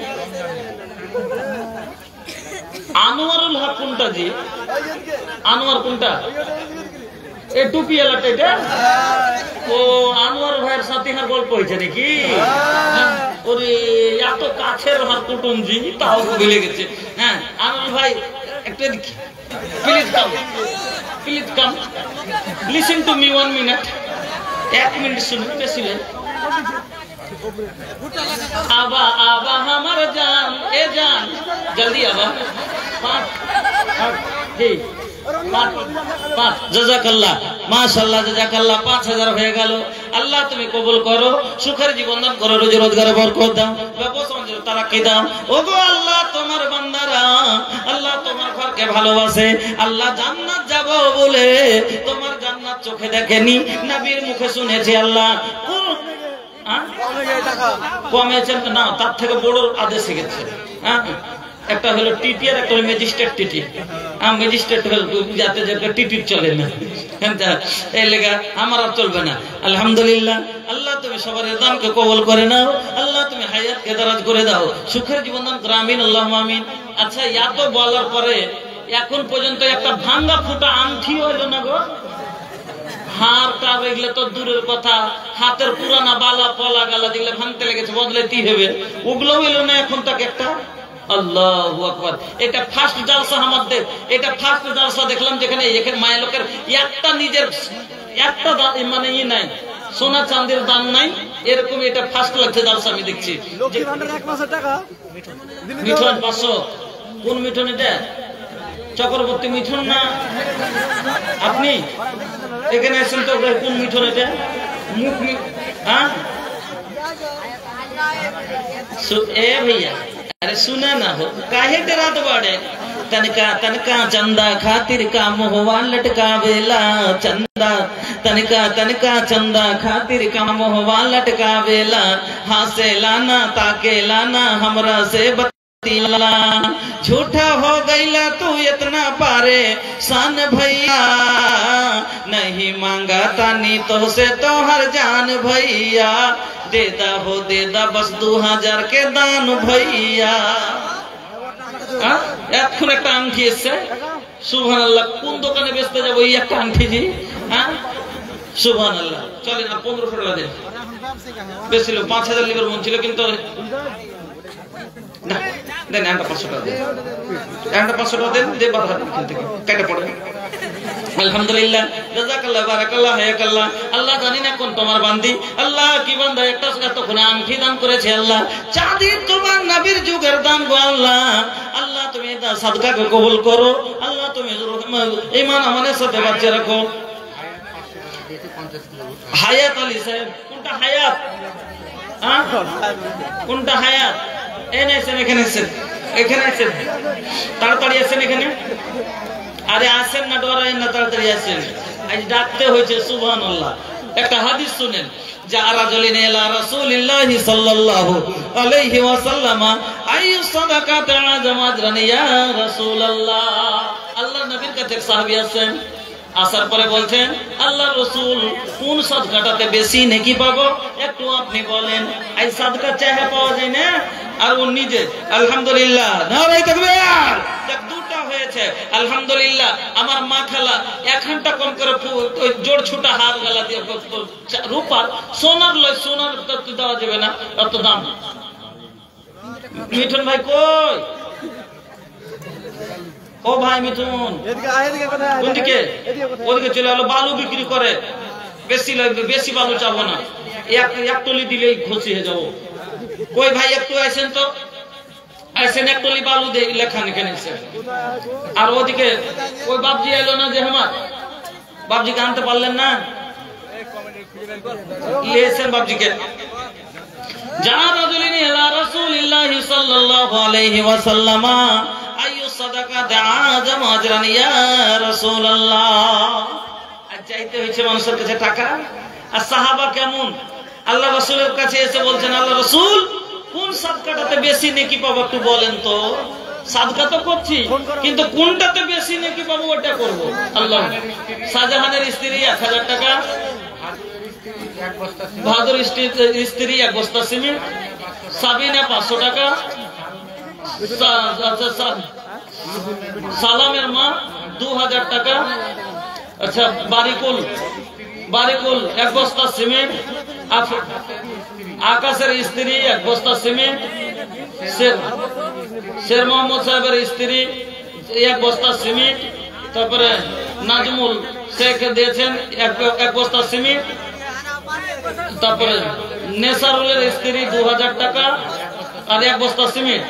আনোয়ারুল হক কোনটা জি আনোয়ার কোনটা এ টুপি এলাটা এটা ও আনোয়ার ভাইয়ের সাথে হার গল্প হয়েছে নাকি ওরে এত কাছের হার কুটুম জি তাও ভুলে গেছে হ্যাঁ আনোয়ার ভাই একটা please come listen to me 1 minute 1 minute শুনুন বেশি না আবা আবা আমার জান এ জান জলদি আবা 5 জি জাযাকাল্লাহ মাশাআল্লাহ জাযাকাল্লাহ 5000 হয়ে গেল আল্লাহ তুমি কবুল করো সুখের জীবন দান করো রোজি রোজগারে বরকত দাও ব্যবসা বাণিজ্যে তারাক্কি দাও ওগো আল্লাহ তোমার বান্দারা আল্লাহ তোমার ঘরকে ভালোবাসে আল্লাহ জান্নাত যাব বলে তোমার জান্নাত চোখে দেখেনি নবীর মুখে শুনেছি আল্লাহ কমেছে না তার থেকে বড় আদেশ গেছে হ্যাঁ একটা হলো টিটি আর একটা হলো ম্যাজিস্ট্রেট টিটি ম্যাজিস্ট্রেট হলো যাতে যাতে টিটি চলে না এই লেগা আমার আর চলবে না আলহামদুলিল্লাহ আল্লাহ তুমি সবার দানকে কবুল করে নাও আল্লাহ তুমি হায়াতকে দারাজ করে দাও সুখের জীবন দান করো আমিন আল্লাহুম্মা আমিন আচ্ছা এত বলার পরে এখন পর্যন্ত একটা ভাঙা ফুটা আংটি হলো না গো হারটা এগুলো তো দূরের কথা হাতের পুরানা বালা পলা গালা যেগুলো ভাঙতে লেগেছে বদলাতেই হবে ওগুলো হইলো না এখন তাকে একটা আল্লাহু আকবার এটা ফার্স্ট জালসা আমাদের এটা ফার্স্ট জালসা দেখলাম যেখানে এখানে মায়ের লোকের একটা নিজের একটা মানে ই নাই সোনা চাঁদের দাম নাই এরকম এটা ফার্স্ট লাগছে জালসা আমি দেখছি লক্ষ্মী ভান্ডার 1 মাসের টাকা মিঠন 500 কোন মিঠন এটা চক্রবর্তী মিঠুন না আপনি? এখানে এসেছেন তো, কোন মিঠুন এটা? মুখ हाँ ए भैया अरे सुना ना हो काहे डरात बाड़े तनका तनका चंदा खातिर का मोहवा लटकावेला चंदा तनका तनका चंदा खातिर का मोहवा लटकावेला हासे लाना ताके लाना हमरा से झूठा हो गईला तू इतना पारे सान भैया नहीं मांगा तानी तो से तो हर जान भैया देदा हो देदा बस 2000 के दान भैया এখন একটা আংটি এসছে সুবহানাল্লাহ কোন দোকানে বেচতে যাব এই একটা আংটি জি হ্যাঁ সুবহানাল্লাহ চলেন না 1500 টাকা দেন বেশিল 5000 লিভার মন ছিল কিন্তু না দেন একটা 500 টাকা দেন একটা 500 টাকা দেন যে বাজার থেকে কেটে পড়ে আলহামদুলিল্লাহ জাযাকাল্লাহ বারাকাল্লাহ হায়াকাল্লাহ আল্লাহ জানি না কোন তোমার বান্দি আল্লাহ কি বান্দা একটা এতক্ষণ আংটি দান করেছে আল্লাহ চাঁদি তোমার নবীর যুগের দান গো আল্লাহ আল্লাহ তুমি এটা সাদকাকে কবুল করো আল্লাহ তুমি ঈমান আমানের সাথে বাঁচিয়ে রাখো হায়াত আলী সাহেব কোনটা হায়াত হ্যাঁ কোনটা হায়াত এখানে আছেন তাড়াতাড়ি আসেন এখানে আরে আসেন না ডরায়েন না তাড়াতাড়ি আসেন আজ ডাকতে হয়েছে সুবহানাল্লাহ একটা হাদিস শুনেন যা রাজুলিন ইলা রাসূলিল্লাহি সাল্লাল্লাহু আলাইহি ওয়াসাল্লাম আইয়ু সাদাকাতা আযম আজরান ইয়া রাসূলুল্লাহ আল্লাহর নবীর কাছে এক সাহাবী আছেন আসার পরে বলছেন আল্লাহ রাসূল কোন সাদকাটাতে বেশি নেকি পাবো একটু আপনি বলেন এই সাদকা চাহে পাওয়া যায় না আর ও নিজে আলহামদুলিল্লাহ নারে তাকবীর দেখ দুটো হয়েছে আলহামদুলিল্লাহ আমার মা খালা এক ঘন্টা কম করে ওই জোড় ছোটা হাত গলা দিয়ে রূপার সোনার লয় সোনার তো দেওয়া যাবে না অত দাম মিঠুন ভাই কই ও ভাই মিঠুন কোনদিকে ওদিকে চলে এলো বালু বিক্রি করে বেশি লাগবে বেশি বালু চাবো না এক টলি দিলেই খুশি হয়ে যাবো কই ভাই একটু আসেন তো আসেন এক টলি বালু দিয়ে লেখা নিকে নিচ্ছে আর ওদিকে ওই বাপজি এলো না যে আমার বাপজিকে আনতে পারলেন না লিয়েছেন বাপজিকে যা রাজুলিন ইলা রাসূলিল্লাহি সাল্লাল্লাহু আলাইহি ওয়াসাল্লাম আইয়ু সাদাকাত আযম আজরান ইয়া রাসূলুল্লাহ আজ চাইতে হয়েছে মানুষের কাছে টাকা আর সাহাবা কেমন আল্লাহ রাসূলের কাছে এসে বলছেন আল্লাহ রাসূল কোন সাদকাটাতে বেশি নেকি পাবো একটু বলেন তো সাদকা তো করছি কিন্তু কোনটাতে বেশি নেকি পাবো ওটা করব আল্লাহ শাহজাহানের স্ত্রী 1000 টাকা বাহাদুর স্ত্রী এক বস্তা সিমেন্ট সাবিনা 500 টাকা সালামের মা 2000 টাকা আচ্ছা বারিকুল এক বস্তা সিমেন্ট আকাশের স্ত্রী এক বস্তা সিমেন্ট শের মোহাম্মদ সাহেবের স্ত্রী এক বস্তা সিমেন্ট তারপরে নাজমুল শেখ দিয়েছেন এক বস্তা সিমেন্ট তারপরে নেসারুলের স্ত্রী 2000 টাকা আর এক বস্তা সিমেন্ট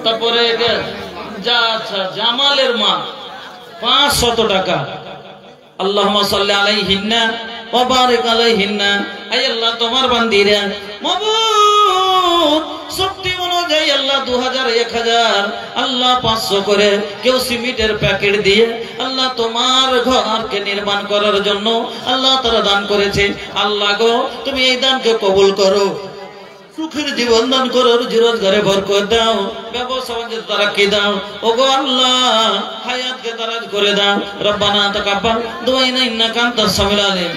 তারপরে জামালের মা 500 টাকা আল্লাহুম্মা সাল্লি আলাইহিন্না ওয়া বারিক আলাইহিন্না আয় আল্লাহ তোমার বান্দীরা মাবুদ শক্তি অনুযায়ী আল্লাহ 2000 1000 আল্লাহ 500 করে কেউ সিমেন্টের প্যাকেট দিয়ে আল্লাহ তোমার ঘরকে নির্মাণ করার জন্য আল্লাহ তারা দান করেছে আল্লাহ গো তুমি এই দানকে কবুল করো সুখের জীবন দান করো রোজগারে বরকত দাও ব্যবসা বাণিজ্যে তারাক্কি দাও ওগো আল্লাহ হায়াতকে দারাজ করে দাও রব্বানা তাকাব্বাল দুআইনা ইন্নাকা আনতাস সামিউল আলিম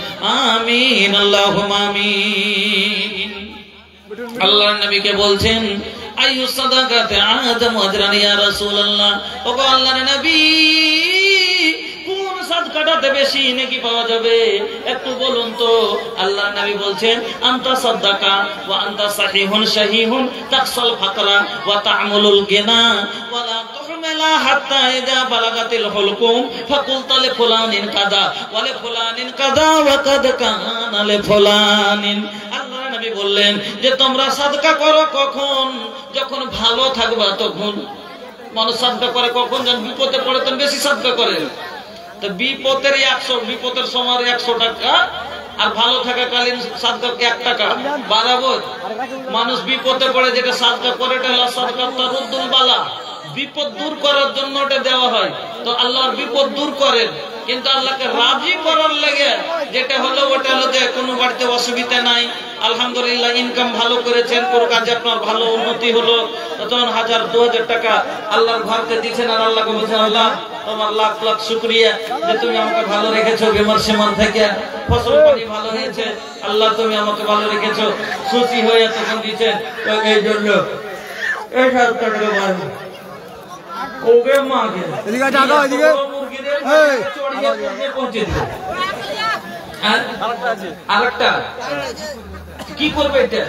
আমিন আল্লাহুম্মা আমিন আল্লাহর নবীকে বলছেন আইয়ু সাদাকাতে আযম আজরান ইয়া রাসূলুল্লাহ ওগো আল্লাহর নবী কোন সাদকাটাতে বেশি নেকি পাওয়া যাবে একটু বলুন তো আল্লাহর নবী বলছেন আনতা সাদাকা ওয়া আনতা সাহিহুন শাহিহুন তাকসাল ফাকরা ওয়া তা'মুলুল গিনা ওয়া লা তুহমিলা হাত্তা ইযা বালাগাতিল হুলকুম ফাকুলতা লি ফুলানিন কাযা ওয়া লি ফুলানিন কাযা ওয়া কাদ কানা লি ফুলানিন আল্লাহর নবী বললেন যে তোমরা সাদকা করো কখন যখন ভালো থাকবা তখন মানুষ সাদকা করে কখন যখন বিপদে পড়ে তখন বেশি সাদকা করে। তো বিপদের 100, বিপদের সময় 100 টাকা, আর ভালো থাকাকালীন সাদকা 1 টাকা বরাবর। মানুষ বিপদে পড়ে যেটা সাদকা করে এটা হলো সাদকা তারুদ্দুল বালা, বিপদ দূর করার জন্য ওটা দেওয়া হয়। তো আল্লাহর বিপদ দূর করেন, কিন্তু আল্লাহকে রাজি করার লাগে যেটা হলো ওটা হলো যে কোনো বাড়িতে অসুবিধা নাই, আলহামদুলিল্লাহ ইনকাম ভালো করেছেন, কোনো কাজে আপনার ভালো উন্নতি হলো, তখন 1000-2000 টাকা আল্লাহর ঘরকে দিচ্ছেন, আর আল্লাহকে বলছেন আল্লাহ তোমার লাখ লাখ শুকরিয়া যে তুমি আমাকে ভালো রেখেছো, বেমার সেমার থেকে ফসল পানি ভালো হয়েছে, আল্লাহ তুমি আমাকে ভালো রেখেছো, খুশি হয়ে তখন দিচ্ছেন। এই জন্য এই সরকারকে বলে ওকে মাকে এদিকে টাকা এদিকে এই চড়িয়ে পৌঁছে দিবে। আরেকটা কি করবে এটা?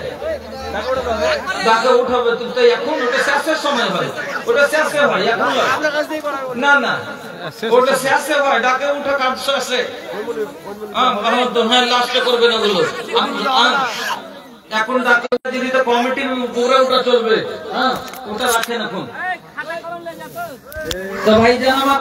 ডাকে উঠাবে, তো এখন ওটা শেষের সময় হয়, ওটা শেষে হয়, এখন না না ওটা শেষে হয়, ডাকে উঠা কাজ শেষে। হ্যাঁ লাস্টে করবে না ওগুলো, এখন ডাকে যদি কমিটির উপরে ওটা চলবে। হ্যাঁ ওটা রাখেন এখন। তো ভাই জান আমার